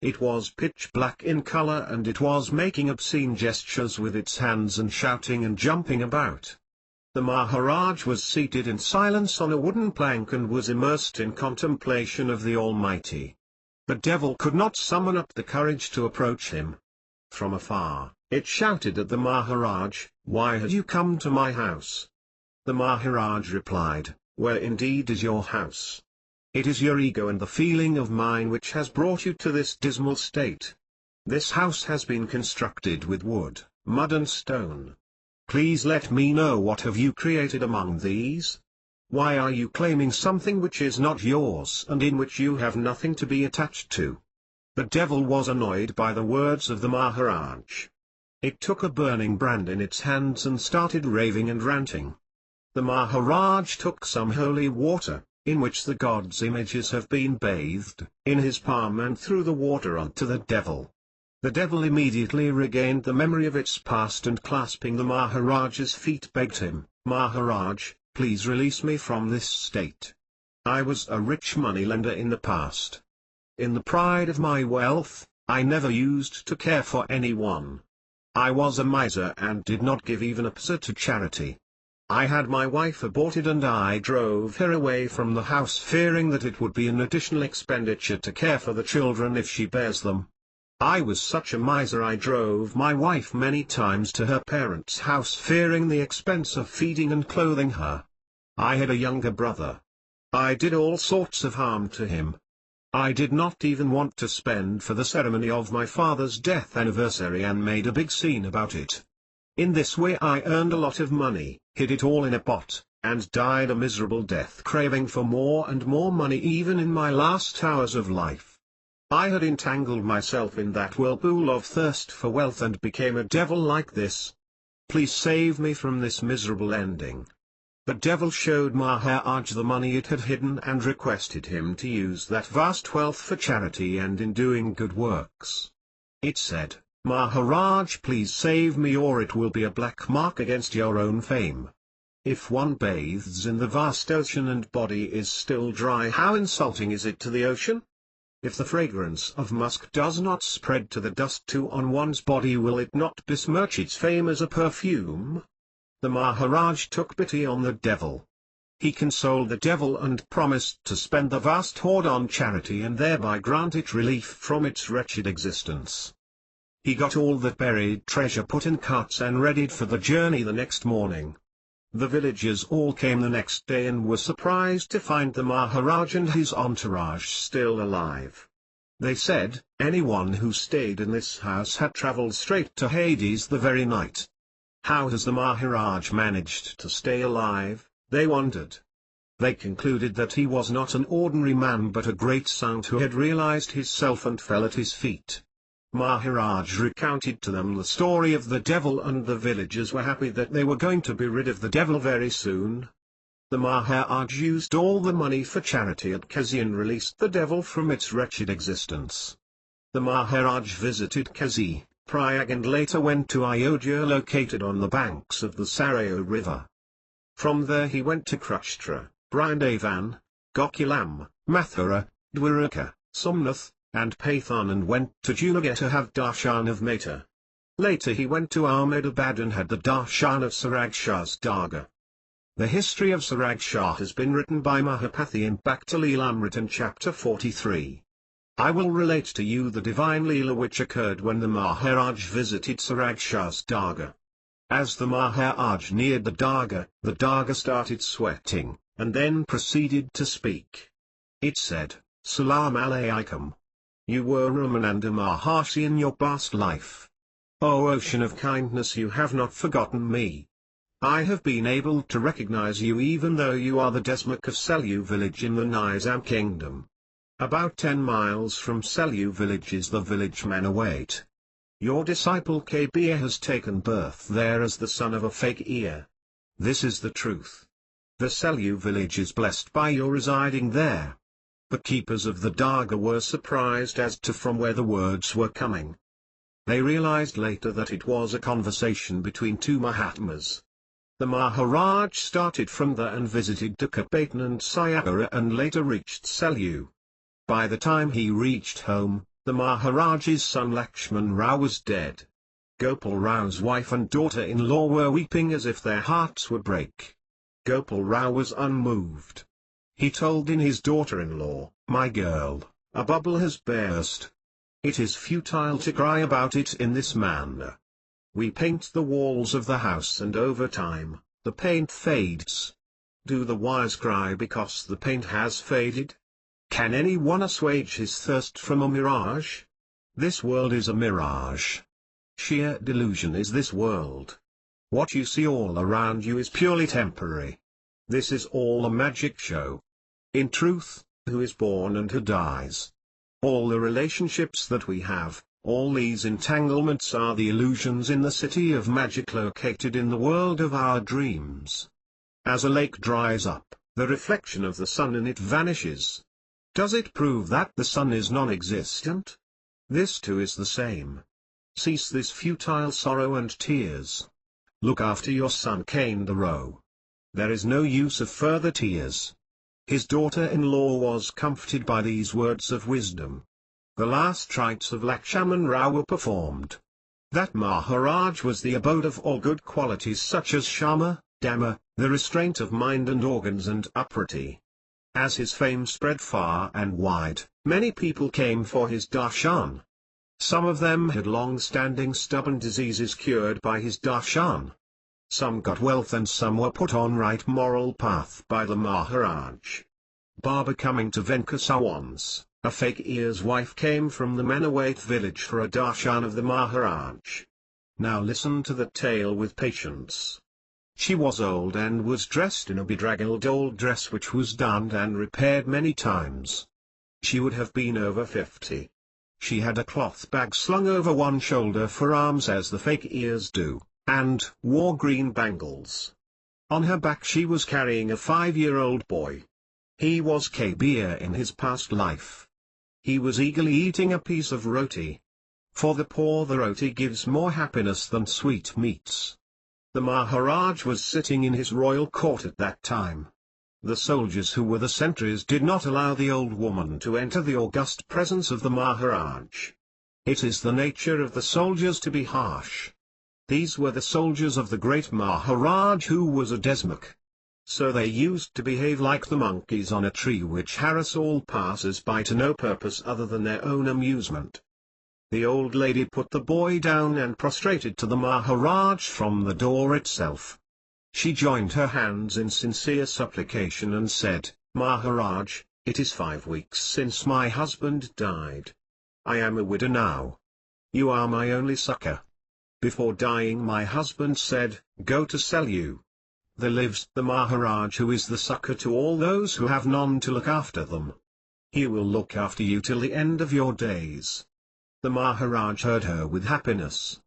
It was pitch black in color and it was making obscene gestures with its hands and shouting and jumping about. The Maharaj was seated in silence on a wooden plank and was immersed in contemplation of the Almighty. The devil could not summon up the courage to approach him. From afar, it shouted at the Maharaj, "Why have you come to my house?" The Maharaj replied, "Where indeed is your house? It is your ego and the feeling of mine which has brought you to this dismal state. This house has been constructed with wood, mud and stone. Please let me know what have you created among these? Why are you claiming something which is not yours and in which you have nothing to be attached to?" The devil was annoyed by the words of the Maharaj. It took a burning brand in its hands and started raving and ranting. The Maharaj took some holy water, in which the gods' images have been bathed, in his palm and threw the water onto the devil. The devil immediately regained the memory of its past and clasping the Maharaj's feet begged him, "Maharaj, please release me from this state. I was a rich moneylender in the past. In the pride of my wealth, I never used to care for anyone. I was a miser and did not give even a paisa to charity. I had my wife aborted and I drove her away from the house fearing that it would be an additional expenditure to care for the children if she bears them. I was such a miser I drove my wife many times to her parents' house fearing the expense of feeding and clothing her. I had a younger brother. I did all sorts of harm to him. I did not even want to spend for the ceremony of my father's death anniversary and made a big scene about it. In this way I earned a lot of money, hid it all in a pot, and died a miserable death craving for more and more money even in my last hours of life. I had entangled myself in that whirlpool of thirst for wealth and became a devil like this. Please save me from this miserable ending." The devil showed Maharaj the money it had hidden and requested him to use that vast wealth for charity and in doing good works. It said, "Maharaj, please save me, or it will be a black mark against your own fame. If one bathes in the vast ocean and body is still dry, how insulting is it to the ocean? If the fragrance of musk does not spread to the dust too on one's body, will it not besmirch its fame as a perfume?" The Maharaj took pity on the devil. He consoled the devil and promised to spend the vast hoard on charity and thereby grant it relief from its wretched existence. He got all that buried treasure put in carts and readied for the journey the next morning. The villagers all came the next day and were surprised to find the Maharaj and his entourage still alive. They said, "Anyone who stayed in this house had travelled straight to Hades the very night. How has the Maharaj managed to stay alive?" they wondered. They concluded that he was not an ordinary man but a great saint who had realized his self and fell at his feet. Maharaj recounted to them the story of the devil, and the villagers were happy that they were going to be rid of the devil very soon. The Maharaj used all the money for charity at Kazi and released the devil from its wretched existence. The Maharaj visited Kazi, Prayag, and later went to Ayodhya, located on the banks of the Sarayu river. From there he went to Kurukshetra, Vrindavan, Gokulam, Mathura, Dwaraka, Somnath, and Pathan, and went to Junagadh to have darshan of Mata. Later he went to Ahmedabad and had the darshan of Sarag Shah's Dargah. The history of Sarag Shah has been written by Mahapathi in Bhakti Leelamritan chapter 43. I will relate to you the divine Leela which occurred when the Maharaj visited Sarag Shah's Dargah. As the Maharaj neared the Dargah started sweating, and then proceeded to speak. It said, "Salam alaikum. You were Ramananda Maharshi in your past life. O ocean of kindness, you have not forgotten me. I have been able to recognize you even though you are the Desmukh of Selu village in the Nizam kingdom. About 10 miles from Selu village is the village Manawait. Your disciple Kabir has taken birth there as the son of a fakir. This is the truth. The Selu village is blessed by your residing there." The keepers of the Dargah were surprised as to from where the words were coming. They realized later that it was a conversation between two Mahatmas. The Maharaj started from there and visited Dukkapatan and Sayapura and later reached Selu. By the time he reached home, the Maharaj's son Lakshman Rao was dead. Gopal Rao's wife and daughter-in-law were weeping as if their hearts would break. Gopal Rao was unmoved. He told in his daughter-in-law, "My girl, a bubble has burst. It is futile to cry about it in this manner. We paint the walls of the house and over time, the paint fades. Do the wise cry because the paint has faded? Can anyone assuage his thirst from a mirage? This world is a mirage. Sheer delusion is this world. What you see all around you is purely temporary. This is all a magic show. In truth, who is born and who dies? All the relationships that we have, all these entanglements are the illusions in the city of magic located in the world of our dreams. As a lake dries up, the reflection of the sun in it vanishes. Does it prove that the sun is non-existent? This too is the same. Cease this futile sorrow and tears. Look after your son Kandaro. There is no use of further tears." His daughter-in-law was comforted by these words of wisdom. The last rites of Lakshman Rao were performed. That Maharaj was the abode of all good qualities such as Shama, Dhamma, the restraint of mind and organs, and upriti. As his fame spread far and wide, many people came for his darshan. Some of them had long-standing stubborn diseases cured by his darshan. Some got wealth and some were put on right moral path by the Maharaj. Baba coming to Venkasa once, a fakir's wife came from the Manawait village for a darshan of the Maharaj. Now listen to the tale with patience. She was old and was dressed in a bedraggled old dress which was darned and repaired many times. She would have been over 50. She had a cloth bag slung over one shoulder for arms as the fakirs do, and wore green bangles. On her back she was carrying a 5-year-old boy. He was Kabir in his past life. He was eagerly eating a piece of roti. For the poor the roti gives more happiness than sweet meats. The Maharaj was sitting in his royal court at that time. The soldiers who were the sentries did not allow the old woman to enter the august presence of the Maharaj. It is the nature of the soldiers to be harsh. These were the soldiers of the great Maharaj who was a Desmukh. So they used to behave like the monkeys on a tree which harass all passers-by to no purpose other than their own amusement. The old lady put the boy down and prostrated to the Maharaj from the door itself. She joined her hands in sincere supplication and said, "Maharaj, it is 5 weeks since my husband died. I am a widow now. You are my only succor. Before dying my husband said, 'Go to sell you.' There lives the Maharaj who is the succor to all those who have none to look after them. He will look after you till the end of your days." The Maharaj heard her with happiness.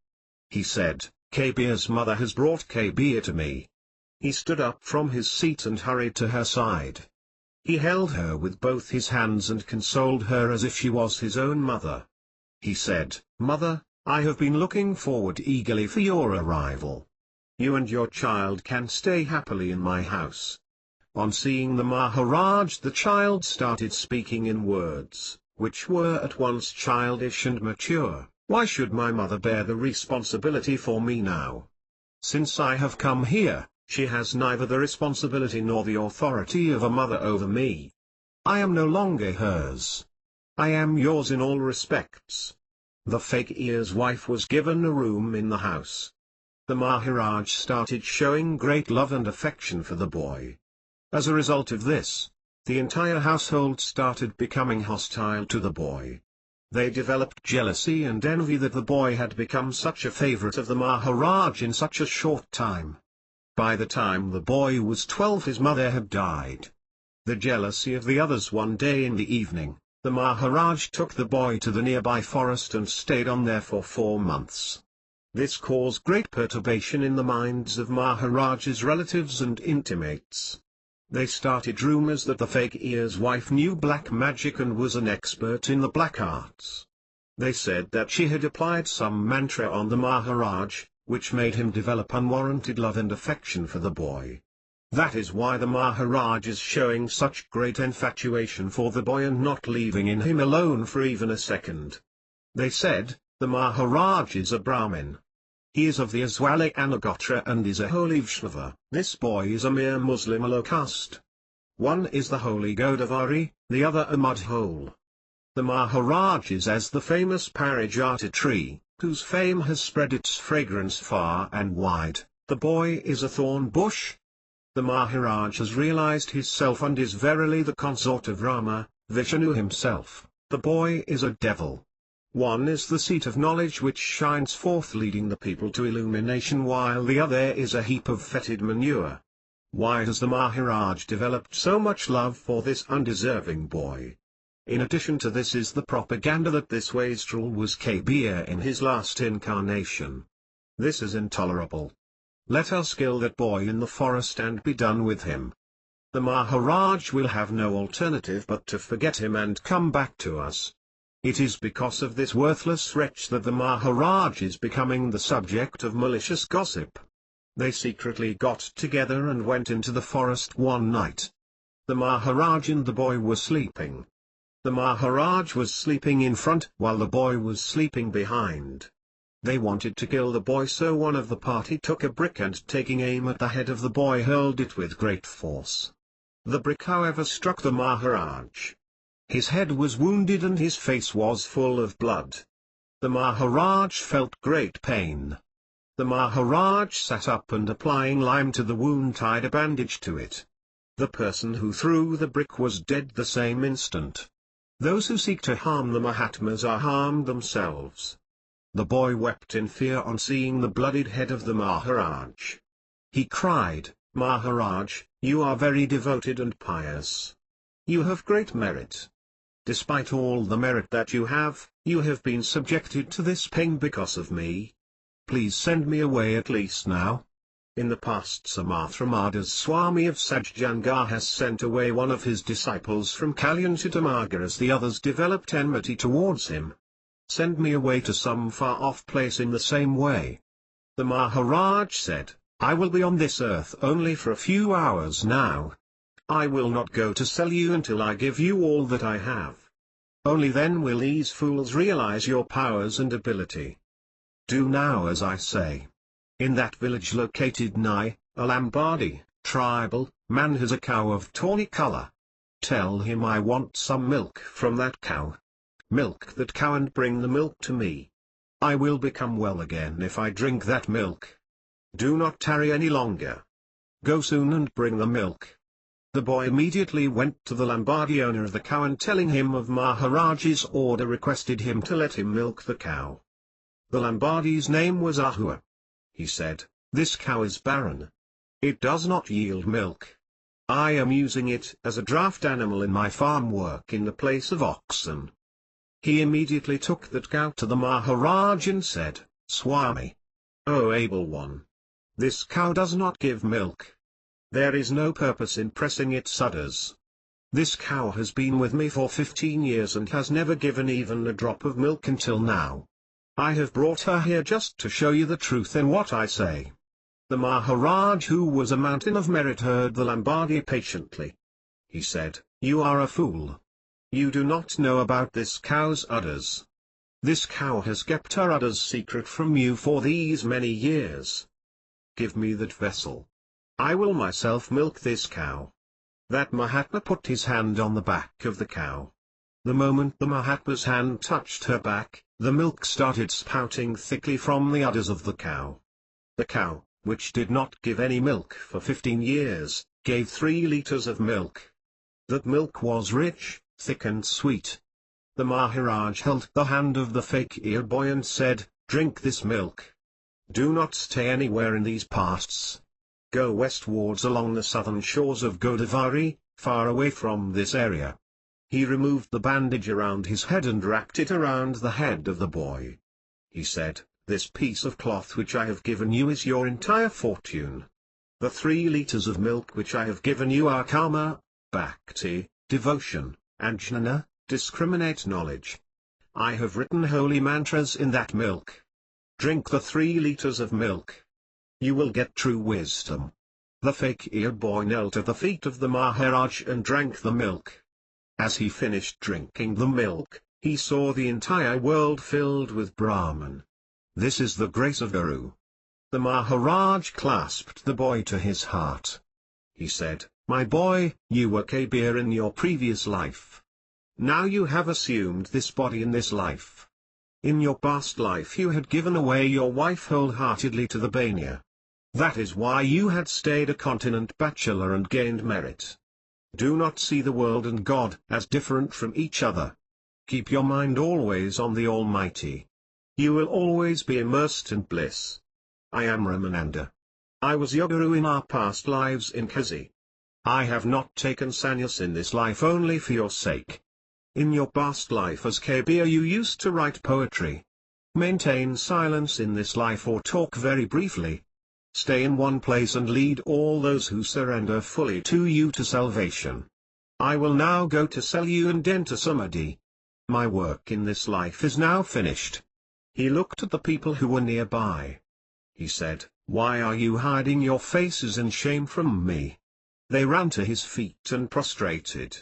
He said, "Kabir's mother has brought Kabir to me." He stood up from his seat and hurried to her side. He held her with both his hands and consoled her as if she was his own mother. He said, "Mother, I have been looking forward eagerly for your arrival. You and your child can stay happily in my house." On seeing the Maharaj, the child started speaking in words, which were at once childish and mature. "Why should my mother bear the responsibility for me now? Since I have come here, she has neither the responsibility nor the authority of a mother over me. I am no longer hers. I am yours in all respects." The fakir's wife was given a room in the house. The Maharaj started showing great love and affection for the boy. As a result of this, the entire household started becoming hostile to the boy. They developed jealousy and envy that the boy had become such a favorite of the Maharaj in such a short time. By the time the boy was 12 his mother had died. The jealousy of the others. One day in the evening, the Maharaj took the boy to the nearby forest and stayed on there for 4 months. This caused great perturbation in the minds of Maharaj's relatives and intimates. They started rumors that the fakir's wife knew black magic and was an expert in the black arts. They said that she had applied some mantra on the Maharaj, which made him develop unwarranted love and affection for the boy. That is why the Maharaj is showing such great infatuation for the boy and not leaving him alone for even a second. They said, the Maharaj is a Brahmin. He is of the Aswali Anagotra and is a holy Vaishnava. This boy is a mere Muslim low caste. One is the holy Godavari, the other a mudhole. The Maharaj is as the famous Parijata tree, whose fame has spread its fragrance far and wide. The boy is a thorn bush. The Maharaj has realized his self and is verily the consort of Rama, Vishnu himself. The boy is a devil. One is the seat of knowledge which shines forth leading the people to illumination while the other is a heap of fetid manure. Why has the Maharaj developed so much love for this undeserving boy? In addition to this is the propaganda that this wastrel was Kabir in his last incarnation. This is intolerable. Let us kill that boy in the forest and be done with him. The Maharaj will have no alternative but to forget him and come back to us. It is because of this worthless wretch that the Maharaj is becoming the subject of malicious gossip. They secretly got together and went into the forest one night. The Maharaj and the boy were sleeping. The Maharaj was sleeping in front while the boy was sleeping behind. They wanted to kill the boy, so one of the party took a brick and taking aim at the head of the boy hurled it with great force. The brick however struck the Maharaj. His head was wounded and his face was full of blood. The Maharaj felt great pain. The Maharaj sat up and applying lime to the wound tied a bandage to it. The person who threw the brick was dead the same instant. Those who seek to harm the Mahatmas are harmed themselves. The boy wept in fear on seeing the bloodied head of the Maharaj. He cried, "Maharaj, you are very devoted and pious. You have great merit. Despite all the merit that you have been subjected to this pain because of me. Please send me away at least now." In the past Samarthramada's Swami of Sajjanga has sent away one of his disciples from Kalyan to Damaga as the others developed enmity towards him. Send me away to some far-off place in the same way. The Maharaj said, I will be on this earth only for a few hours now. I will not go to sell you until I give you all that I have. Only then will these fools realize your powers and ability. Do now as I say. In that village located nigh, a Lambadi, tribal, man has a cow of tawny color. Tell him I want some milk from that cow. Milk that cow and bring the milk to me. I will become well again if I drink that milk. Do not tarry any longer. Go soon and bring the milk. The boy immediately went to the Lambadi owner of the cow and telling him of Maharaj's order requested him to let him milk the cow. The Lambadi's name was Ahua. He said, this cow is barren. It does not yield milk. I am using it as a draft animal in my farm work in the place of oxen. He immediately took that cow to the Maharaj and said, Swami, O able one, this cow does not give milk. There is no purpose in pressing its udders. This cow has been with me for 15 years and has never given even a drop of milk until now. I have brought her here just to show you the truth in what I say. The Maharaj, who was a mountain of merit, heard the Lambadi patiently. He said, You are a fool. You do not know about this cow's udders. This cow has kept her udders secret from you for these many years. Give me that vessel. I will myself milk this cow. That Mahatma put his hand on the back of the cow. The moment the Mahatma's hand touched her back, the milk started spouting thickly from the udders of the cow. The cow, which did not give any milk for 15 years, gave 3 liters of milk. That milk was rich, thick and sweet. The Maharaj held the hand of the fakir boy and said, Drink this milk. Do not stay anywhere in these parts. Go westwards along the southern shores of Godavari, far away from this area. He removed the bandage around his head and wrapped it around the head of the boy. He said, This piece of cloth which I have given you is your entire fortune. The 3 liters of milk which I have given you are karma, bhakti, devotion, and jnana, discriminate knowledge. I have written holy mantras in that milk. Drink the 3 liters of milk. You will get true wisdom. The fakir boy knelt at the feet of the Maharaj and drank the milk. As he finished drinking the milk, he saw the entire world filled with Brahman. This is the grace of Guru. The Maharaj clasped the boy to his heart. He said, My boy, you were Kabir in your previous life. Now you have assumed this body in this life. In your past life you had given away your wife wholeheartedly to the Banya. That is why you had stayed a continent bachelor and gained merit. Do not see the world and God as different from each other. Keep your mind always on the Almighty. You will always be immersed in bliss. I am Ramananda. I was your Guru in our past lives in Kazi. I have not taken sannyas in this life only for your sake. In your past life as Kabir you used to write poetry. Maintain silence in this life or talk very briefly. Stay in one place and lead all those who surrender fully to you to salvation. I will now go to sell you and enter Samadhi. My work in this life is now finished. He looked at the people who were nearby. He said, Why are you hiding your faces in shame from me? They ran to his feet and prostrated.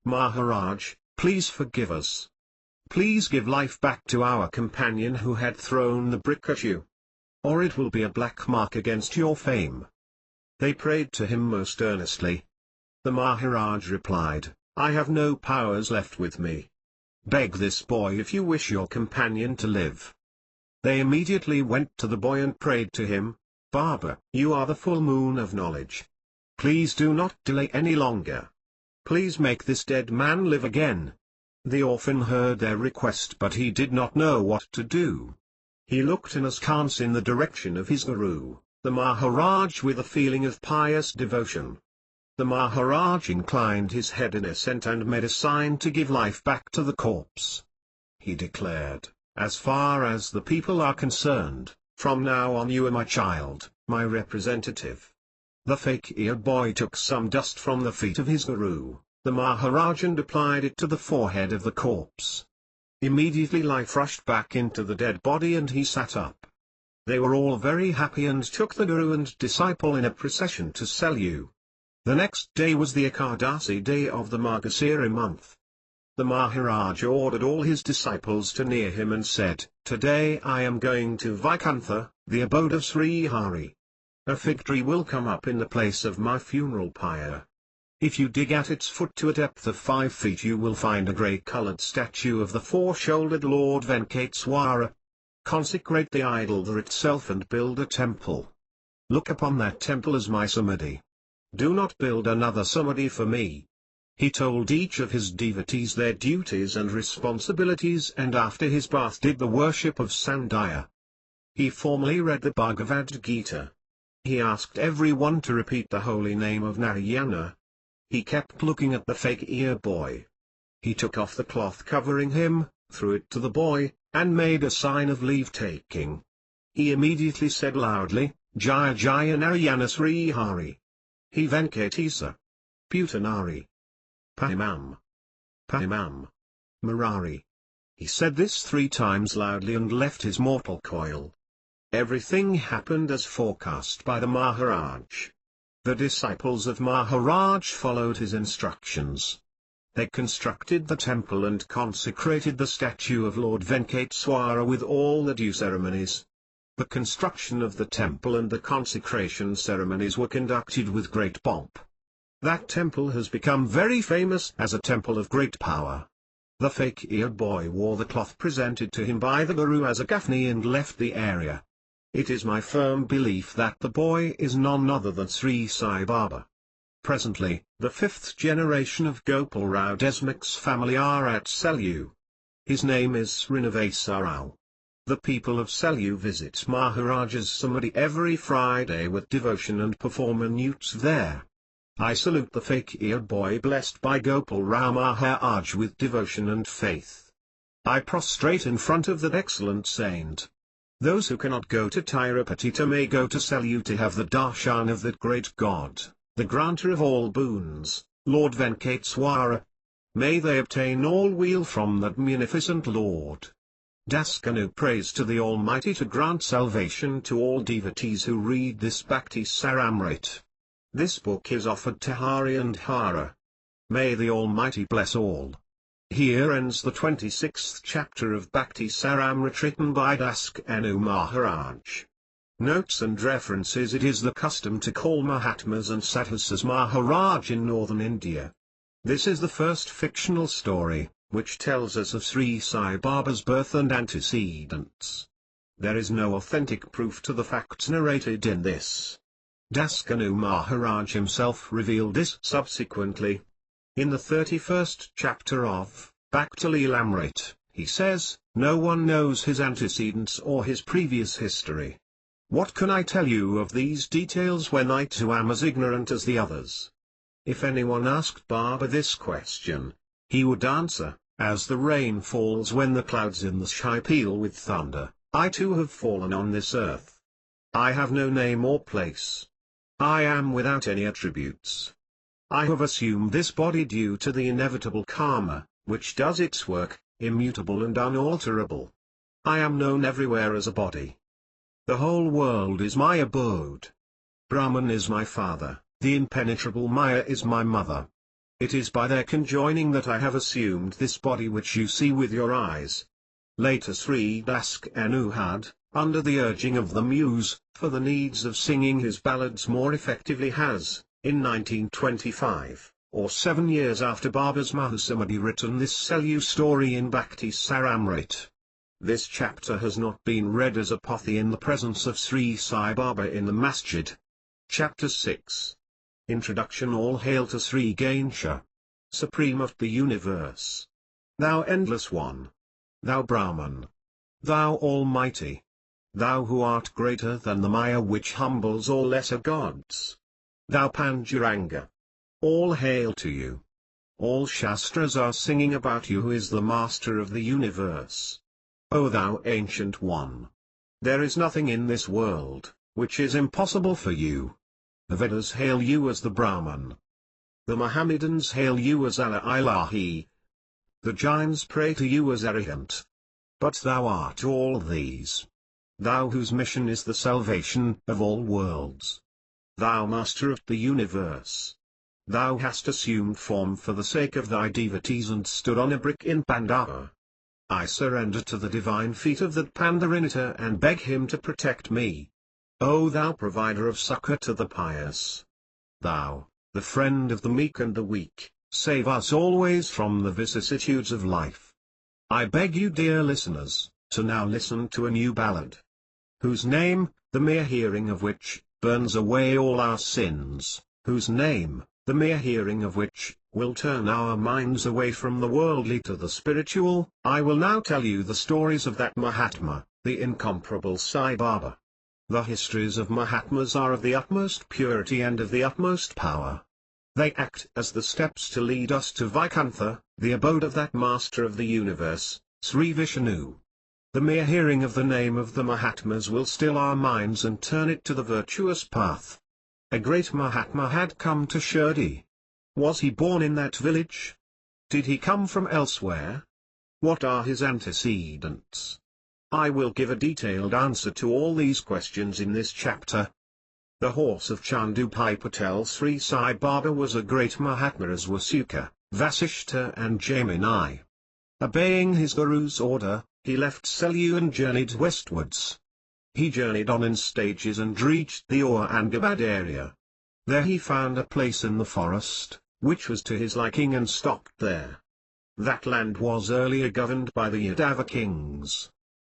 Maharaj, please forgive us. Please give life back to our companion who had thrown the brick at you. Or it will be a black mark against your fame. They prayed to him most earnestly. The Maharaj replied, I have no powers left with me. Beg this boy if you wish your companion to live. They immediately went to the boy and prayed to him, Baba, you are the full moon of knowledge. Please do not delay any longer. Please make this dead man live again. The orphan heard their request but he did not know what to do. He looked in askance in the direction of his Guru, the Maharaj, with a feeling of pious devotion. The Maharaj inclined his head in assent and made a sign to give life back to the corpse. He declared, As far as the people are concerned, From now on you are my child, my representative." The fakir boy took some dust from the feet of his guru, the Maharaj, and applied it to the forehead of the corpse. Immediately life rushed back into the dead body and he sat up. They were all very happy and took the guru and disciple in a procession to Selyu. The next day was the Ekadasi day of the Margasira month. The Maharaj ordered all his disciples to near him and said, "Today I am going to Vaikuntha, the abode of Sri Hari. A fig tree will come up in the place of my funeral pyre. If you dig at its foot to a depth of 5 feet you will find a grey-coloured statue of the four-shouldered Lord Venkateswara. Consecrate the idol there itself and build a temple. Look upon that temple as my samadhi. Do not build another samadhi for me." He told each of his devotees their duties and responsibilities, and after his bath did the worship of Sandhya. He formally read the Bhagavad Gita. He asked everyone to repeat the holy name of Narayana. He kept looking at the fakir boy. He took off the cloth covering him, threw it to the boy, and made a sign of leave-taking. He immediately said loudly, "Jaya Jaya Narayana Sri Hari. He Venkatesa. Putanari. Paimam. Paimam. Murari." He said this 3 times loudly and left his mortal coil. Everything happened as forecast by the Maharaj. The disciples of Maharaj followed his instructions. They constructed the temple and consecrated the statue of Lord Venkateswara with all the due ceremonies. The construction of the temple and the consecration ceremonies were conducted with great pomp. That temple has become very famous as a temple of great power. The fakir boy wore the cloth presented to him by the Guru as a kafni and left the area. It is my firm belief that the boy is none other than Sri Sai Baba. Presently, the 5th generation of Gopal Rao Desmuk's family are at Selyu. His name is Srinivasa Rao. The people of Selyu visit Maharaj's Samadhi every Friday with devotion and perform anutes there. I salute the fakir boy blessed by Gopal Rao Maharaj with devotion and faith. I prostrate in front of that excellent saint. Those who cannot go to Tirupati may go to Selyu to have the darshan of that great God, the granter of all boons, Lord Venkateswara. May they obtain all weal from that munificent Lord. Daskanu prays to the Almighty to grant salvation to all devotees who read this Bhakti Saramrit. This book is offered to Hari and Hara. May the Almighty bless all. Here ends the 26th chapter of Bhakti Saramrit written by Daskanu Maharaj. Notes and references: it is the custom to call Mahatmas and Sadhus as Maharaj in northern India. This is the first fictional story, which tells us of Sri Sai Baba's birth and antecedents. There is no authentic proof to the facts narrated in this. Daskanu Maharaj himself revealed this subsequently. In the 31st chapter of Bhakti Lilamrit, he says, "No one knows his antecedents or his previous history. What can I tell you of these details when I too am as ignorant as the others?" If anyone asked Baba this question, he would answer, "As the rain falls when the clouds in the sky peal with thunder, I too have fallen on this earth. I have no name or place. I am without any attributes. I have assumed this body due to the inevitable karma, which does its work, immutable and unalterable. I am known everywhere as a body. The whole world is my abode. Brahman is my father, the impenetrable Maya is my mother. It is by their conjoining that I have assumed this body which you see with your eyes." Later Sri Daskanu had, under the urging of the muse, for the needs of singing his ballads more effectively has, in 1925, or 7 years after Baba's Mahasamadhi, written this Selyu story in Bhakti Saramrit. This chapter has not been read as a pothi in the presence of Sri Sai Baba in the masjid. Chapter 6. Introduction. All hail to Sri Ganesha, Supreme of the Universe. Thou Endless One. Thou Brahman. Thou Almighty. Thou who art greater than the Maya which humbles all lesser gods. Thou Panduranga. All hail to you. All Shastras are singing about you who is the Master of the Universe. O thou Ancient One. There is nothing in this world which is impossible for you. The Vedas hail you as the Brahman. The Mohammedans hail you as Allah Ilahi. The Jains pray to you as Arihant. But thou art all these. Thou whose mission is the salvation of all worlds. Thou master of the universe. Thou hast assumed form for the sake of thy devotees and stood on a brick in Pandava. I surrender to the divine feet of that Pandarinata and beg him to protect me. O thou provider of succor to the pious. Thou, the friend of the meek and the weak, save us always from the vicissitudes of life. I beg you, dear listeners, to now listen to a new ballad, whose name, the mere hearing of which, burns away all our sins, whose name, the mere hearing of which, will turn our minds away from the worldly to the spiritual. I will now tell you the stories of that Mahatma, the incomparable Sai Baba. The histories of Mahatmas are of the utmost purity and of the utmost power. They act as the steps to lead us to Vaikuntha, the abode of that Master of the universe, Sri Vishnu. The mere hearing of the name of the Mahatmas will still our minds and turn it to the virtuous path. A great Mahatma had come to Shirdi. Was he born in that village? Did he come from elsewhere? What are his antecedents? I will give a detailed answer to all these questions in this chapter. The horse of Chandupai Patel Sri Sai Baba was a great Mahatma as were Sukha, Vasishtha and Jaimini. Obeying his Guru's order, he left Selu and journeyed westwards. He journeyed on in stages and reached the Aurangabad area. There he found a place in the forest, which was to his liking and stopped there. That land was earlier governed by the Yadava kings.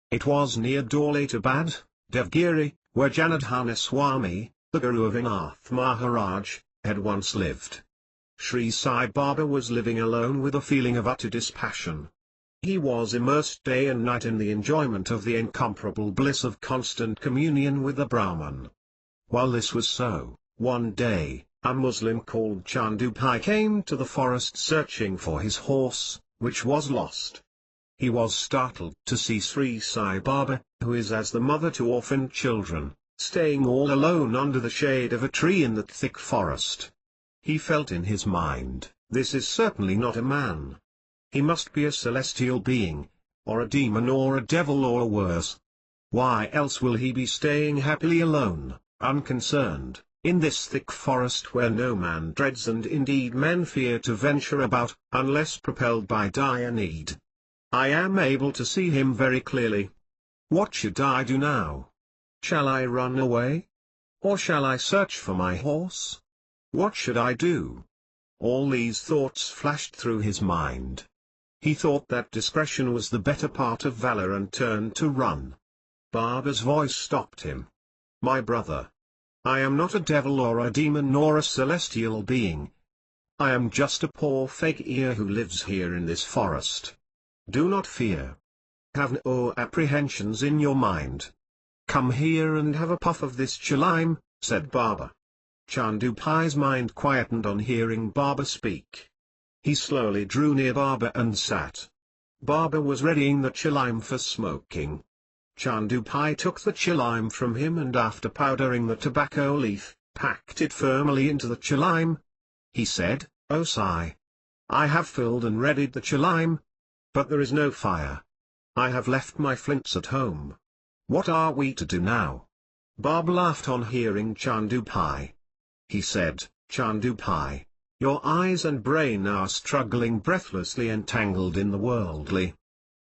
It was near Daulatabad, Devgiri, where Janardhana Swami, the Guru of Inath Maharaj, had once lived. Sri Sai Baba was living alone with a feeling of utter dispassion. He was immersed day and night in the enjoyment of the incomparable bliss of constant communion with the Brahman. While this was so, one day, a Muslim called Chandupai came to the forest searching for his horse, which was lost. He was startled to see Sri Sai Baba, who is as the mother to orphaned children, staying all alone under the shade of a tree in that thick forest. He felt in his mind, this is certainly not a man. He must be a celestial being, or a demon or a devil or worse. Why else will he be staying happily alone, unconcerned, in this thick forest where no man dreads and indeed men fear to venture about, unless propelled by dire need? I am able to see him very clearly. What should I do now? Shall I run away? Or shall I search for my horse? What should I do? All these thoughts flashed through his mind. He thought that discretion was the better part of valor and turned to run. Baba's voice stopped him. My brother, I am not a devil or a demon nor a celestial being. I am just a poor fakir who lives here in this forest. Do not fear. Have no apprehensions in your mind. Come here and have a puff of this chalaim, said Baba. Chandupai's mind quietened on hearing Baba speak. He slowly drew near Baba and sat. Baba was readying the chalaim for smoking. Chandupai took the chalaim from him and after powdering the tobacco leaf, packed it firmly into the chalaim. He said, O Sai, I have filled and readied the chalaim, but there is no fire. I have left my flints at home. What are we to do now? Baba laughed on hearing Chandupai. He said, Chandupai, your eyes and brain are struggling breathlessly entangled in the worldly.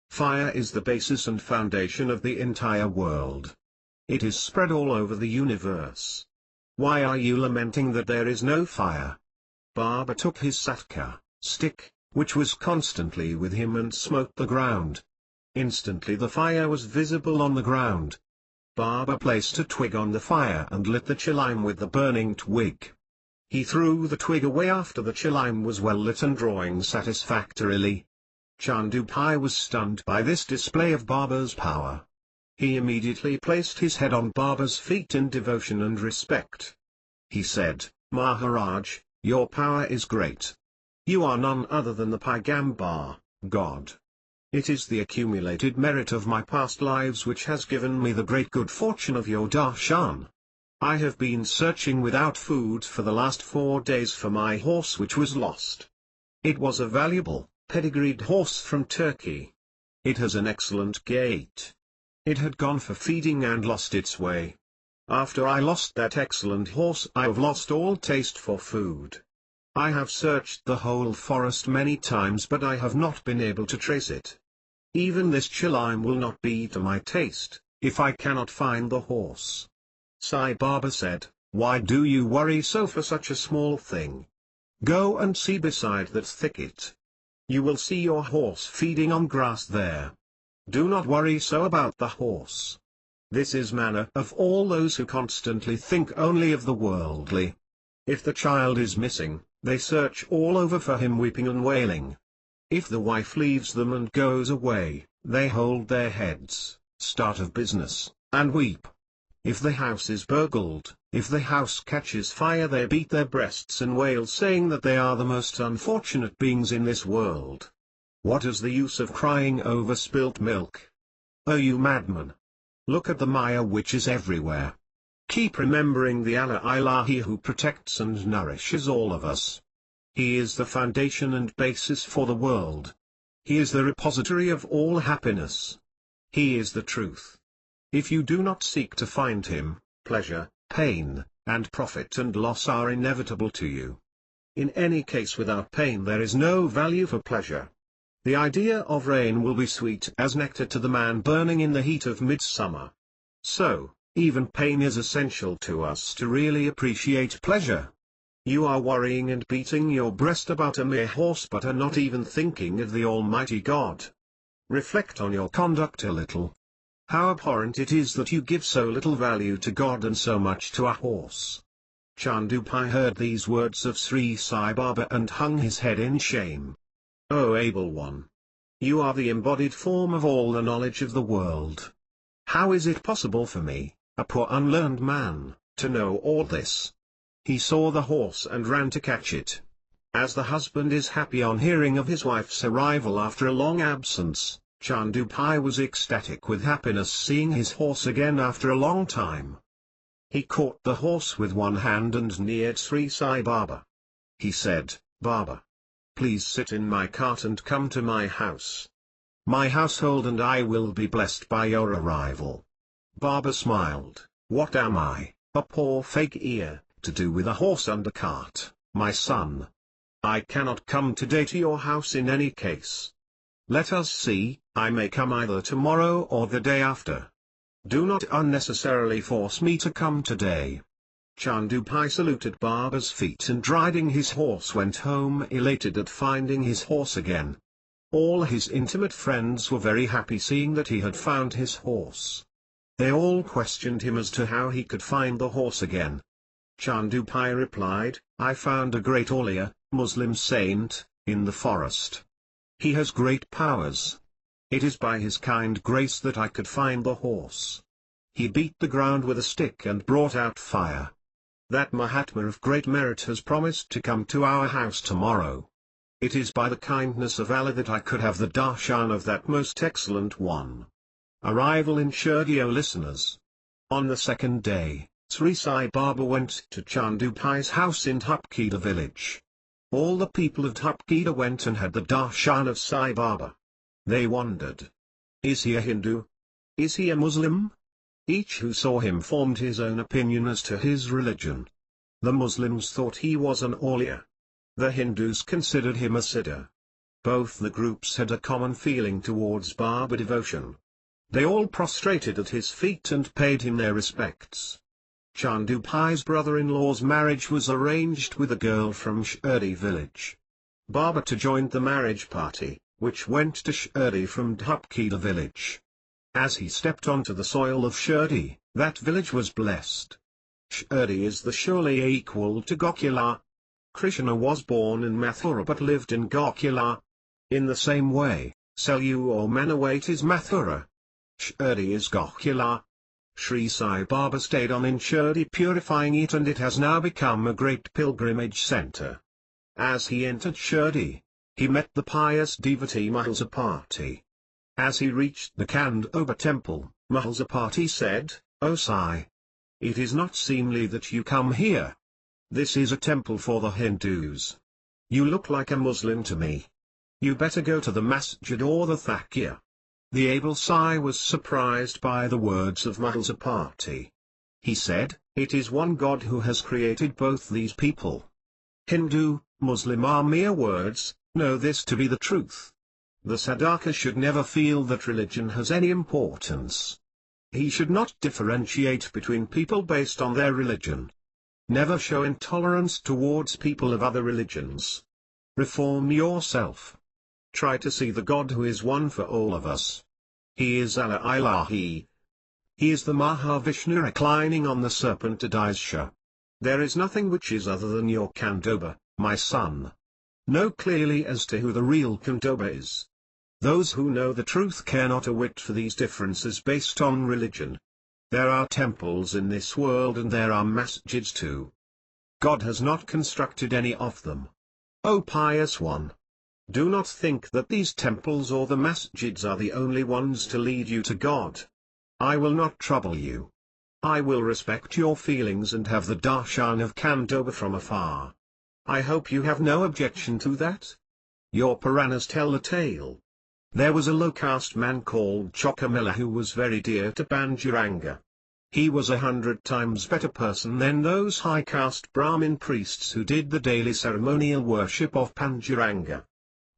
Fire is the basis and foundation of the entire world. It is spread all over the universe. Why are you lamenting that there is no fire? Baba took his satka, stick, which was constantly with him and smote the ground. Instantly the fire was visible on the ground. Baba placed a twig on the fire and lit the chalaim with the burning twig. He threw the twig away after the chalaim was well lit and drawing satisfactorily. Chandupai was stunned by this display of Baba's power. He immediately placed his head on Baba's feet in devotion and respect. He said, Maharaj, your power is great. You are none other than the Paigambar, God. It is the accumulated merit of my past lives which has given me the great good fortune of your darshan. I have been searching without food for the last 4 days for my horse which was lost. It was a valuable, pedigreed horse from Turkey. It has an excellent gait. It had gone for feeding and lost its way. After I lost that excellent horse I have lost all taste for food. I have searched the whole forest many times but I have not been able to trace it. Even this chilime will not be to my taste, if I cannot find the horse. Sai Baba said, "Why do you worry so for such a small thing? Go and see beside that thicket. You will see your horse feeding on grass there. Do not worry so about the horse." This is manner of all those who constantly think only of the worldly. If the child is missing, they search all over for him weeping and wailing. If the wife leaves them and goes away, they hold their heads, start of business, and weep. If the house is burgled, if the house catches fire they beat their breasts and wail saying that they are the most unfortunate beings in this world. What is the use of crying over spilt milk? Oh you madman! Look at the Maya which is everywhere. Keep remembering the Allah Ilahi who protects and nourishes all of us. He is the foundation and basis for the world. He is the repository of all happiness. He is the truth. If you do not seek to find him, pleasure, pain, and profit and loss are inevitable to you. In any case without pain there is no value for pleasure. The idea of rain will be sweet as nectar to the man burning in the heat of midsummer. So, even pain is essential to us to really appreciate pleasure. You are worrying and beating your breast about a mere horse but are not even thinking of the Almighty God. Reflect on your conduct a little. How abhorrent it is that you give so little value to God and so much to a horse. Chandupai heard these words of Sri Sai Baba and hung his head in shame. O able one! You are the embodied form of all the knowledge of the world. How is it possible for me, a poor unlearned man, to know all this? He saw the horse and ran to catch it. As the husband is happy on hearing of his wife's arrival after a long absence, Chandupai was ecstatic with happiness seeing his horse again after a long time. He caught the horse with one hand and neared Sri Sai Baba. He said, "Baba, please sit in my cart and come to my house. My household and I will be blessed by your arrival." Baba smiled, "What am I, a poor fakir, to do with a horse and a cart, my son? I cannot come today to your house in any case. Let us see, I may come either tomorrow or the day after. Do not unnecessarily force me to come today." Chandupai saluted Baba's feet and riding his horse went home elated at finding his horse again. All his intimate friends were very happy seeing that he had found his horse. They all questioned him as to how he could find the horse again. Chandupai replied, "I found a great awliya, Muslim saint, in the forest. He has great powers. It is by his kind grace that I could find the horse. He beat the ground with a stick and brought out fire. That Mahatma of great merit has promised to come to our house tomorrow. It is by the kindness of Allah that I could have the darshan of that most excellent one." Arrival in Shirdi. O listeners. On the second day, Sri Sai Baba went to Chandupai's house in Dhupkeda village. All the people of Dhupkeda went and had the darshan of Sai Baba. They wondered. Is he a Hindu? Is he a Muslim? Each who saw him formed his own opinion as to his religion. The Muslims thought he was an awliya. The Hindus considered him a siddha. Both the groups had a common feeling towards Baba devotion. They all prostrated at his feet and paid him their respects. Chandupai's brother-in-law's marriage was arranged with a girl from Shirdi village. Baba joined the marriage party, which went to Shirdi from Dhupkeda village. As he stepped onto the soil of Shirdi, that village was blessed. Shirdi is the surely equal to Gokula. Krishna was born in Mathura but lived in Gokula. In the same way, Selu or Manawate is Mathura. Shirdi is Gokula. Sri Sai Baba stayed on in Shirdi purifying it and it has now become a great pilgrimage center. As he entered Shirdi, he met the pious devotee Mahasapati. As he reached the Khandoba temple, Mahulsapati said, "O Sai, it is not seemly that you come here. This is a temple for the Hindus. You look like a Muslim to me. You better go to the masjid or the thakya." The able Sai was surprised by the words of Mahulsapati. He said, "It is one God who has created both these people. Hindu, Muslim are mere words, know this to be the truth. The sadhaka should never feel that religion has any importance. He should not differentiate between people based on their religion. Never show intolerance towards people of other religions. Reform yourself. Try to see the God who is one for all of us. He is Allah Ilahi. He is the Mahavishnu reclining on the serpent Adisha. There is nothing which is other than your Khandoba, my son. Know clearly as to who the real Khandoba is. Those who know the truth care not a whit for these differences based on religion. There are temples in this world and there are masjids too. God has not constructed any of them. O pious one! Do not think that these temples or the masjids are the only ones to lead you to God. I will not trouble you. I will respect your feelings and have the darshan of Khandoba from afar. I hope you have no objection to that? Your Puranas tell the tale. There was a low-caste man called Chokamilla who was very dear to Panduranga. He was 100 times better person than those high-caste Brahmin priests who did the daily ceremonial worship of Panduranga.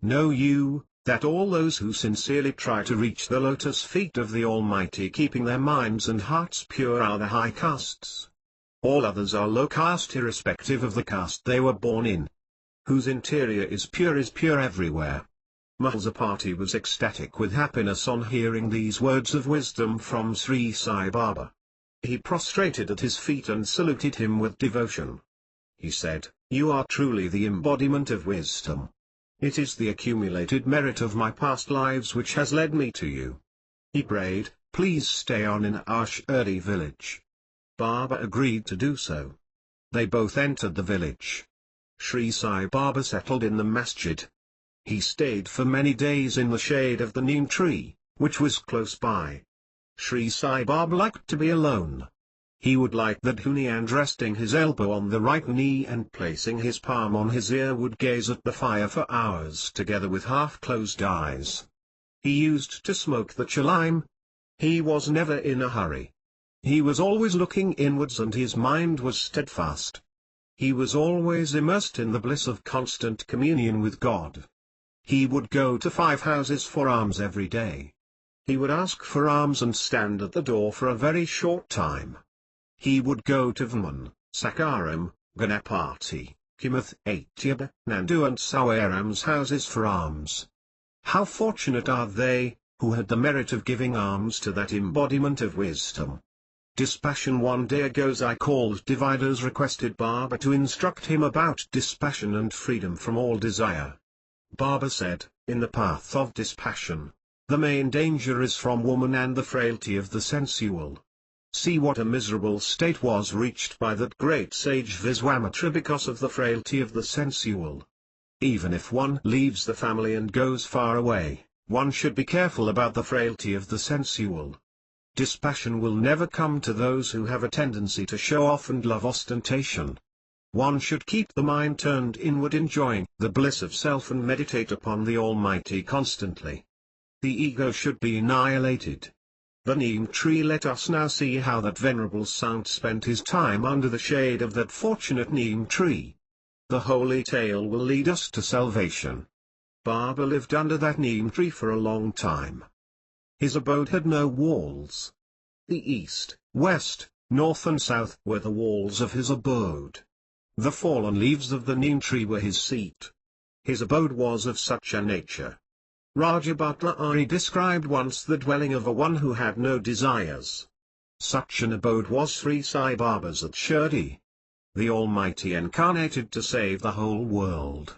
Know you, that all those who sincerely try to reach the lotus feet of the Almighty keeping their minds and hearts pure are the high castes. All others are low caste irrespective of the caste they were born in. Whose interior is pure everywhere. Mahulsapati was ecstatic with happiness on hearing these words of wisdom from Sri Sai Baba. He prostrated at his feet and saluted him with devotion. He said, "You are truly the embodiment of wisdom. It is the accumulated merit of my past lives which has led me to you." He prayed, "Please stay on in Ashurdi village." Baba agreed to do so. They both entered the village. Sri Sai Baba settled in the masjid. He stayed for many days in the shade of the neem tree, which was close by. Sri Sai Baba liked to be alone. He would like that Huni and resting his elbow on the right knee and placing his palm on his ear would gaze at the fire for hours together with half-closed eyes. He used to smoke the chalaim. He was never in a hurry. He was always looking inwards and his mind was steadfast. He was always immersed in the bliss of constant communion with God. He would go to 5 houses for alms every day. He would ask for alms and stand at the door for a very short time. He would go to Vaman, Sakaram, Ganapati, Kimath, Atyaba, Nandu and Sawaram's houses for alms. How fortunate are they, who had the merit of giving alms to that embodiment of wisdom. Dispassion. One day a Gozai called Dividers requested Baba to instruct him about dispassion and freedom from all desire. Baba said, in the path of dispassion, the main danger is from woman and the frailty of the sensual. See what a miserable state was reached by that great sage Viswamitra because of the frailty of the sensual. Even if one leaves the family and goes far away, one should be careful about the frailty of the sensual. Dispassion will never come to those who have a tendency to show off and love ostentation. One should keep the mind turned inward, enjoying the bliss of self and meditate upon the Almighty constantly. The ego should be annihilated. The neem tree. Let us now see how that venerable saint spent his time under the shade of that fortunate neem tree. The holy tale will lead us to salvation. Baba lived under that neem tree for a long time. His abode had no walls. The east, west, north and south were the walls of his abode. The fallen leaves of the neem tree were his seat. His abode was of such a nature. Raja Bhatlari described once the dwelling of a one who had no desires. Such an abode was Sri Sai Baba's at Shirdi. The Almighty incarnated to save the whole world.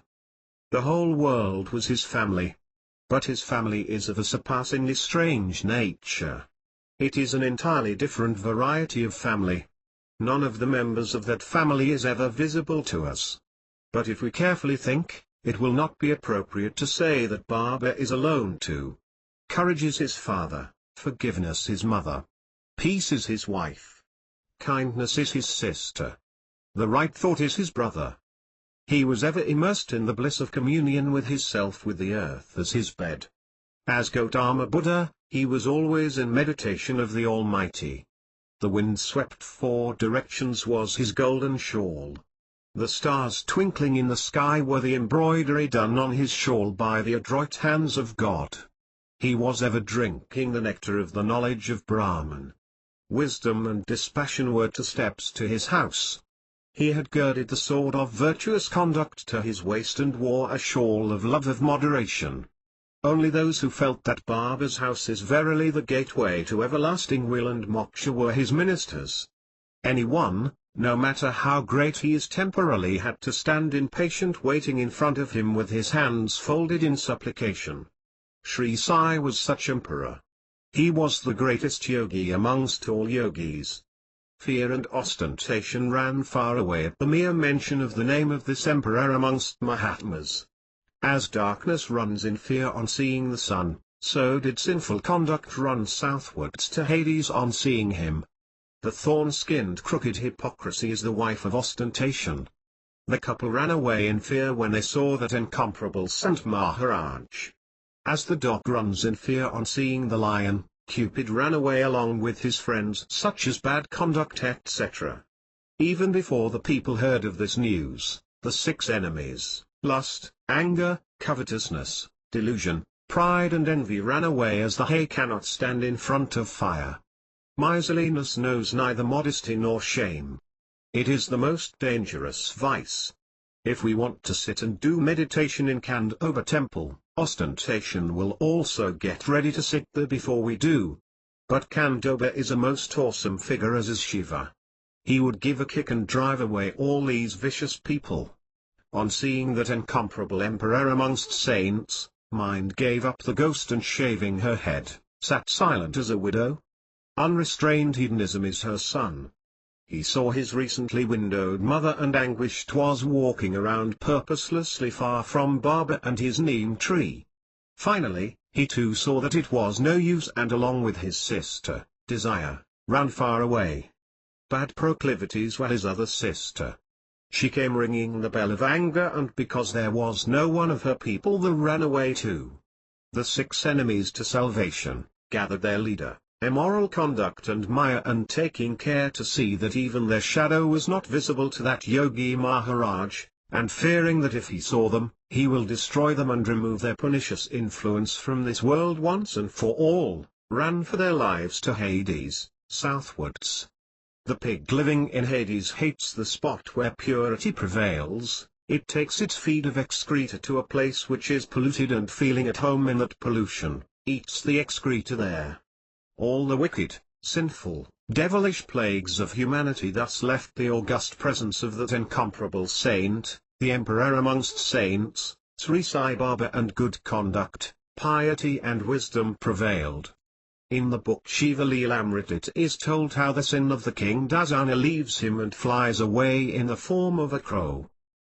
The whole world was his family. But his family is of a surpassingly strange nature. It is an entirely different variety of family. None of the members of that family is ever visible to us. But if we carefully think, it will not be appropriate to say that Baba is alone too. Courage is his father, forgiveness his mother. Peace is his wife. Kindness is his sister. The right thought is his brother. He was ever immersed in the bliss of communion with his self, with the earth as his bed. As Gautama Buddha, he was always in meditation of the Almighty. The wind-swept four directions was his golden shawl. The stars twinkling in the sky were the embroidery done on his shawl by the adroit hands of God. He was ever drinking the nectar of the knowledge of Brahman. Wisdom and dispassion were two steps to his house. He had girded the sword of virtuous conduct to his waist and wore a shawl of love of moderation. Only those who felt that Baba's house is verily the gateway to everlasting will and moksha were his ministers. Anyone, no matter how great he is temporarily, had to stand in patient waiting in front of him with his hands folded in supplication. Sri Sai was such emperor. He was the greatest yogi amongst all yogis. Fear and ostentation ran far away at the mere mention of the name of this emperor amongst Mahatmas. As darkness runs in fear on seeing the sun, so did sinful conduct run southwards to Hades on seeing him. The thorn-skinned crooked hypocrisy is the wife of ostentation. The couple ran away in fear when they saw that incomparable Sant Maharaj. As the dog runs in fear on seeing the lion, Cupid ran away along with his friends such as bad conduct etc. Even before the people heard of this news, the six enemies, lust, anger, covetousness, delusion, pride and envy ran away as the hay cannot stand in front of fire. Miserliness knows neither modesty nor shame. It is the most dangerous vice. If we want to sit and do meditation in Kandoba temple, ostentation will also get ready to sit there before we do. But Kandoba is a most awesome figure, as is Shiva. He would give a kick and drive away all these vicious people. On seeing that incomparable emperor amongst saints, Mind gave up the ghost and shaving her head, sat silent as a widow. Unrestrained hedonism is her son. He saw his recently windowed mother and anguished was walking around purposelessly far from Baba and his neem tree. Finally, he too saw that it was no use and along with his sister, Desire, ran far away. Bad proclivities were his other sister. She came ringing the bell of anger, and because there was no one of her people that ran away too. The six enemies to salvation gathered their leader, immoral conduct and Maya, and taking care to see that even their shadow was not visible to that Yogi Maharaj, and fearing that if he saw them, he will destroy them and remove their pernicious influence from this world once and for all, ran for their lives to Hades, southwards. The pig living in Hades hates the spot where purity prevails. It takes its feed of excreta to a place which is polluted, and feeling at home in that pollution, eats the excreta there. All the wicked, sinful, devilish plagues of humanity thus left the august presence of that incomparable saint, the emperor amongst saints, Sri Sai Baba, and good conduct, piety and wisdom prevailed. In the book Shiva Leelamrita it is told how the sin of the king Dasana leaves him and flies away in the form of a crow.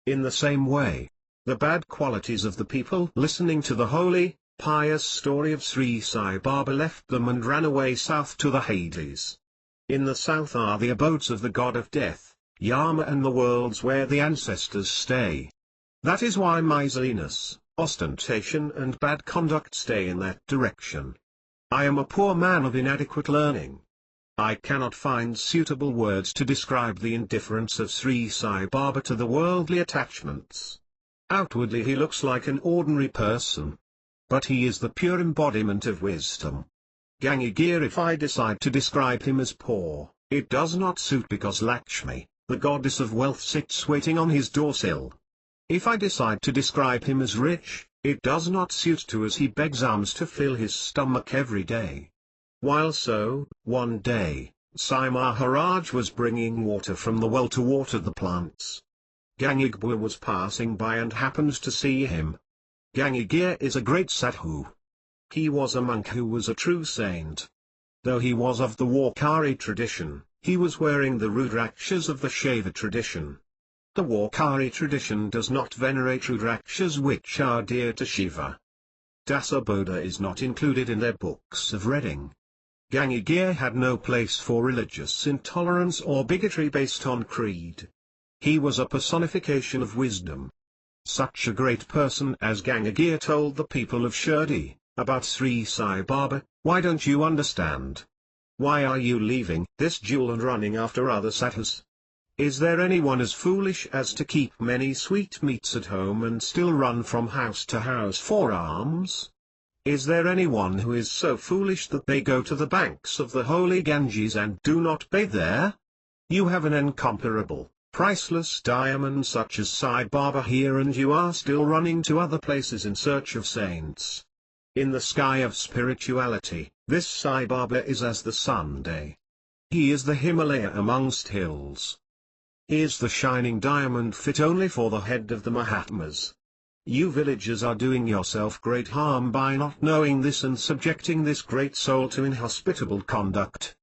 In the same way, the bad qualities of the people listening to the holy, pious story of Sri Sai Baba left them and ran away south to the Hades. In the south are the abodes of the god of death, Yama, and the worlds where the ancestors stay. That is why miserliness, ostentation and bad conduct stay in that direction. I am a poor man of inadequate learning. I cannot find suitable words to describe the indifference of Sri Sai Baba to the worldly attachments. Outwardly he looks like an ordinary person. But he is the pure embodiment of wisdom. Gangagir, if I decide to describe him as poor, it does not suit because Lakshmi, the goddess of wealth, sits waiting on his doorsill. If I decide to describe him as rich, it does not suit too, as he begs alms to fill his stomach every day. While so, one day, Sai Maharaj was bringing water from the well to water the plants. Gangagir was passing by and happened to see him. Gangagir is a great sadhu. He was a monk who was a true saint. Though he was of the Warkari tradition, he was wearing the Rudrakshas of the Shaiva tradition. The Warkari tradition does not venerate Rudrakshas, which are dear to Shiva. Dasaboda is not included in their books of reading. Gangagir had no place for religious intolerance or bigotry based on creed. He was a personification of wisdom. Such a great person as Gangagir told the people of Shirdi, about Sri Sai Baba, "Why don't you understand? Why are you leaving this jewel and running after other sadhus? Is there anyone as foolish as to keep many sweetmeats at home and still run from house to house for alms? Is there anyone who is so foolish that they go to the banks of the holy Ganges and do not bathe there? You have an incomparable, priceless diamond such as Sai Baba here, and you are still running to other places in search of saints. In the sky of spirituality, this Sai Baba is as the Sunday. He is the Himalaya amongst hills. He is the shining diamond fit only for the head of the Mahatmas. You villagers are doing yourself great harm by not knowing this and subjecting this great soul to inhospitable conduct.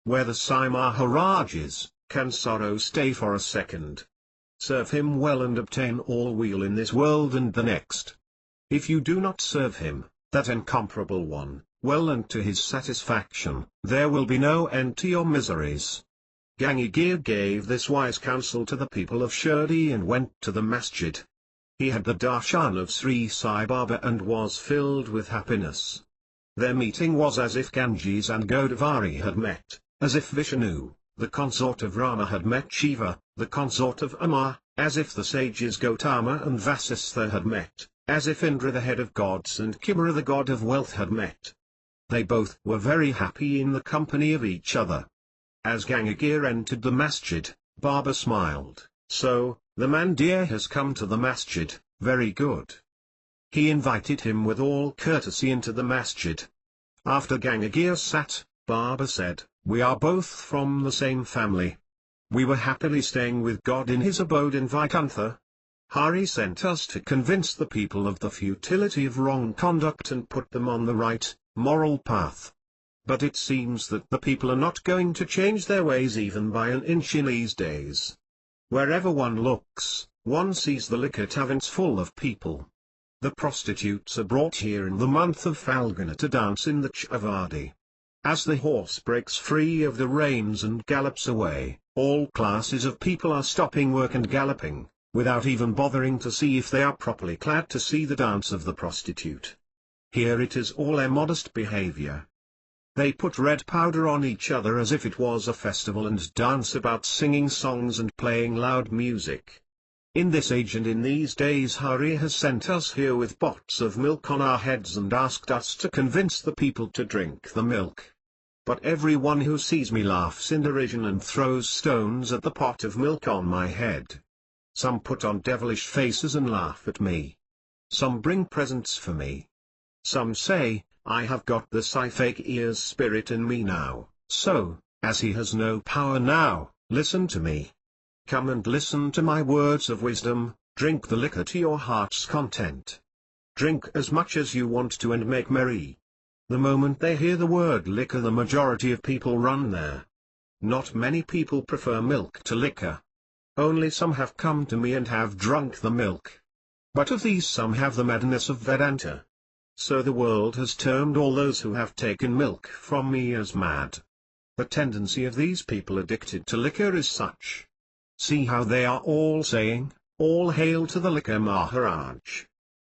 Where the Sai Maharaj is, can sorrow stay for a second? Serve him well and obtain all weal in this world and the next. If you do not serve him, that incomparable one, well and to his satisfaction, there will be no end to your miseries." Gangagir gave this wise counsel to the people of Shirdi and went to the masjid. He had the darshan of Sri Sai Baba and was filled with happiness. Their meeting was as if Ganges and Godavari had met, as if Vishnu, the consort of Rama, had met Shiva, the consort of Amma, as if the sages Gautama and Vasistha had met, as if Indra the head of gods and Kibara the god of wealth had met. They both were very happy in the company of each other. As Gangagir entered the masjid, Baba smiled, "So, the man dear has come to the masjid, very good." He invited him with all courtesy into the masjid. After Gangagir sat, Baba said, "We are both from the same family. We were happily staying with God in his abode in Vaikuntha. Hari sent us to convince the people of the futility of wrong conduct and put them on the right, moral path. But it seems that the people are not going to change their ways even by an inch in these days. Wherever one looks, one sees the liquor taverns full of people. The prostitutes are brought here in the month of Falguna to dance in the Chavadi. As the horse breaks free of the reins and gallops away, all classes of people are stopping work and galloping, without even bothering to see if they are properly clad to see the dance of the prostitute. Here it is all immodest behavior. They put red powder on each other as if it was a festival and dance about singing songs and playing loud music. In this age and in these days Hari has sent us here with pots of milk on our heads and asked us to convince the people to drink the milk. But everyone who sees me laughs in derision and throws stones at the pot of milk on my head. Some put on devilish faces and laugh at me. Some bring presents for me. Some say, I have got the Sai-fake ears spirit in me now, so, as he has no power now, listen to me. Come and listen to my words of wisdom, drink the liquor to your heart's content. Drink as much as you want to and make merry. The moment they hear the word liquor, the majority of people run there. Not many people prefer milk to liquor. Only some have come to me and have drunk the milk. But of these some have the madness of Vedanta. So the world has termed all those who have taken milk from me as mad. The tendency of these people addicted to liquor is such. See how they are all saying, "All hail to the liquor Maharaj."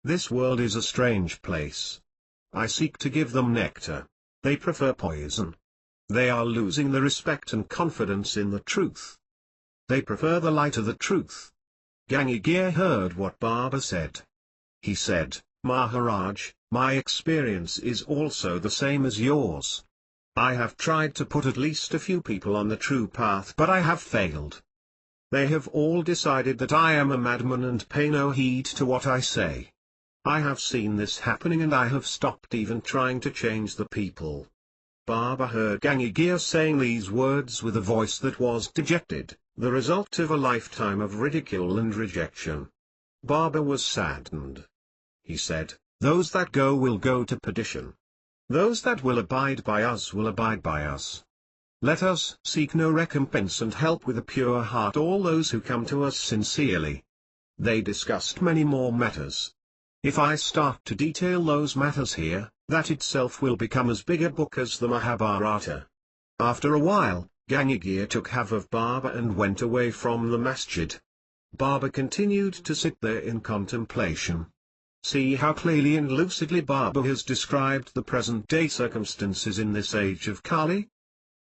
This world is a strange place. I seek to give them nectar. They prefer poison. They are losing the respect and confidence in the truth. They prefer the light of the truth. Gangagir heard what Baba said. He said, "Maharaj, my experience is also the same as yours. I have tried to put at least a few people on the true path, but I have failed. They have all decided that I am a madman and pay no heed to what I say. I have seen this happening and I have stopped even trying to change the people." Baba heard Gangagir saying these words with a voice that was dejected, the result of a lifetime of ridicule and rejection. Baba was saddened. He said, "Those that go will go to perdition. Those that will abide by us will abide by us. Let us seek no recompense and help with a pure heart all those who come to us sincerely." They discussed many more matters. If I start to detail those matters here, that itself will become as big a book as the Mahabharata. After a while, Gangadhar took half of Baba and went away from the masjid. Baba continued to sit there in contemplation. See how clearly and lucidly Baba has described the present-day circumstances in this age of Kali.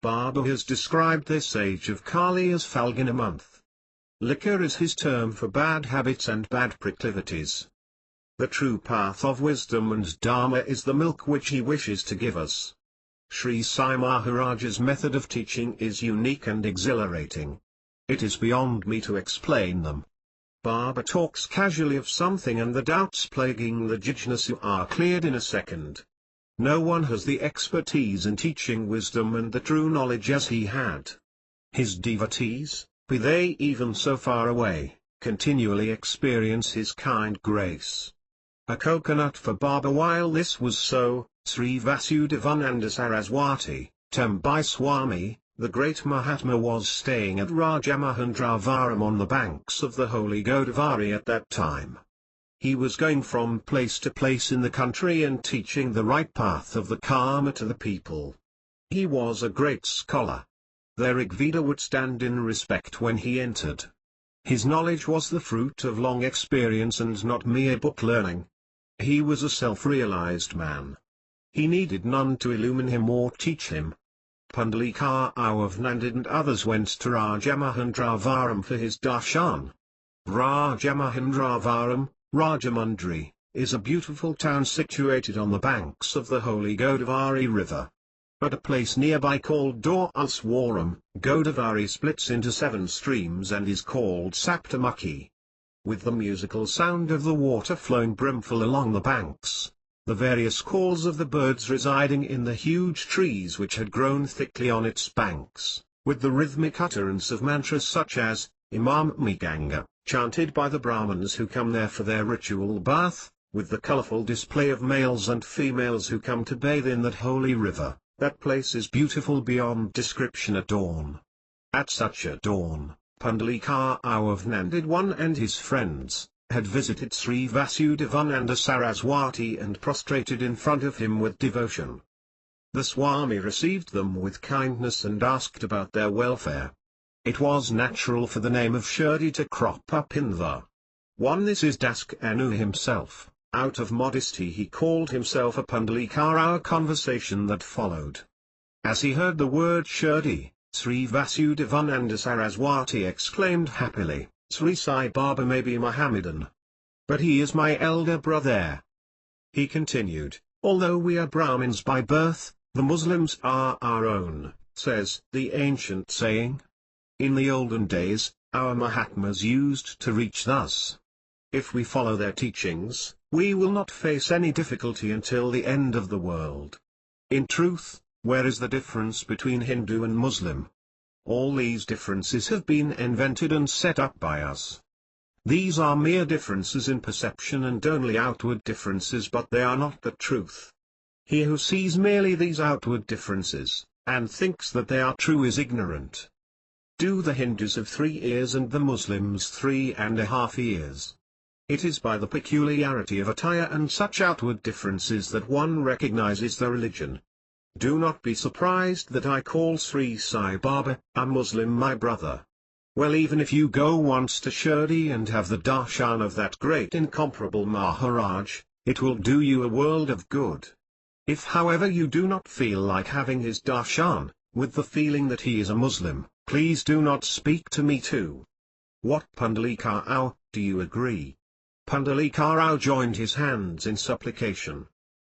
Baba has described this age of Kali as Falguna month. Liquor is his term for bad habits and bad proclivities. The true path of wisdom and Dharma is the milk which he wishes to give us. Sri Sai Maharaj's method of teaching is unique and exhilarating. It is beyond me to explain them. Baba talks casually of something and the doubts plaguing the Jijnasu are cleared in a second. No one has the expertise in teaching wisdom and the true knowledge as he had. His devotees, be they even so far away, continually experience his kind grace. A coconut for Baba. While this was so, Sri Vasudevananda Saraswati, Tambai Swami, the great Mahatma, was staying at Rajamahendravaram on the banks of the holy Godavari at that time. He was going from place to place in the country and teaching the right path of the Karma to the people. He was a great scholar. The Rigveda would stand in respect when he entered. His knowledge was the fruit of long experience and not mere book learning. He was a self-realized man. He needed none to illumine him or teach him. Pundalika of Nanded and others went to Rajamahendravaram for his darshan. Rajamahendravaram, Rajamundry, is a beautiful town situated on the banks of the holy Godavari river. At a place nearby called Doralswaram, Godavari splits into 7 streams and is called Saptamukhi. With the musical sound of the water flowing brimful along the banks, the various calls of the birds residing in the huge trees which had grown thickly on its banks, with the rhythmic utterance of mantras such as, Imam Miganga, chanted by the Brahmins who come there for their ritual bath, with the colorful display of males and females who come to bathe in that holy river. That place is beautiful beyond description at dawn. At such a dawn, Pundalika of Nanded one and his friends had visited Sri Vasudevananda Saraswati and prostrated in front of him with devotion. The Swami received them with kindness and asked about their welfare. It was natural for the name of Shirdi to crop up in the one. This is Daskanu himself. Out of modesty he called himself a Pundalika. Our conversation that followed. As he heard the word Shirdi, Sri Vasudevananda Saraswati exclaimed happily, Sri Sai Baba may be Mohammedan, but he is my elder brother. He continued, although we are Brahmins by birth, the Muslims are our own, says the ancient saying. In the olden days, our Mahatmas used to reach thus. If we follow their teachings, we will not face any difficulty until the end of the world. In truth, where is the difference between Hindu and Muslim? All these differences have been invented and set up by us. These are mere differences in perception and only outward differences, but they are not the truth. He who sees merely these outward differences, and thinks that they are true, is ignorant. Do the Hindus have 3 ears and the Muslims 3½ ears? It is by the peculiarity of attire and such outward differences that one recognizes the religion. Do not be surprised that I call Sri Sai Baba, a Muslim, my brother. Well, even if you go once to Shirdi and have the darshan of that great incomparable Maharaj, it will do you a world of good. If however you do not feel like having his darshan, with the feeling that he is a Muslim, please do not speak to me too. What Pundalika, do you agree? Pundalika joined his hands in supplication.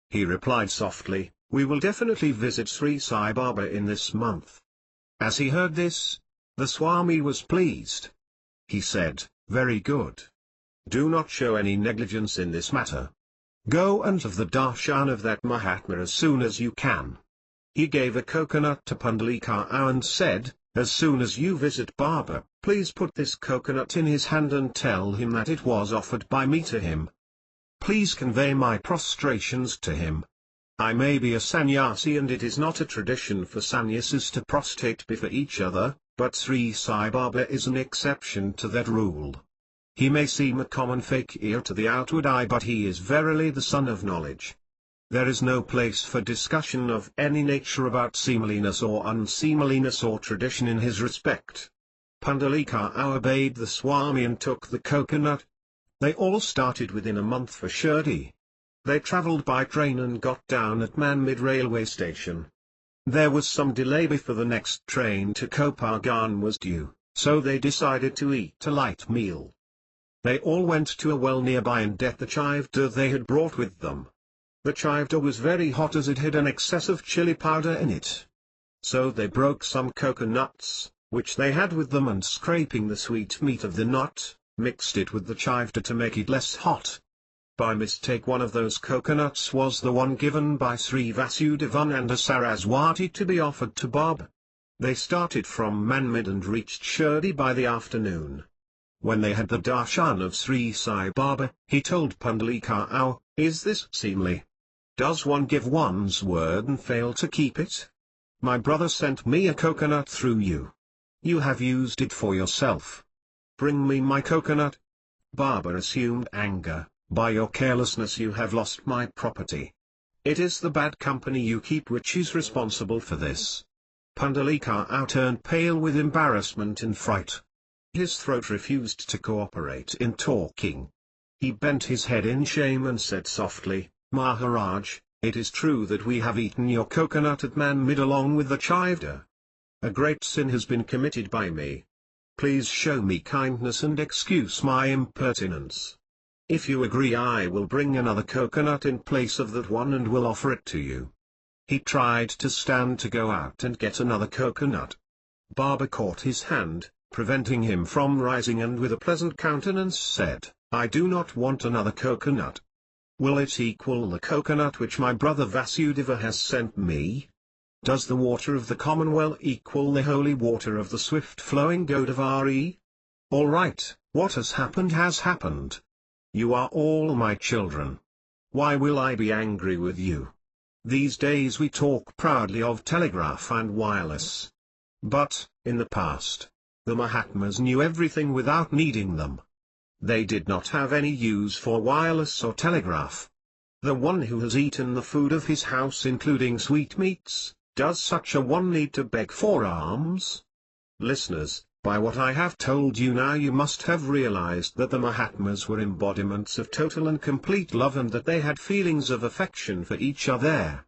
He replied softly, we will definitely visit Sri Sai Baba in this month. As he heard this, the Swami was pleased. He said, very good. Do not show any negligence in this matter. Go and have the darshan of that Mahatma as soon as you can. He gave a coconut to Pundalika and said, as soon as you visit Baba, please put this coconut in his hand and tell him that it was offered by me to him. Please convey my prostrations to him. I may be a sannyasi and it is not a tradition for sannyasis to prostrate before each other, but Sri Sai Baba is an exception to that rule. He may seem a common fakir to the outward eye, but he is verily the son of knowledge. There is no place for discussion of any nature about seemliness or unseemliness or tradition in his respect. Pandalika obeyed the Swami and took the coconut. They all started within a month for Shirdi. They travelled by train and got down at Manmid railway station. There was some delay before the next train to Kopargan was due, so they decided to eat a light meal. They all went to a well nearby and ate the chivda they had brought with them. The chivda was very hot as it had an excess of chili powder in it. So they broke some coconuts, which they had with them, and scraping the sweet meat of the nut, mixed it with the chivda to make it less hot. By mistake one of those coconuts was the one given by Sri Vasudevananda Saraswati to be offered to Baba. They started from Manmid and reached Shirdi by the afternoon. When they had the darshan of Sri Sai Baba, he told Pandalika, "Oh, is this seemly? Does one give one's word and fail to keep it? My brother sent me a coconut through you. You have used it for yourself. Bring me my coconut." Baba assumed anger. "By your carelessness you have lost my property. It is the bad company you keep which is responsible for this." Pandalika turned pale with embarrassment and fright. His throat refused to cooperate in talking. He bent his head in shame and said softly, "Maharaj, it is true that we have eaten your coconut at Manmid along with the chivda. A great sin has been committed by me. Please show me kindness and excuse my impertinence. If you agree, I will bring another coconut in place of that one and will offer it to you." He tried to stand to go out and get another coconut. Baba caught his hand, preventing him from rising, and with a pleasant countenance said, "I do not want another coconut. Will it equal the coconut which my brother Vasudeva has sent me? Does the water of the common well equal the holy water of the swift-flowing Godavari? All right, what has happened has happened. You are all my children. Why will I be angry with you? These days we talk proudly of telegraph and wireless. But, in the past, the Mahatmas knew everything without needing them. They did not have any use for wireless or telegraph. The one who has eaten the food of his house, including sweetmeats, does such a one need to beg for alms? Listeners, by what I have told you now you must have realized that the Mahatmas were embodiments of total and complete love, and that they had feelings of affection for each other.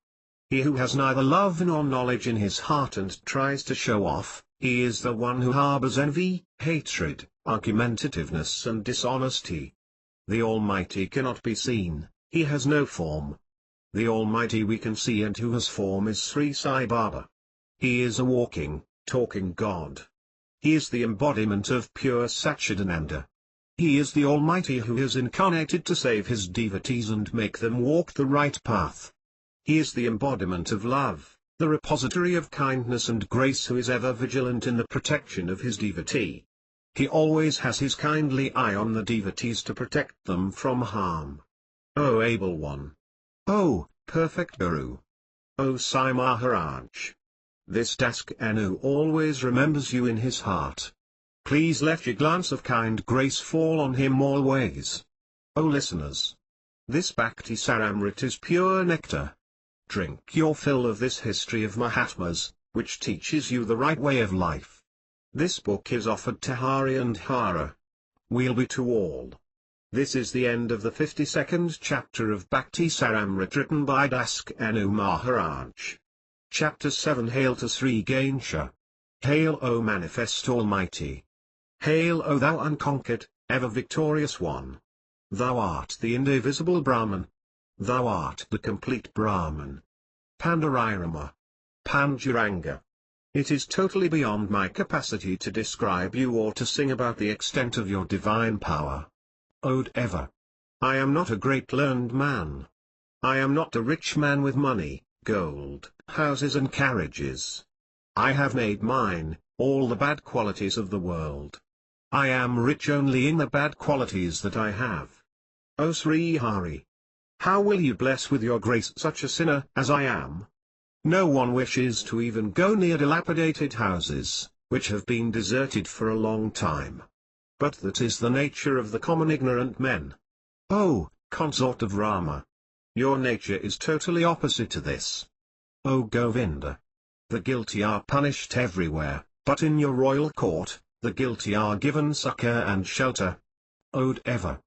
He who has neither love nor knowledge in his heart and tries to show off, he is the one who harbors envy, hatred, argumentativeness and dishonesty. The Almighty cannot be seen, he has no form. The Almighty we can see and who has form is Sri Sai Baba. He is a walking, talking God. He is the embodiment of pure Satchidananda. He is the Almighty who has incarnated to save his devotees and make them walk the right path. He is the embodiment of love, the repository of kindness and grace, who is ever vigilant in the protection of his devotee. He always has his kindly eye on the devotees to protect them from harm. O able one! O perfect Guru! O Sai Maharaj! This Daskanu always remembers you in his heart. Please let your glance of kind grace fall on him always. O listeners! This Bhakti Saramrit is pure nectar. Drink your fill of this history of Mahatmas, which teaches you the right way of life. This book is offered to Hari and Hara. Will be to all. This is the end of the 52nd chapter of Bhakti Saramrit, written by Daskanu Maharaj. Chapter 7. Hail to Sri Ganesha! Hail, O Manifest Almighty! Hail, O Thou Unconquered, ever victorious one! Thou art the indivisible Brahman. Thou art the complete Brahman. Pandarirama. Panduranga. It is totally beyond my capacity to describe you or to sing about the extent of your divine power. Ode ever. I am not a great learned man. I am not a rich man with money, gold, houses and carriages. I have made mine, all the bad qualities of the world. I am rich only in the bad qualities that I have. O Sri Hari! How will you bless with your grace such a sinner as I am? No one wishes to even go near dilapidated houses, which have been deserted for a long time. but that is the nature of the common ignorant men. O consort of Rama! Your nature is totally opposite to this. O Govinda! The guilty are punished everywhere, but in your royal court, the guilty are given succor and shelter. O Deva!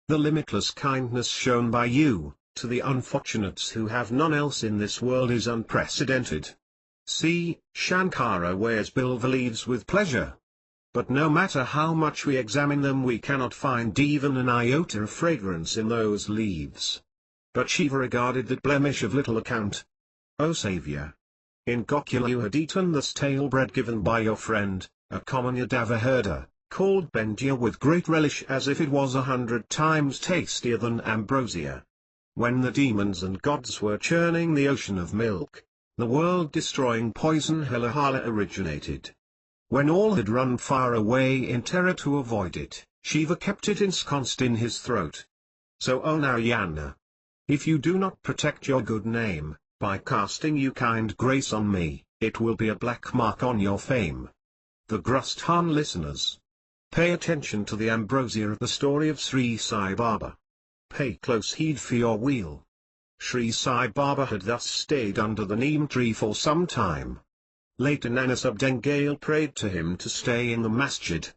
The limitless kindness shown by you to the unfortunates who have none else in this world is unprecedented. See, Shankara wears bilva leaves with pleasure. But no matter how much we examine them, we cannot find even an iota of fragrance in those leaves. But Shiva regarded that blemish of little account. O Saviour! In Gokula you had eaten the stale bread given by your friend, a common Yadava herder, called Bendia, with great relish, as if it was 100 times tastier than ambrosia. When the demons and gods were churning the ocean of milk, the world-destroying poison Halahala originated. When all had run far away in terror to avoid it, Shiva kept it ensconced in his throat. So O Narayana! If you do not protect your good name, by casting you kind grace on me, it will be a black mark on your fame. The Grusthan listeners, pay attention to the ambrosia of the story of Sri Sai Baba. Pay close heed for your weal. Sri Sai Baba had thus stayed under the neem tree for some time. Later Nana Subdengale prayed to him to stay in the masjid.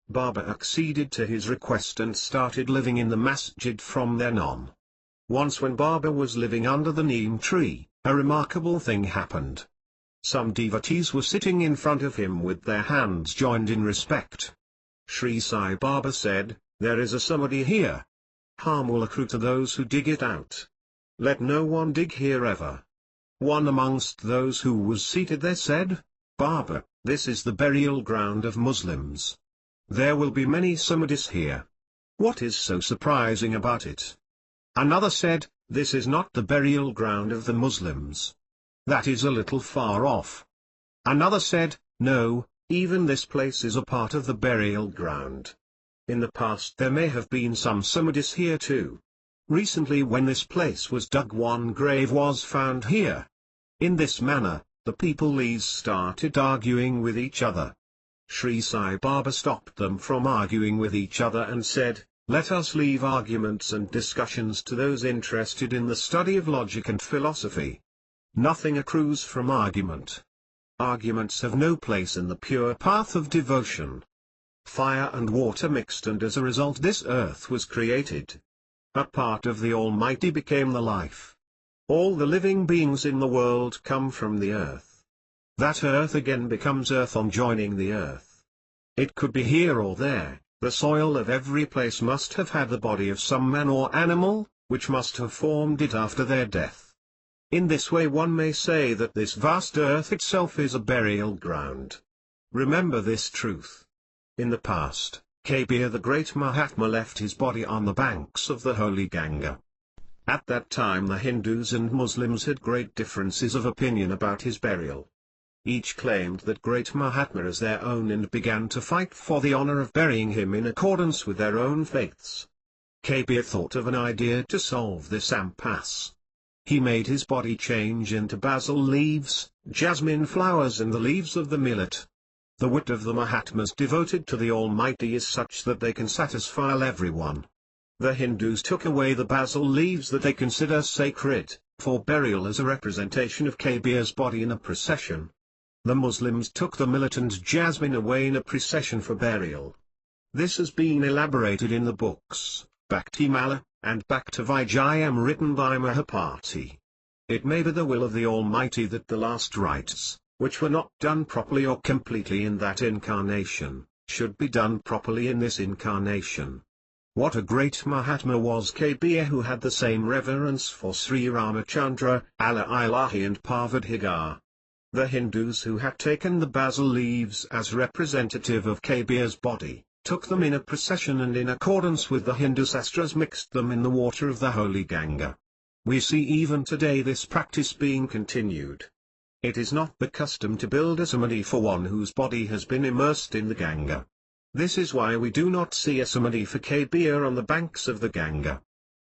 Baba acceded to his request and started living in the masjid from then on. Once when Baba was living under the neem tree, a remarkable thing happened. Some devotees were sitting in front of him with their hands joined in respect. Sri Sai Baba said, "There is a samadhi here. Harm will accrue to those who dig it out. Let no one dig here ever." One amongst those who was seated there said, "Baba, this is the burial ground of Muslims. There will be many samadhis here. What is so surprising about it?" Another said, "This is not the burial ground of the Muslims. That is a little far off." Another said, "No, even this place is a part of the burial ground. In the past there may have been some samadhis here too. Recently when this place was dug, one grave was found here." In this manner, the people started arguing with each other. Sri Sai Baba stopped them from arguing with each other and said, "Let us leave arguments and discussions to those interested in the study of logic and philosophy. Nothing accrues from argument. Arguments have no place in the pure path of devotion. Fire and water mixed, and as a result this earth was created. A part of the Almighty became the life. All the living beings in the world come from the earth. That earth again becomes earth on joining the earth. It could be here or there. The soil of every place must have had the body of some man or animal, which must have formed it after their death. In this way one may say that this vast earth itself is a burial ground. Remember this truth. In the past, Kabir the great Mahatma left his body on the banks of the holy Ganga. At that time the Hindus and Muslims had great differences of opinion about his burial. Each claimed that great Mahatma as their own and began to fight for the honor of burying him in accordance with their own faiths. Kabir thought of an idea to solve this impasse. He made his body change into basil leaves, jasmine flowers and the leaves of the millet. The wit of the Mahatmas devoted to the Almighty is such that they can satisfy everyone. The Hindus took away the basil leaves that they consider sacred, for burial as a representation of Kabir's body in a procession. The Muslims took the millet and jasmine away in a procession for burial. This has been elaborated in the books, Bhaktimala, and Bhaktavijayam written by Mahapati. It may be the will of the Almighty that the last rites, which were not done properly or completely in that incarnation, should be done properly in this incarnation. What a great Mahatma was Kabir, who had the same reverence for Sri Ramachandra, Allah Ilahi and Parvadhigar. The Hindus who had taken the basil leaves as representative of Kabir's body, took them in a procession and in accordance with the Hindu sastras mixed them in the water of the holy Ganga. We see even today this practice being continued. It is not the custom to build a samadhi for one whose body has been immersed in the Ganga. This is why we do not see a samadhi for Kabir on the banks of the Ganga.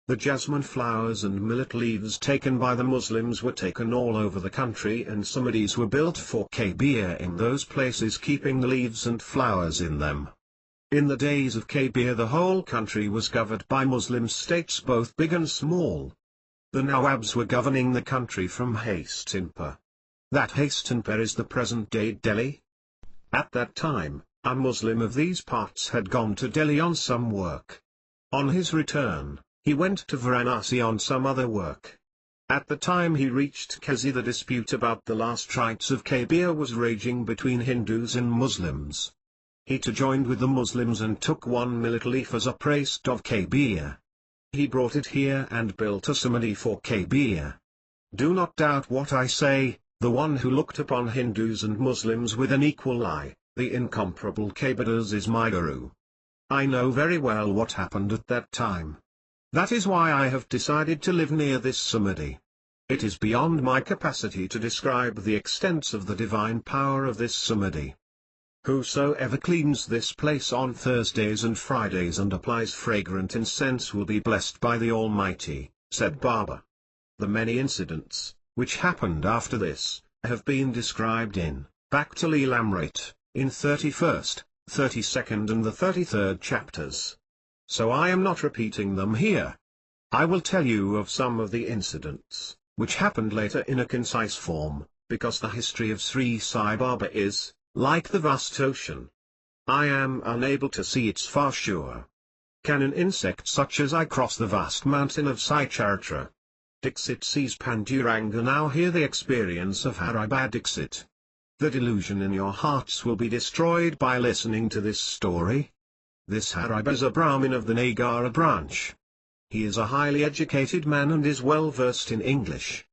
The jasmine flowers and millet leaves taken by the Muslims were taken all over the country, and samadhis were built for Kabir in those places, keeping the leaves and flowers in them. In the days of Kabir the whole country was governed by Muslim states both big and small. The Nawabs were governing the country from Hastinpur. That Hastinpur is the present-day Delhi. At that time, a Muslim of these parts had gone to Delhi on some work. On his return, he went to Varanasi on some other work. At the time he reached Kazi, the dispute about the last rites of Kabir was raging between Hindus and Muslims. He too joined with the Muslims and took one millet leaf as a priest of Kabir. He brought it here and built a samadhi for Kabir. Do not doubt what I say, the one who looked upon Hindus and Muslims with an equal eye, the incomparable Kabirdas is my Guru. I know very well what happened at that time. That is why I have decided to live near this samadhi. It is beyond my capacity to describe the extents of the divine power of this samadhi. Whosoever cleans this place on Thursdays and Fridays and applies fragrant incense will be blessed by the Almighty, said Baba. The many incidents, which happened after this, have been described in Bhakti Leelamrit, in 31st, 32nd and the 33rd chapters. So I am not repeating them here. I will tell you of some of the incidents, which happened later in a concise form, because the history of Sri Sai Baba is, like the vast ocean. I am unable to see its far shore. Can an insect such as I cross the vast mountain of Sai Charitra? Dixit sees Panduranga now hear the experience of Haribad Dixit. The delusion in your hearts will be destroyed by listening to this story. This Haribad is a Brahmin of the Nagara branch. He is a highly educated man and is well versed in English.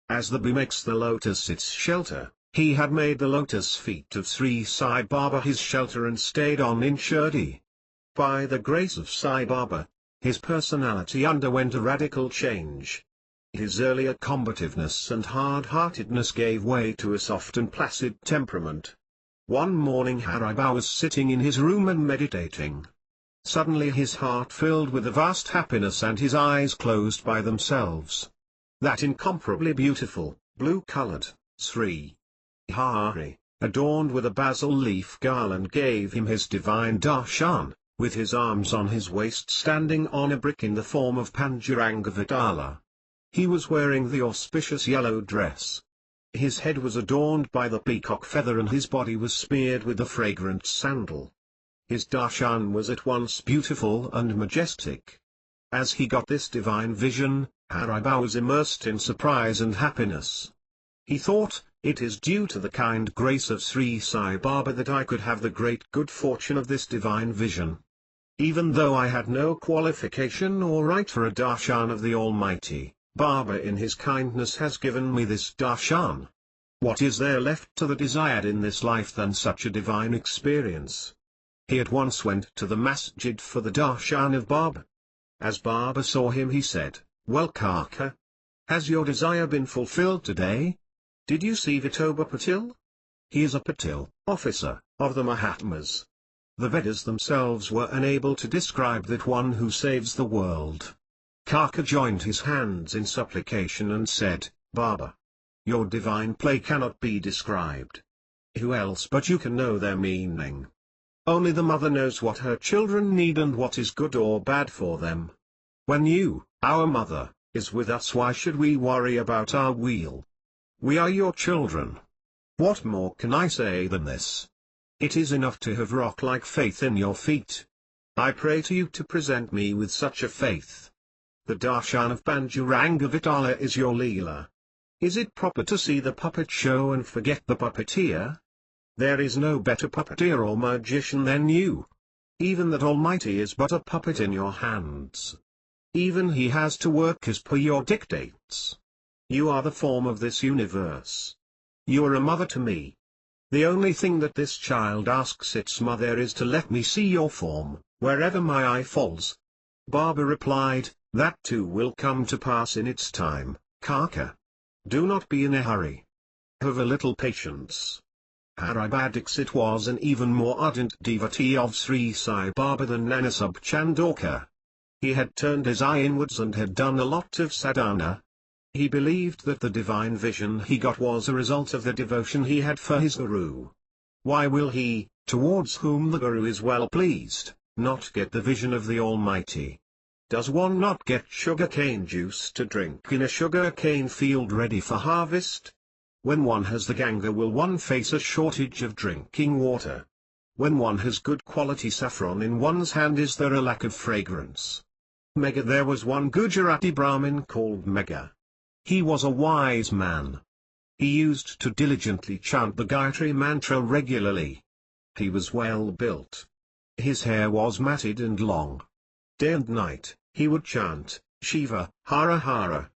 As the bee makes the lotus its shelter, he had made the lotus feet of Sri Sai Baba his shelter and stayed on in Shirdi. By the grace of Sai Baba, his personality underwent a radical change. His earlier combativeness and hard-heartedness gave way to a soft and placid temperament. One morning Haribad was sitting in his room and meditating. Suddenly his heart filled with a vast happiness and his eyes closed by themselves. That incomparably beautiful, blue-colored, Sri Hari, adorned with a basil leaf garland gave him his divine darshan, with his arms on his waist standing on a brick in the form of Panduranga Vidala. He was wearing the auspicious yellow dress. His head was adorned by the peacock feather and his body was smeared with the fragrant sandal. His darshan was at once beautiful and majestic. As he got this divine vision, Haribad was immersed in surprise and happiness. He thought, it is due to the kind grace of Sri Sai Baba that I could have the great good fortune of this divine vision. Even though I had no qualification or right for a darshan of the Almighty, Baba in his kindness has given me this darshan. What is there left to the desired in this life than such a divine experience? He at once went to the masjid for the darshan of Baba. As Baba saw him he said, "Well Kaka, has your desire been fulfilled today? Did you see Vithoba Patil? He is a Patil, officer, of the Mahatmas. The Vedas themselves were unable to describe that one who saves the world." Kaka joined his hands in supplication and said, "Baba, your divine play cannot be described. Who else but you can know their meaning? Only the mother knows what her children need and what is good or bad for them. When you, our mother, is with us, why should we worry about our wheel? We are your children. What more can I say than this? It is enough to have rock-like faith in your feet. I pray to you to present me with such a faith. The darshan of Panduranga Vitala is your Leela. Is it proper to see the puppet show and forget the puppeteer? There is no better puppeteer or magician than you. Even that Almighty is but a puppet in your hands. Even he has to work as per your dictates. You are the form of this universe. You are a mother to me. The only thing that this child asks its mother is to let me see your form, wherever my eye falls." Baba replied, "That too will come to pass in its time, Kaka. Do not be in a hurry. Have a little patience." Haribad Dixit was an even more ardent devotee of Sri Sai Baba than Nanasub Chandorkar. He had turned his eye inwards and had done a lot of sadhana. He believed that the divine vision he got was a result of the devotion he had for his Guru. Why will he, towards whom the Guru is well pleased, not get the vision of the Almighty? Does one not get sugar-cane juice to drink in a sugar-cane field ready for harvest? When one has the Ganga, will one face a shortage of drinking water? When one has good quality saffron in one's hand, is there a lack of fragrance? Megha. There was one Gujarati Brahmin called Megha. He was a wise man. He used to diligently chant the Gayatri mantra regularly. He was well built. His hair was matted and long. Day and night, he would chant, Shiva, Hara Hara.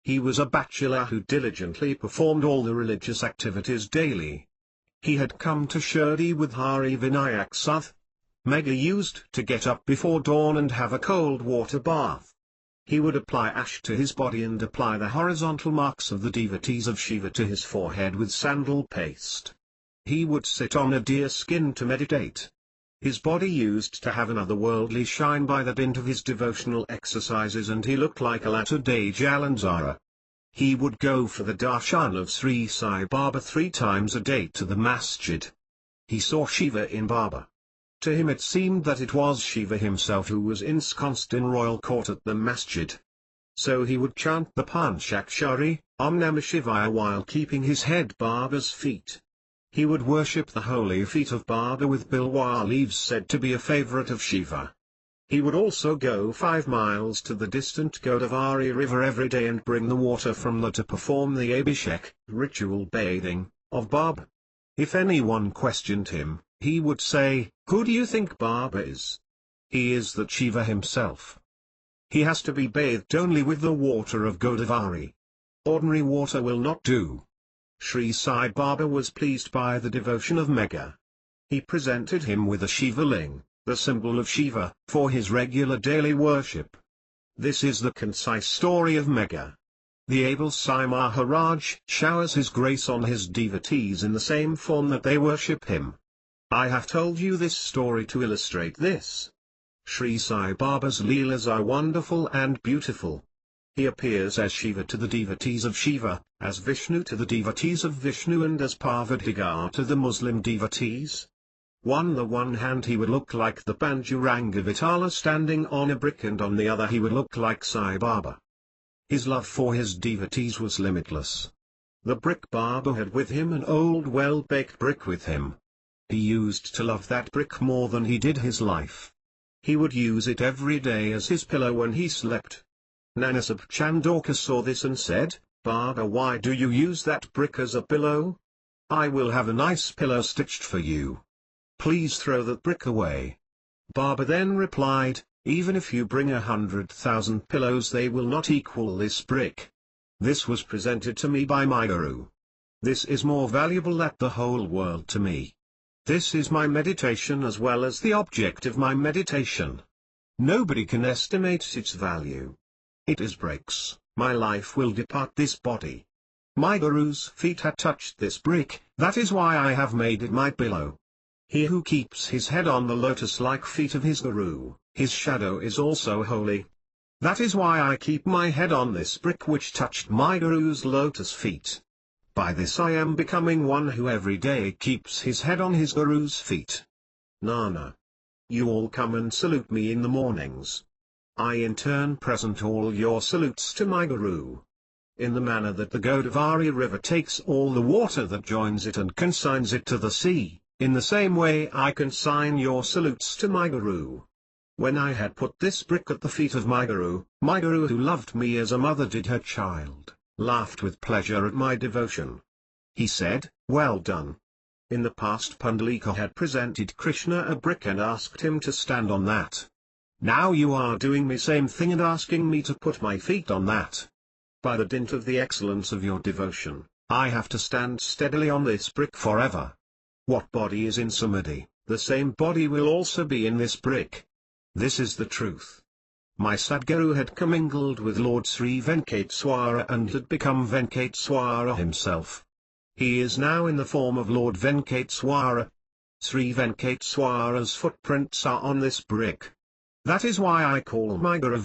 He was a bachelor who diligently performed all the religious activities daily. He had come to Shirdi with Hari Vinayak Sath. Megha used to get up before dawn and have a cold water bath. He would apply ash to his body and apply the horizontal marks of the devotees of Shiva to his forehead with sandal paste. He would sit on a deer skin to meditate. His body used to have an otherworldly shine by the dint of his devotional exercises, and he looked like a latter-day Jalandhara. He would go for the darshan of Sri Sai Baba 3 times a day to the masjid. He saw Shiva in Baba. To him it seemed that it was Shiva himself who was ensconced in royal court at the masjid. So he would chant the Panchakshari, Om Namah Shivaya, while keeping his head Baba's feet. He would worship the holy feet of Baba with bilwa leaves, said to be a favorite of Shiva. He would also go 5 miles to the distant Godavari river every day and bring the water from there to perform the Abhishek, ritual bathing, of Baba. If anyone questioned him, he would say, "Who do you think Baba is?" He is that Shiva himself. He has to be bathed only with the water of Godavari. Ordinary water will not do. Sri Sai Baba was pleased by the devotion of Megha. He presented him with a Shiva ling, the symbol of Shiva, for his regular daily worship. This is the concise story of Megha. The able Sai Maharaj showers his grace on his devotees in the same form that they worship him. I have told you this story to illustrate this. Sri Sai Baba's Leelas are wonderful and beautiful. He appears as Shiva to the devotees of Shiva, as Vishnu to the devotees of Vishnu, and as Parvatigar to the Muslim devotees. On the one hand he would look like the Panduranga Vitala standing on a brick, and on the other he would look like Sai Baba. His love for his devotees was limitless. The brick Baba had with him an old well-baked brick with him. He used to love that brick more than he did his life. He would use it every day as his pillow when he slept. Nanasab Chandauka saw this and said, "Baba, why do you use that brick as a pillow? I will have a nice pillow stitched for you. Please throw that brick away." Baba then replied, "Even if you bring 100,000 pillows, they will not equal this brick. This was presented to me by my Guru. This is more valuable than the whole world to me. This is my meditation as well as the object of my meditation. Nobody can estimate its value. It is breaks, my life will depart this body. My Guru's feet had touched this brick, that is why I have made it my pillow. He who keeps his head on the lotus-like feet of his Guru, his shadow is also holy. That is why I keep my head on this brick which touched my Guru's lotus feet. By this I am becoming one who every day keeps his head on his Guru's feet. Nana. You all come and salute me in the mornings. I in turn present all your salutes to my Guru. In the manner that the Godavari river takes all the water that joins it and consigns it to the sea, in the same way I consign your salutes to my Guru. When I had put this brick at the feet of my Guru who loved me as a mother did her child, laughed with pleasure at my devotion. He said, "Well done." In the past Pundalika had presented Krishna a brick and asked him to stand on that. Now you are doing me same thing and asking me to put my feet on that. By the dint of the excellence of your devotion, I have to stand steadily on this brick forever. What body is in Samadhi, the same body will also be in this brick. This is the truth. My Sadguru had commingled with Lord Sri Venkateswara and had become Venkateswara himself. He is now in the form of Lord Venkateswara. Sri Venkateswara's footprints are on this brick. That is why I call my Guru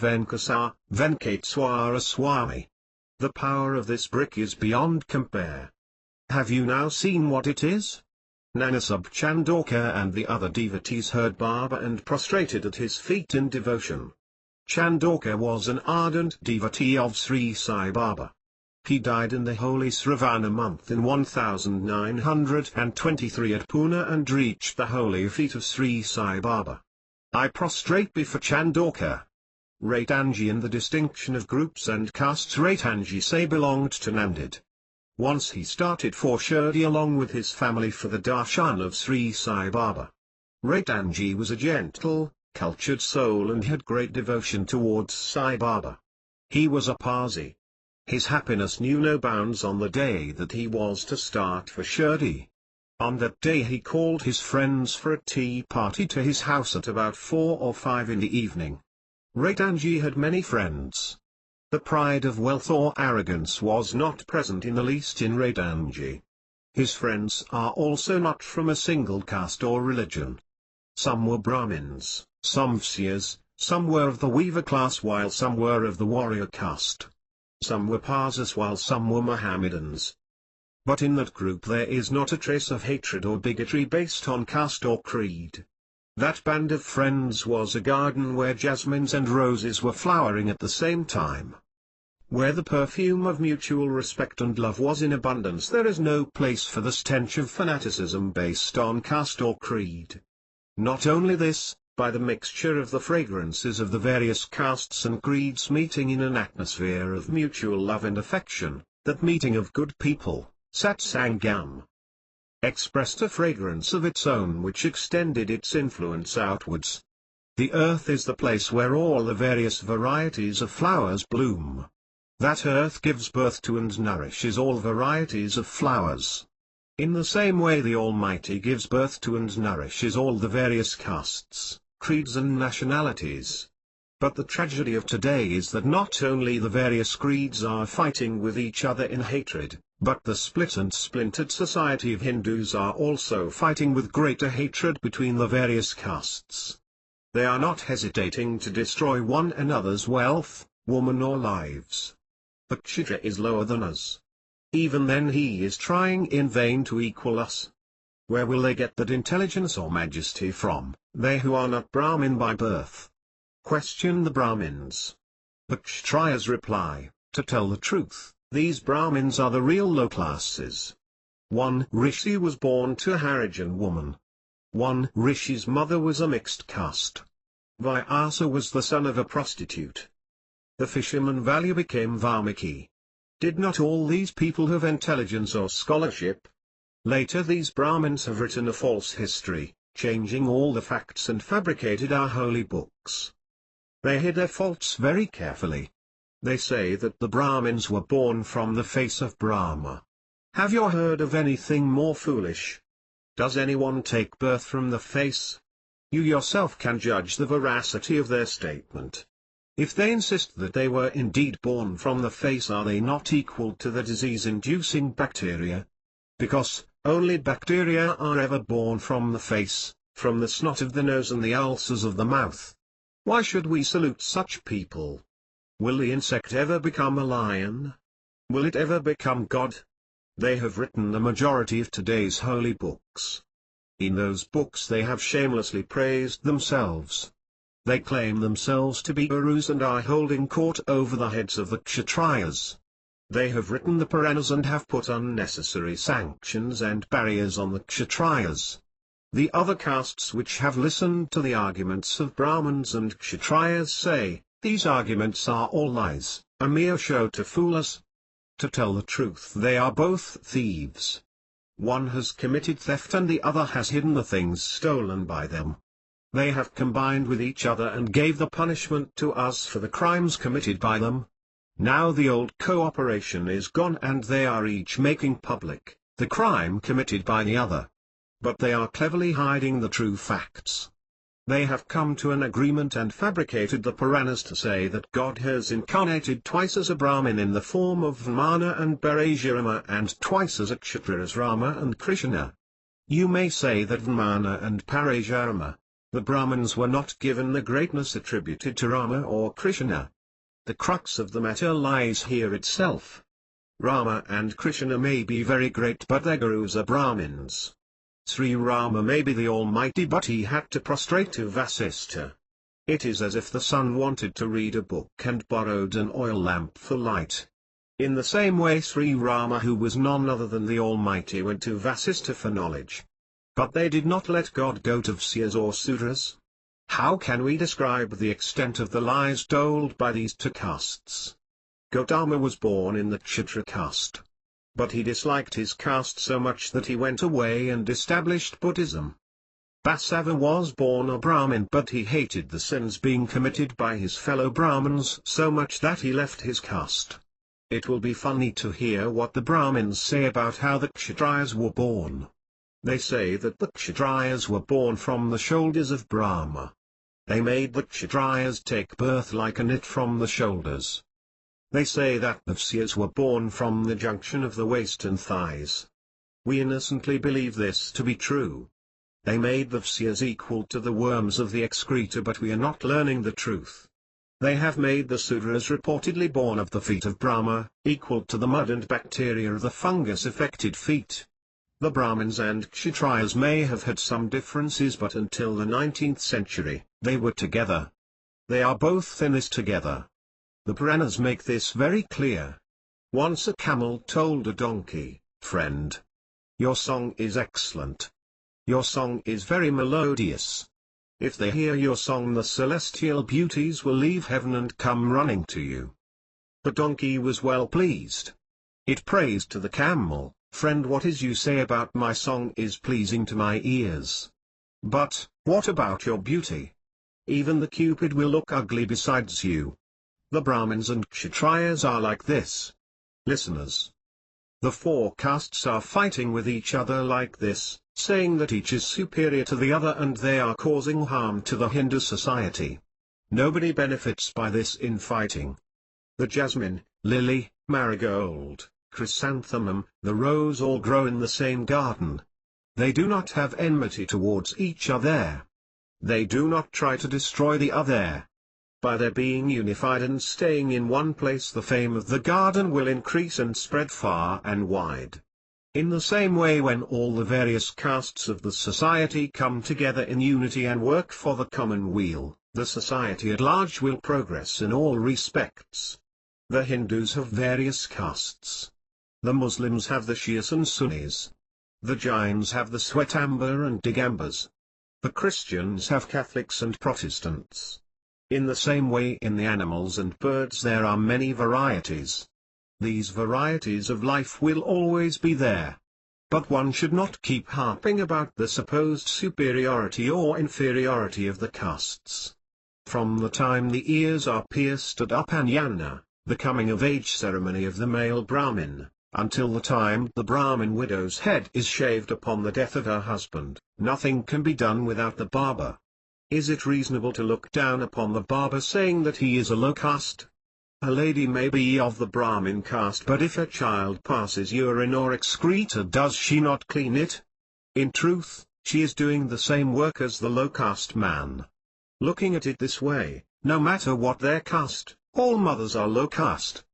Venkateswara Swami. The power of this brick is beyond compare. Have you now seen what it is? Nanasub Chandoka and the other devotees heard Baba and prostrated at his feet in devotion. Chandoka was an ardent devotee of Sri Sai Baba. He died in the holy Sravana month in 1923 at Pune and reached the holy feet of Sri Sai Baba. I prostrate before Chandoka. Raitanji in the distinction of groups and castes. Raitanji say belonged to Nanded. Once he started for Shirdi along with his family for the darshan of Sri Sai Baba. Raitanji was a gentle, cultured soul and had great devotion towards Sai Baba. He was a Parsi. His happiness knew no bounds on the day that he was to start for Shirdi. On that day he called his friends for a tea party to his house at about 4 or 5 in the evening. Raitanji had many friends. The pride of wealth or arrogance was not present in the least in Raitanji. His friends are also not from a single caste or religion. Some were Brahmins, some Vaisyas, some were of the weaver class while some were of the warrior caste. Some were Parsis while some were Mohammedans. But in that group there is not a trace of hatred or bigotry based on caste or creed. That band of friends was a garden where jasmines and roses were flowering at the same time. Where the perfume of mutual respect and love was in abundance, there is no place for the stench of fanaticism based on caste or creed. Not only this, by the mixture of the fragrances of the various castes and creeds meeting in an atmosphere of mutual love and affection, that meeting of good people, satsangam, expressed a fragrance of its own which extended its influence outwards. The earth is the place where all the various varieties of flowers bloom. That earth gives birth to and nourishes all varieties of flowers. In the same way the Almighty gives birth to and nourishes all the various castes, creeds and nationalities. But the tragedy of today is that not only the various creeds are fighting with each other in hatred, but the split and splintered society of Hindus are also fighting with greater hatred between the various castes. They are not hesitating to destroy one another's wealth, woman or lives. The Kshatriya is lower than us. Even then he is trying in vain to equal us. Where will they get that intelligence or majesty from, they who are not Brahmin by birth? Question the Brahmins. The Kshatriyas reply, to tell the truth, these Brahmins are the real low classes. One Rishi was born to a Harijan woman. One Rishi's mother was a mixed caste. Vyasa was the son of a prostitute. The fisherman Valya became Valmiki. Did not all these people have intelligence or scholarship? Later these Brahmins have written a false history, changing all the facts and fabricated our holy books. They hid their faults very carefully. They say that the Brahmins were born from the face of Brahma. Have you heard of anything more foolish? Does anyone take birth from the face? You yourself can judge the veracity of their statement. If they insist that they were indeed born from the face, are they not equal to the disease-inducing bacteria? Because, only bacteria are ever born from the face, from the snot of the nose and the ulcers of the mouth. Why should we salute such people? Will the insect ever become a lion? Will it ever become God? They have written the majority of today's holy books. In those books they have shamelessly praised themselves. They claim themselves to be gurus and are holding court over the heads of the Kshatriyas. They have written the Puranas and have put unnecessary sanctions and barriers on the Kshatriyas. The other castes which have listened to the arguments of Brahmins and Kshatriyas say, these arguments are all lies, a mere show to fool us. To tell the truth, they are both thieves. One has committed theft and the other has hidden the things stolen by them. They have combined with each other and gave the punishment to us for the crimes committed by them. Now the old cooperation is gone and they are each making public the crime committed by the other. But they are cleverly hiding the true facts. They have come to an agreement and fabricated the Puranas to say that God has incarnated twice as a Brahmin in the form of Vamana and Parashurama and twice as a Kshatriya as Rama and Krishna. You may say that Vamana and Parashurama, the Brahmins, were not given the greatness attributed to Rama or Krishna. The crux of the matter lies here itself. Rama and Krishna may be very great but their gurus are Brahmins. Sri Rama may be the Almighty, but he had to prostrate to Vasistha. It is as if the sun wanted to read a book and borrowed an oil lamp for light. In the same way Sri Rama, who was none other than the Almighty, went to Vasistha for knowledge. But they did not let God go to Vaisyas or Sudras. How can we describe the extent of the lies told by these two castes? Gautama was born in the Kshatriya caste. But he disliked his caste so much that he went away and established Buddhism. Basava was born a Brahmin, but he hated the sins being committed by his fellow Brahmins so much that he left his caste. It will be funny to hear what the Brahmins say about how the Kshatriyas were born. They say that the Kshatriyas were born from the shoulders of Brahma. They made the Kshatriyas take birth like a knit from the shoulders. They say that the Vaisyas were born from the junction of the waist and thighs. We innocently believe this to be true. They made the Vaisyas equal to the worms of the excreta, but we are not learning the truth. They have made the Sudras, reportedly born of the feet of Brahma, equal to the mud and bacteria of the fungus-affected feet. The Brahmins and Kshatriyas may have had some differences, but until the 19th century, they were together. They are both in this together. The Puranas make this very clear. Once a camel told a donkey, "Friend, your song is excellent. Your song is very melodious. If they hear your song, the celestial beauties will leave heaven and come running to you." The donkey was well pleased. It praised to the camel, "Friend, what is you say about my song is pleasing to my ears. But, what about your beauty? Even the Cupid will look ugly besides you." The Brahmins and Kshatriyas are like this. Listeners. The four castes are fighting with each other like this, saying that each is superior to the other, and they are causing harm to the Hindu society. Nobody benefits by this infighting. The jasmine, lily, marigold, chrysanthemum, the rose all grow in the same garden. They do not have enmity towards each other. They do not try to destroy the other. By their being unified and staying in one place, the fame of the garden will increase and spread far and wide. In the same way, when all the various castes of the society come together in unity and work for the common weal, the society at large will progress in all respects. The Hindus have various castes. The Muslims have the Shias and Sunnis. The Jains have the Swetambar and Digambars. The Christians have Catholics and Protestants. In the same way, in the animals and birds there are many varieties. These varieties of life will always be there. But one should not keep harping about the supposed superiority or inferiority of the castes. From the time the ears are pierced at Upanayana, the coming of age ceremony of the male Brahmin, until the time the Brahmin widow's head is shaved upon the death of her husband, nothing can be done without the barber. Is it reasonable to look down upon the barber, saying that he is a low caste? A lady may be of the Brahmin caste, but if her child passes urine or excreta, does she not clean it? In truth, she is doing the same work as the low caste man. Looking at it this way, no matter what their caste, all mothers are low caste.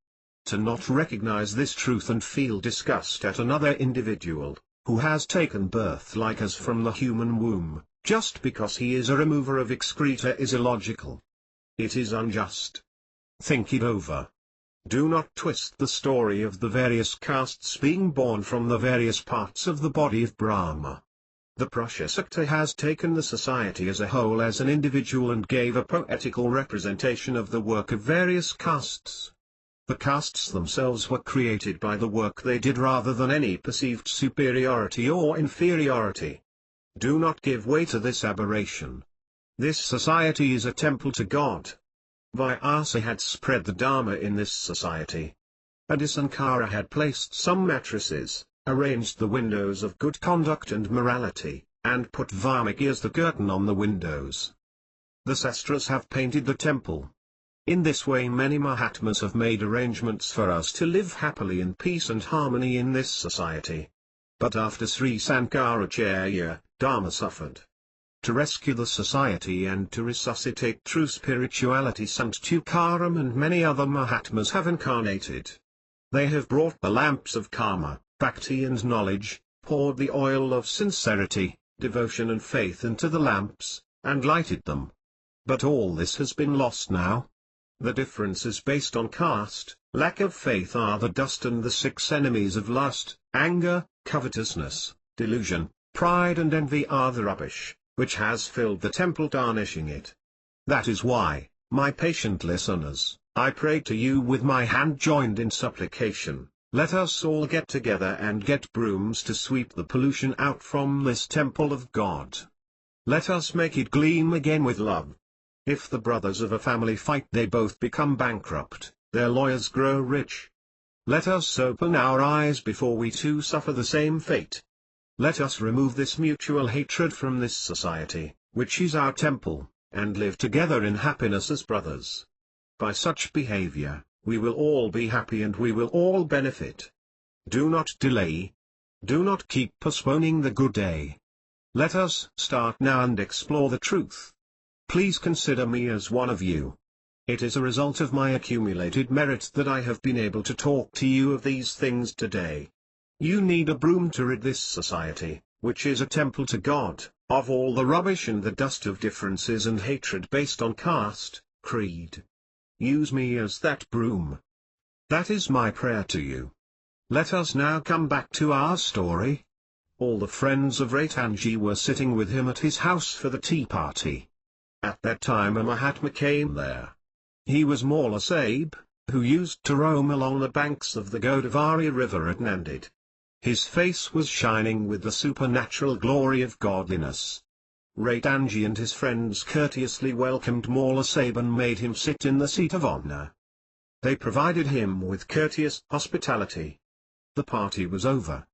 To not recognize this truth and feel disgust at another individual, who has taken birth like us from the human womb, just because he is a remover of excreta, is illogical. It is unjust. Think it over. Do not twist the story of the various castes being born from the various parts of the body of Brahma. The Prashasakta has taken the society as a whole as an individual and gave a poetical representation of the work of various castes. The castes themselves were created by the work they did rather than any perceived superiority or inferiority. Do not give way to this aberration. This society is a temple to God. Vyasa had spread the Dharma in this society. Adisankara had placed some mattresses, arranged the windows of good conduct and morality, and put Valmiki as the curtain on the windows. The Sastras have painted the temple. In this way many Mahatmas have made arrangements for us to live happily in peace and harmony in this society. But after Sri Sai Gurucharitra, Dharma suffered. To rescue the society and to resuscitate true spirituality, Sant Tukaram and many other Mahatmas have incarnated. They have brought the lamps of karma, bhakti and knowledge, poured the oil of sincerity, devotion and faith into the lamps, and lighted them. But all this has been lost now. The differences based on caste, lack of faith are the dust, and the 6 enemies of lust, anger, covetousness, delusion, pride and envy are the rubbish, which has filled the temple, tarnishing it. That is why, my patient listeners, I pray to you with my hand joined in supplication, let us all get together and get brooms to sweep the pollution out from this temple of God. Let us make it gleam again with love. If the brothers of a family fight, they both become bankrupt, their lawyers grow rich. Let us open our eyes before we too suffer the same fate. Let us remove this mutual hatred from this society, which is our temple, and live together in happiness as brothers. By such behavior, we will all be happy and we will all benefit. Do not delay. Do not keep postponing the good day. Let us start now and explore the truth. Please consider me as one of you. It is a result of my accumulated merit that I have been able to talk to you of these things today. You need a broom to rid this society, which is a temple to God, of all the rubbish and the dust of differences and hatred based on caste, creed. Use me as that broom. That is my prayer to you. Let us now come back to our story. All the friends of Raitanji were sitting with him at his house for the tea party. At that time a Mahatma came there. He was Maula Sahib, who used to roam along the banks of the Godavari river at Nanded. His face was shining with the supernatural glory of godliness. Raitanji and his friends courteously welcomed Maula Sahib and made him sit in the seat of honor. They provided him with courteous hospitality. The party was over.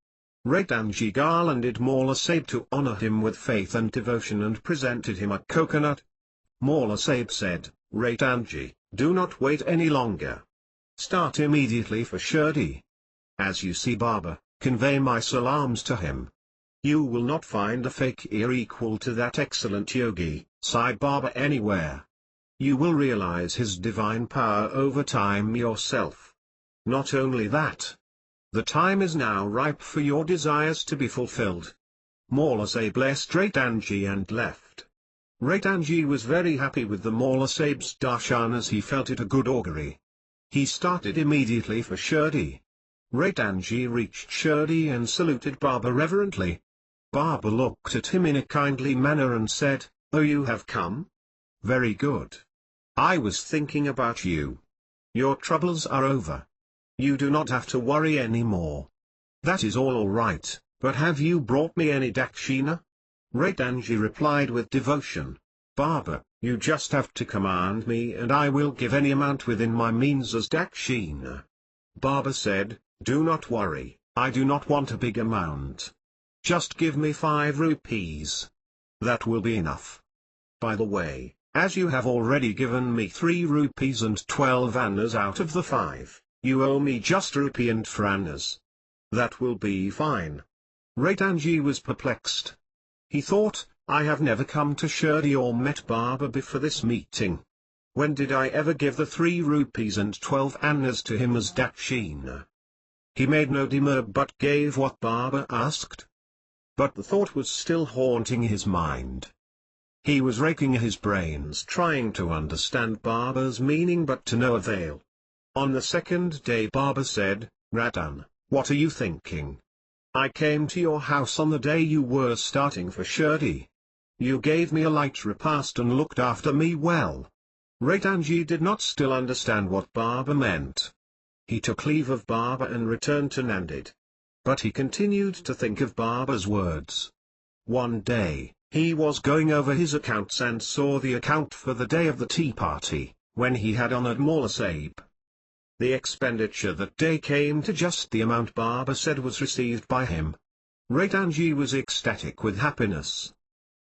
Raitanji garlanded Maula Sahib to honor him with faith and devotion and presented him a coconut. Maula Sahib said, Raitanji, do not wait any longer. Start immediately for Shirdi. As you see Baba, convey my salams to him. You will not find a fakir equal to that excellent yogi, Sai Baba, anywhere. You will realize his divine power over time yourself. Not only that. The time is now ripe for your desires to be fulfilled. Maula Sahib blessed Raitanji and left. Raitanji was very happy with the Maula Sahib's darshan, as he felt it a good augury. He started immediately for Shirdi. Raitanji reached Shirdi and saluted Baba reverently. Baba looked at him in a kindly manner and said, "Oh, you have come? Very good. I was thinking about you. Your troubles are over. You do not have to worry any more. That is all right, but have you brought me any dakshina?" Raitanji replied with devotion, "Baba, you just have to command me and I will give any amount within my means as dakshina." Baba said, "Do not worry, I do not want a big amount. Just give me 5 rupees. That will be enough. By the way, as you have already given me 3 rupees and 12 annas out of the 5, you owe me just rupee and 4 annas. That will be fine." Raitanji was perplexed. He thought, I have never come to Shirdi or met Baba before this meeting. When did I ever give the 3 rupees and 12 annas to him as dakshina? He made no demur but gave what Baba asked. But the thought was still haunting his mind. He was raking his brains trying to understand Baba's meaning, but to no avail. On the second day Baba said, "Ratan, what are you thinking? I came to your house on the day you were starting for Shirdi. You gave me a light repast and looked after me well." Raitanji did not still understand what Baba meant. He took leave of Baba and returned to Nanded. But he continued to think of Baba's words. One day, he was going over his accounts and saw the account for the day of the tea party, when he had honored Maula Sahib. The expenditure that day came to just the amount Baba said was received by him. Raitanji was ecstatic with happiness.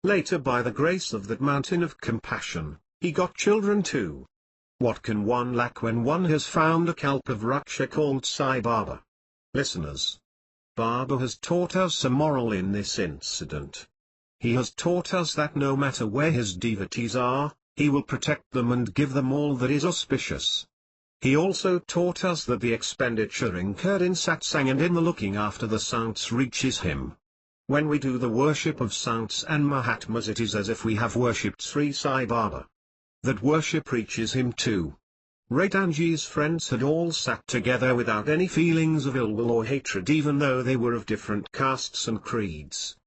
Later, by the grace of that mountain of compassion, he got children too. What can one lack when one has found a Kalpavruksha called Sai Baba? Listeners, Baba has taught us a moral in this incident. He has taught us that no matter where his devotees are, he will protect them and give them all that is auspicious. He also taught us that the expenditure incurred in satsang and in the looking after the saints reaches him. When we do the worship of saints and Mahatmas, it is as if we have worshipped Sri Sai Baba. That worship reaches him too. Ratanji's friends had all sat together without any feelings of ill will or hatred, even though they were of different castes and creeds.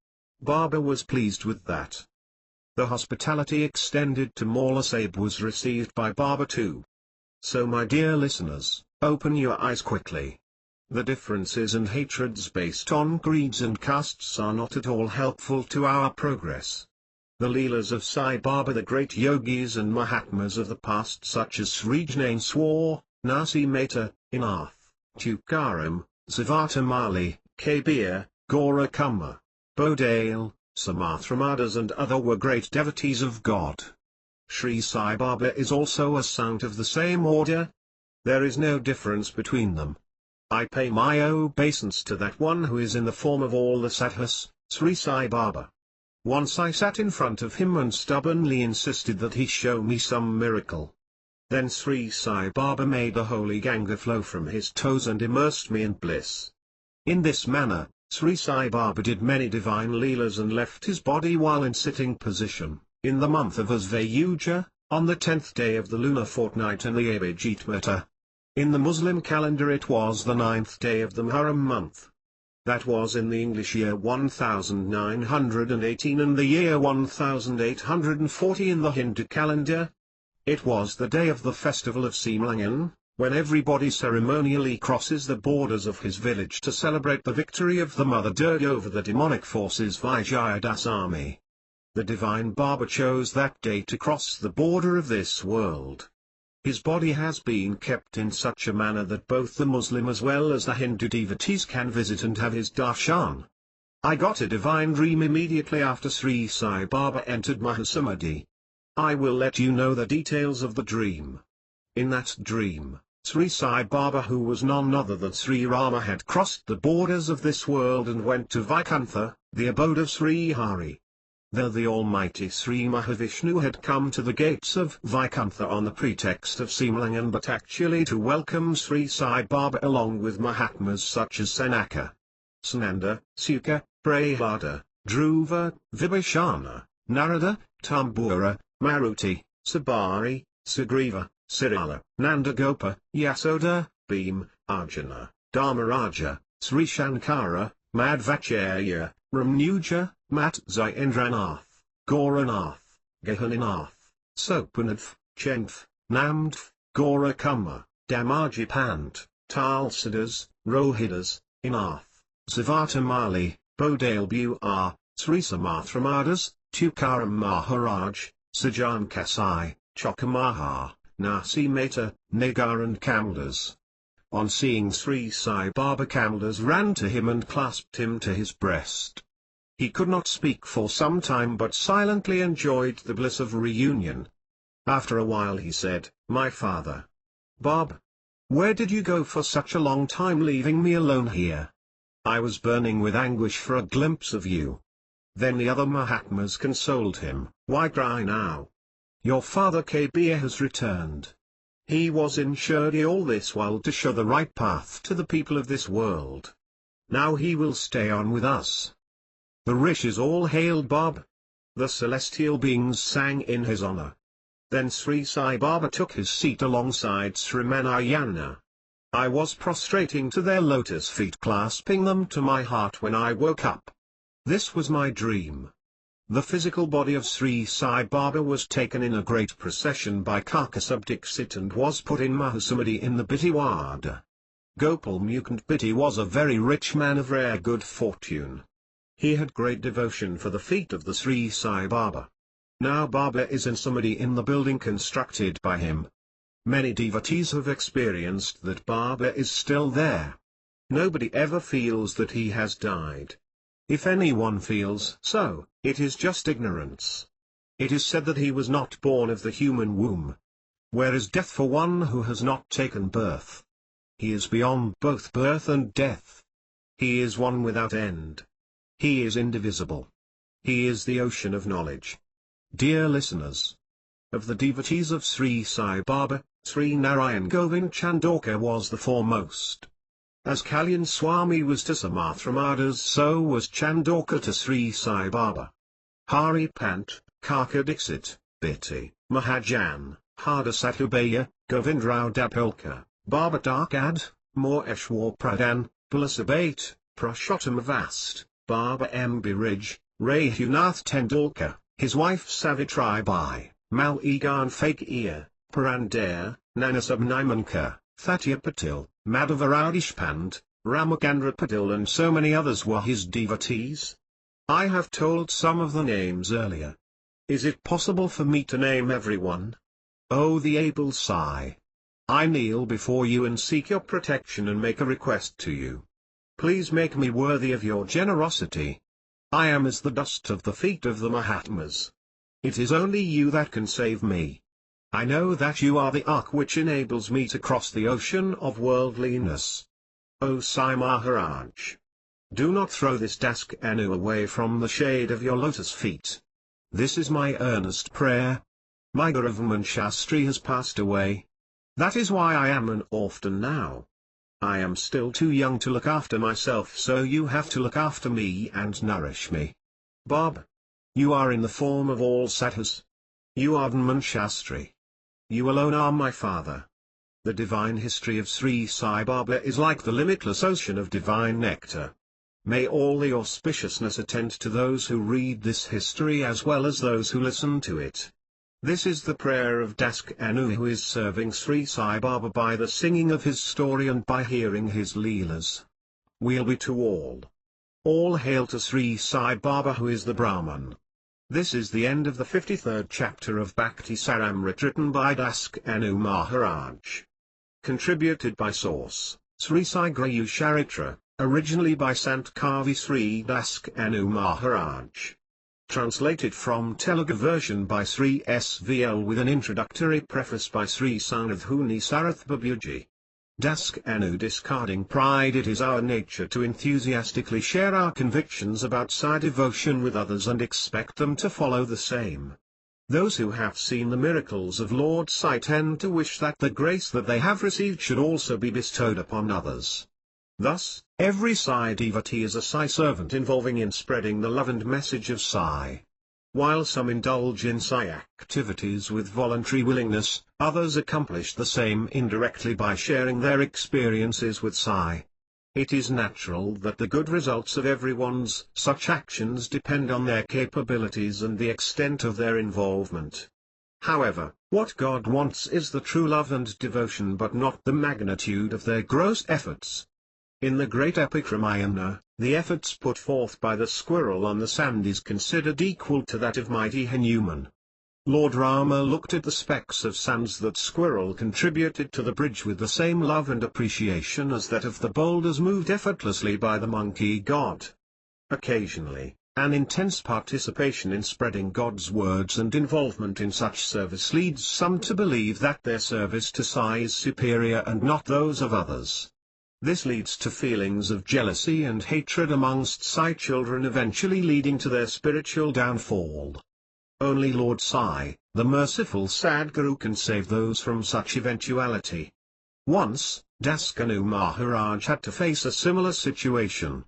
Baba was pleased with that. The hospitality extended to Maula Sahib was received by Baba too. So my dear listeners, open your eyes quickly. The differences and hatreds based on creeds and castes are not at all helpful to our progress. The Leelas of Sai Baba, the great yogis and Mahatmas of the past, such as Sri Jnaneshwar, Nasi Mehta, Inath, Tukaram, Zavata Mali, Kabir, Gorakama, Bodale, Samarthamadas and other were great devotees of God. Sri Sai Baba is also a saint of the same order. There is no difference between them. I pay my obeisance to that one who is in the form of all the sadhus, Sri Sai Baba. Once I sat in front of him and stubbornly insisted that he show me some miracle. Then Sri Sai Baba made the holy Ganga flow from his toes and immersed me in bliss. In this manner, Sri Sai Baba did many divine leelas and left his body while in sitting position, in the month of Asvayuja, on the 10th day of the lunar fortnight in the Abhijit Mata. In the Muslim calendar it was the 9th day of the Muharram month. That was in the English year 1918 and the year 1840 in the Hindu calendar. It was the day of the festival of Simlangan, when everybody ceremonially crosses the borders of his village to celebrate the victory of the Mother Durga over the demonic forces Vijayada's army. The divine Baba chose that day to cross the border of this world. His body has been kept in such a manner that both the Muslim as well as the Hindu devotees can visit and have his darshan. I got a divine dream immediately after Sri Sai Baba entered Mahasamadhi. I will let you know the details of the dream. In that dream, Sri Sai Baba, who was none other than Sri Rama, had crossed the borders of this world and went to Vaikuntha, the abode of Sri Hari. There the almighty Sri Mahavishnu had come to the gates of Vaikuntha on the pretext of Simlangan, but actually to welcome Sri Sai Baba along with Mahatmas such as Sanaka, Sananda, Suka, Prahlada, Dhruva, Vibhishana, Narada, Tambura, Maruti, Sabari, Sugriva, Sirala, Nandagopa, Yasoda, Bhim, Arjuna, Dharmaraja, Sri Shankara, Madhvacharya, Ramnuja, Matsyendranath, Gauranath, Gahaninath, Sopanath, Chenth, Namdh, Gorakama, Damajipant, Talsidas, Rohidas, Inath, Zavatamali, Bodalbur, Sri Samarthamadas, Tukaram Maharaj, Sajan Kasai, Chokamaha, Nasi Mehta, Nagar and Kamdas. On seeing Sri Sai Baba, Kamdas ran to him and clasped him to his breast. He could not speak for some time but silently enjoyed the bliss of reunion. After a while he said, "My father. Baba. Where did you go for such a long time, leaving me alone here? I was burning with anguish for a glimpse of you." Then the other Mahatmas consoled him, "Why cry now? Your father Kabir has returned. He was in Shirdi all this while to show the right path to the people of this world. Now he will stay on with us." The rishis all hailed Baba. The celestial beings sang in his honor. Then Sri Sai Baba took his seat alongside Srimanayana. I was prostrating to their lotus feet, clasping them to my heart when I woke up. This was my dream. The physical body of Sri Sai Baba was taken in a great procession by Kakasubdixit and was put in Mahasamadhi in the Bittiwada. Gopal Mukund Bitti was a very rich man of rare good fortune. He had great devotion for the feet of the Sri Sai Baba. Now Baba is in Samadhi in the building constructed by him. Many devotees have experienced that Baba is still there. Nobody ever feels that he has died. If anyone feels so, it is just ignorance. It is said that he was not born of the human womb. Where is death for one who has not taken birth? He is beyond both birth and death. He is one without end. He is indivisible. He is the ocean of knowledge. Dear listeners, Of the devotees of Sri Sai Baba, Sri Narayan Govind Chandorkar was the foremost. As Kalyan Swami was to Samartha Madas, so was Chandorkar to Sri Sai Baba. Hari Pant, Kaka Dixit, Biti, Mahajan, Hada Satubaya, Govindrao Dapolkar, Baba Darkad, Moreshwar Pradhan, Pulasabate, Prashottama Vast, Baba M. Birij, Raghunnath Tendulkar, his wife Savitri Bai, Maligan Fakir, Purandare, Nanasab Naimankar, Thatya Patil, Madhava Deshpande, Ramachandra Patil and so many others were his devotees. I have told some of the names earlier. Is it possible for me to name everyone? Oh, the able Sai! I kneel before you and seek your protection and make a request to you. Please make me worthy of your generosity. I am as the dust of the feet of the Mahatmas. It is only you that can save me. I know that you are the ark which enables me to cross the ocean of worldliness. O Sai Maharaj! Do not throw this Dask Anu away from the shade of your lotus feet. This is my earnest prayer. My Guruvaman Shastri has passed away. That is why I am an orphan now. I am still too young to look after myself, so you have to look after me and nourish me. Baba, you are in the form of all sadhus. You are Vaman Shastri. You alone are my father. The divine history of Sri Sai Baba is like the limitless ocean of divine nectar. May all the auspiciousness attend to those who read this history as well as those who listen to it. This is the prayer of Dask Anu, who is serving Sri Sai Baba by the singing of his story and by hearing his Leelas. We'll be to all. All hail to Sri Sai Baba, who is the Brahman. This is the end of the 53rd chapter of Bhakti Saramrit, written by Dask Anu Maharaj. Contributed by source, Sri Sai Gurucharitra, originally by Sant Kavi Sri Dask Anu Maharaj. Translated from Telugu version by Sri SVL with an introductory preface by Sri Sanadhuni Sarath Babuji. Dask Anu. Discarding pride, it is our nature to enthusiastically share our convictions about Sai devotion with others and expect them to follow the same. Those who have seen the miracles of Lord Sai tend to wish that the grace that they have received should also be bestowed upon others. Thus, every Sai devotee is a Sai servant involving in spreading the love and message of Sai. While some indulge in Sai activities with voluntary willingness, others accomplish the same indirectly by sharing their experiences with Sai. It is natural that the good results of everyone's such actions depend on their capabilities and the extent of their involvement. However, what God wants is the true love and devotion, but not the magnitude of their gross efforts. In the great epic Ramayana, the efforts put forth by the squirrel on the sand is considered equal to that of mighty Hanuman. Lord Rama looked at the specks of sands that squirrel contributed to the bridge with the same love and appreciation as that of the boulders moved effortlessly by the monkey god. Occasionally, an intense participation in spreading God's words and involvement in such service leads some to believe that their service to Sai is superior and not those of others. This leads to feelings of jealousy and hatred amongst Sai children, eventually leading to their spiritual downfall. Only Lord Sai, the merciful Sadguru, can save those from such eventuality. Once, Dask Anu Maharaj had to face a similar situation.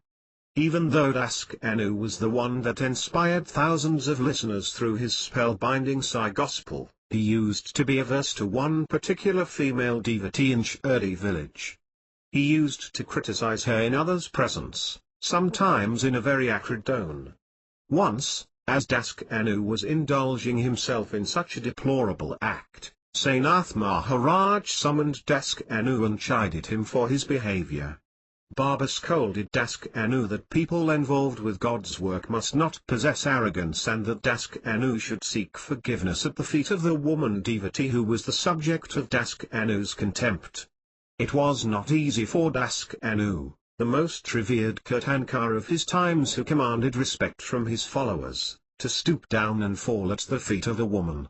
Even though Dask Anu was the one that inspired thousands of listeners through his spellbinding Sai gospel, he used to be averse to one particular female devotee in Shirdi village. He used to criticize her in others' presence, sometimes in a very acrid tone. Once, as Dask Anu was indulging himself in such a deplorable act, Sainath Maharaj summoned Dask Anu and chided him for his behavior. Baba scolded Dask Anu that people involved with God's work must not possess arrogance, and that Dask Anu should seek forgiveness at the feet of the woman devotee who was the subject of Dask Anu's contempt. It was not easy for Dask Anu, the most revered Kirtankar of his times who commanded respect from his followers, to stoop down and fall at the feet of a woman.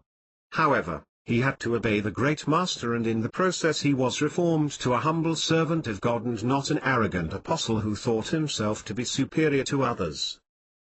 However, he had to obey the great master, and in the process he was reformed to a humble servant of God and not an arrogant apostle who thought himself to be superior to others.